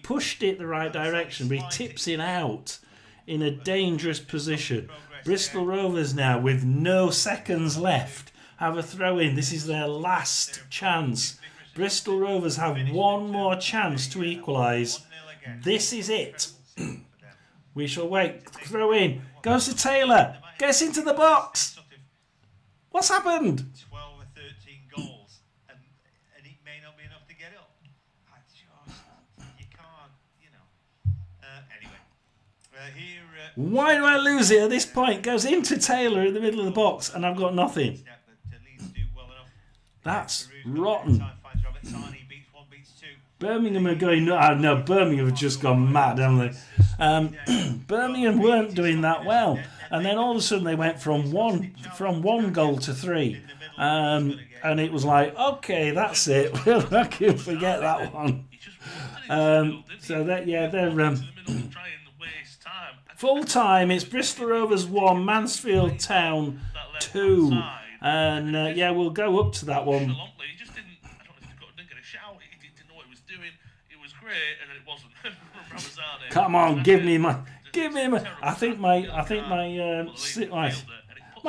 pushed it the right direction, but he tips it out in a dangerous position. Bristol Rovers now, with no seconds left, have a throw in. This is their last chance. Bristol Rovers have one more chance to equalise. This is it. We shall wait. Throw in. Goes to Taylor. Gets into the box. What's happened? 12 or 13 goals, and it may not be enough to get up. You can't, anyway. Here. Why do I lose it at this point? Goes into Taylor in the middle of the box, and I've got nothing. That's rotten. Birmingham are going. No, Birmingham have just gone mad, haven't they? Birmingham weren't doing that well, and then all of a sudden they went from one goal to 3, and it was like, okay, that's it. I can forget that one. So that they're full time. It's Bristol Rovers 1, Mansfield Town 2, and we'll go up to that one. Come on, give me my. I think my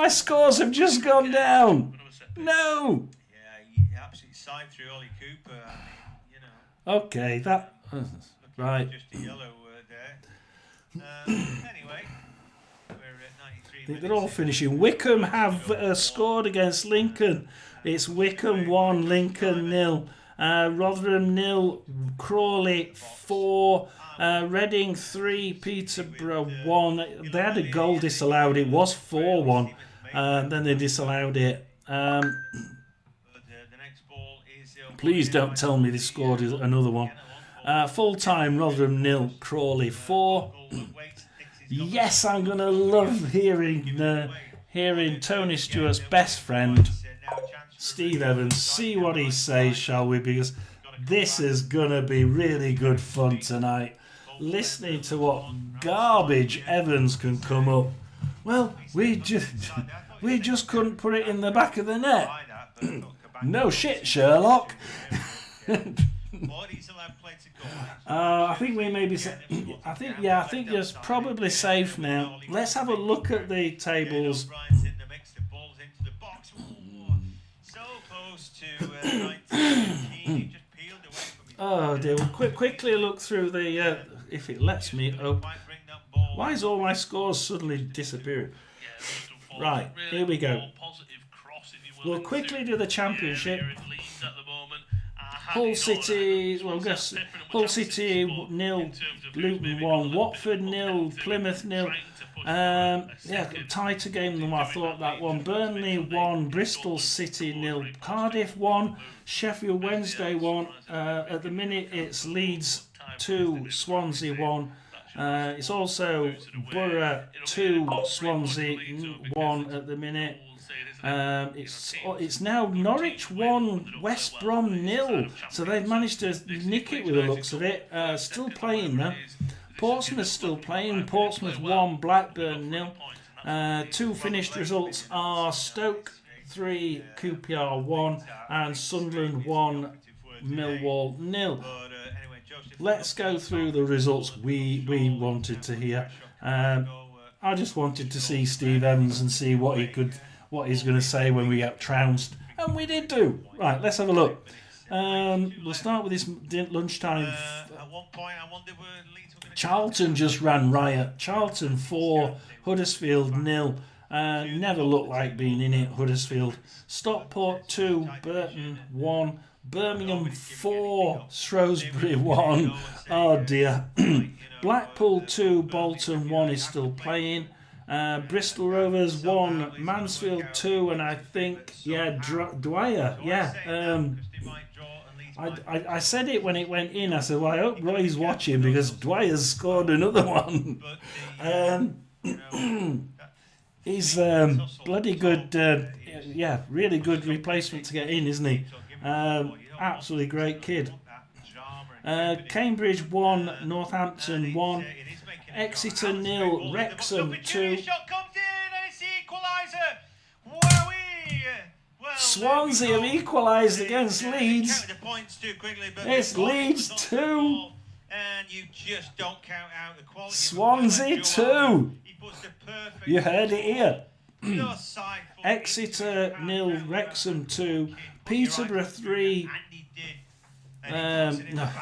scores have just gone down. No. Yeah, you absolutely signed through Ollie Cooper. Okay, that right. Just a yellow there. Anyway, we're at 93. They're all finishing. Wickham have scored against Lincoln. It's Wickham 1, Lincoln 0. Rotherham 0, Crawley 4, Reading 3, Peterborough 1. They had a goal disallowed. It was 4-1. Then they disallowed it. Please don't tell me they scored another one. Full time, Rotherham 0, Crawley 4. Yes, I'm going to love hearing Tony Stewart's best friend, Steve Evans, see what he says, shall we? Because this is going to be really good fun tonight. Listening to what garbage Evans can come up. Well, we just couldn't put it in the back of the net. No shit, Sherlock. I think we may be. I think you're probably safe now. Let's have a look at the tables. Oh dear! We'll quickly look through the. If it lets me. Oh, why is all my scores suddenly disappearing? Right, here we go. We'll quickly do the championship. Hull City, Hull City 0, Luton 1, Watford 0, Plymouth 0. Tighter game than I thought that one. Burnley 1, Bristol City 0, Cardiff 1, Sheffield Wednesday 1. At the minute it's Leeds 2, Swansea 1. It's also Borough 2, Swansea 1 at the minute. It's now Norwich 1, West Brom 0. So they've managed to nick it with the looks of it. Still playing though. Portsmouth still playing. Portsmouth 1, Blackburn 0. 2 finished results are Stoke 3, QPR 1, and Sunderland 1, Millwall 0. But anyway, Joseph, Let's go through the results we wanted to hear. I just wanted to see Steve Evans and see what he's going to say when we get trounced, and we did do. Right, let's have a look. We'll start with this lunchtime. At one point, I wondered where Leeds were going to Charlton just ran riot. Charlton 4, Huddersfield 0. Never looked like being in it, Huddersfield. Stockport 2, Burton 1. Birmingham 4, Shrewsbury 1. Oh dear. Blackpool 2, Bolton 1 is still playing. Bristol Rovers 1, Mansfield 2, and I think, Dwyer. I said it when it went in. I said, well, I hope Roy's watching because Dwyer's scored another one. He's bloody good, really good replacement to get in, isn't he? Absolutely great kid. Cambridge 1, Northampton 1, Exeter 0, Wrexham 2. Shot comes in and it's the equaliser. Wowee! Well, Swansea have equalised against Leeds. Count the points too quickly, but It's the ball Leeds was 2. on the ball, and you just don't count out the quality. Swansea 2. He puts the perfect You heard it here. Your side for Exeter 0, Wrexham 2, Peterborough 3,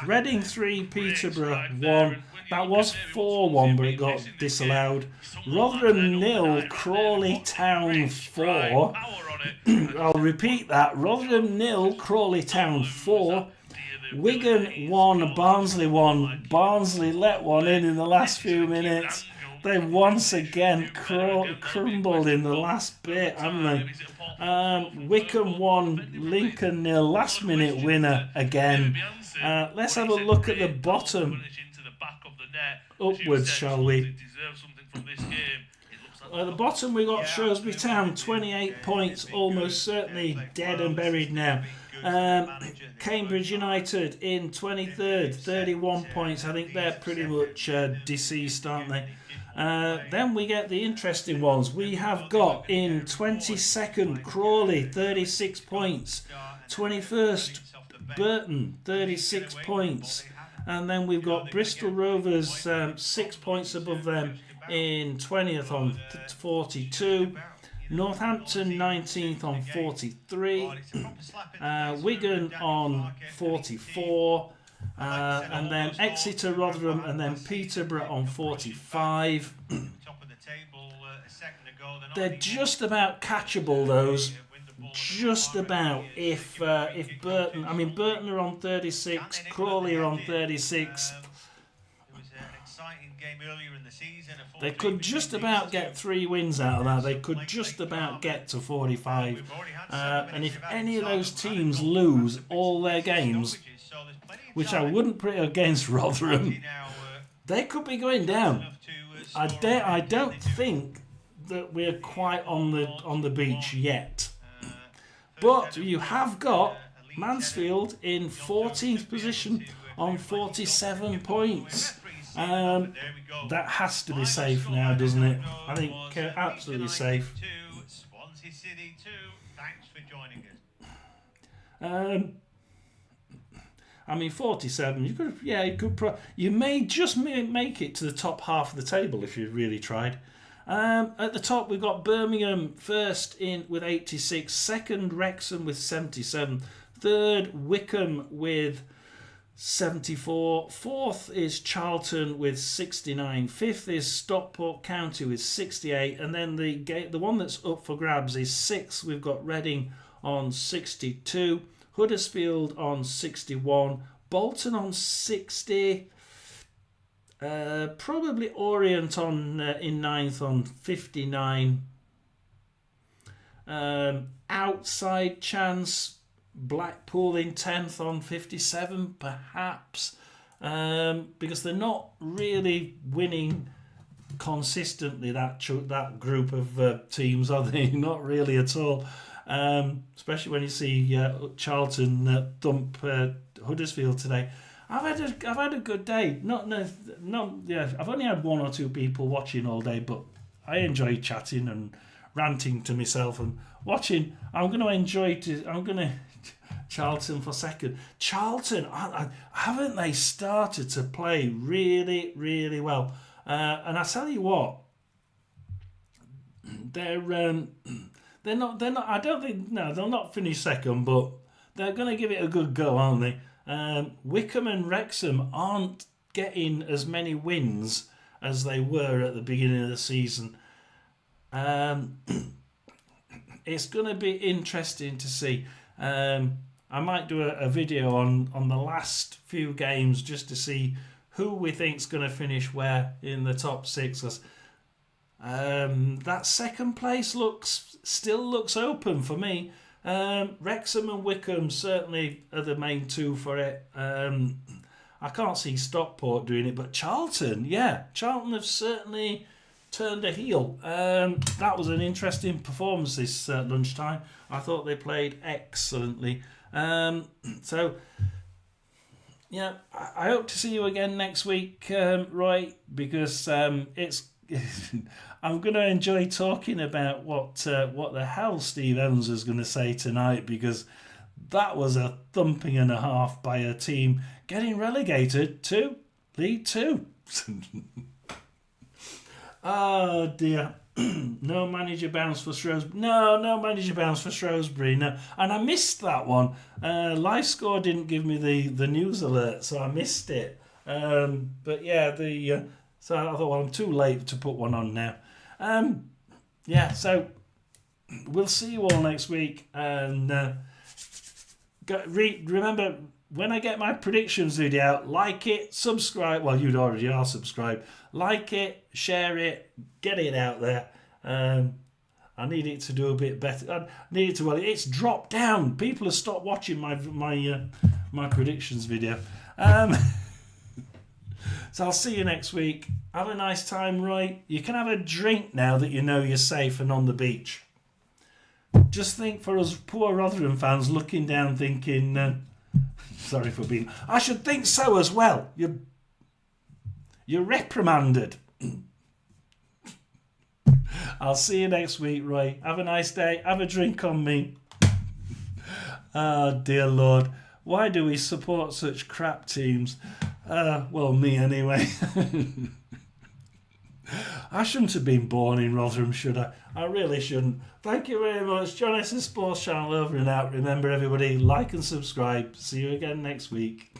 Reading 3, Peterborough 1. That was 4-1, but it got disallowed. Rotherham 0, Crawley Town 4. I'll repeat that. Rotherham 0, Crawley Town 4. Wigan 1, Barnsley 1. Barnsley let one in the last few minutes. They once again crumbled in the last bit, haven't they? Wycombe 1, Lincoln 0, last minute winner again. Let's have a look at the bottom. Upwards, shall we? At the bottom we got Shrewsbury Town, 28 points, almost certainly dead and buried now. Cambridge United in 23rd, 31 points. I think they're pretty much deceased, aren't they? Then we get the interesting ones. We have got in 22nd Crawley, 36 points. 21st Burton, 36 points. And then we've got Bristol Rovers 6 points above them in 20th on 42. Northampton 19th on 43. Wigan on 44. And then Exeter, Rotherham, and then Peterborough on 45. They're just about catchable, those. Just about. If Burton, Burton are on 36, Crawley are on 36. They could just about get 3 wins out of that. They could just about get to 45. And if any of those teams lose all their games, which I wouldn't put against Rotherham, they could be going down. I don't think that we're quite on the beach yet. But you have got Mansfield in 14th position on 47 points. That has to be safe now, doesn't it? I think absolutely safe. Swansea City 2. Thanks for joining us. 47. You may just make it to the top half of the table if you really tried. At the top, we've got Birmingham first in with 86, second Wrexham with 77, third Wycombe with 74, fourth is Charlton with 69, fifth is Stockport County with 68, and then the one that's up for grabs is sixth. We've got Reading on 62, Huddersfield on 61, Bolton on 60. Probably Orient in 9th on 59. Outside chance, Blackpool in 10th on 57, perhaps, because they're not really winning consistently. That group of teams, are they? Not really at all. Especially when you see Charlton thump Huddersfield today. I've had a good day. I've only had 1 or 2 people watching all day, but I enjoy chatting and ranting to myself and watching. I'm going to Charlton for second. Charlton, haven't they started to play really, really well? And I tell you what, they're not. I don't think. No, they'll not finish second, but they're going to give it a good go, aren't they? Wickham and Wrexham aren't getting as many wins as they were at the beginning of the season. It's going to be interesting to see. I might do a video on the last few games just to see who we think's going to finish where in the top 6. That second place still looks open for me. Wrexham and Wickham certainly are the main two for it. I can't see Stockport doing it, but Charlton have certainly turned a heel. That was an interesting performance this lunchtime. I thought they played excellently. So, yeah, I hope to see you again next week, Roy, because it's I'm going to enjoy talking about what the hell Steve Evans is going to say tonight, because that was a thumping and a half by a team getting relegated to League Two. Oh dear. No manager bounce for Shrewsbury. No manager bounce for Shrewsbury. No, and I missed that one. Live Score didn't give me the news alert, so I missed it. But yeah, so I thought, well, I'm too late to put one on now. So we'll see you all next week, and remember, when I get my predictions video out, like it, subscribe. Well, you already are subscribed. Like it, share it, get it out there. I need it to do a bit better. I need it to. Well, it's dropped down. People have stopped watching my predictions video. So I'll see you next week. Have a nice time, Roy. You can have a drink now that you know you're safe and on the beach. Just think, for us poor Rotherham fans looking down thinking, sorry for being... I should think so as well. You're reprimanded. I'll see you next week, Roy. Have a nice day. Have a drink on me. Oh, dear Lord. Why do we support such crap teams? Well, me anyway. I shouldn't have been born in Rotherham, should I? I really shouldn't. Thank you very much. John S. Sports Channel over and out. Remember, everybody, like and subscribe. See you again next week.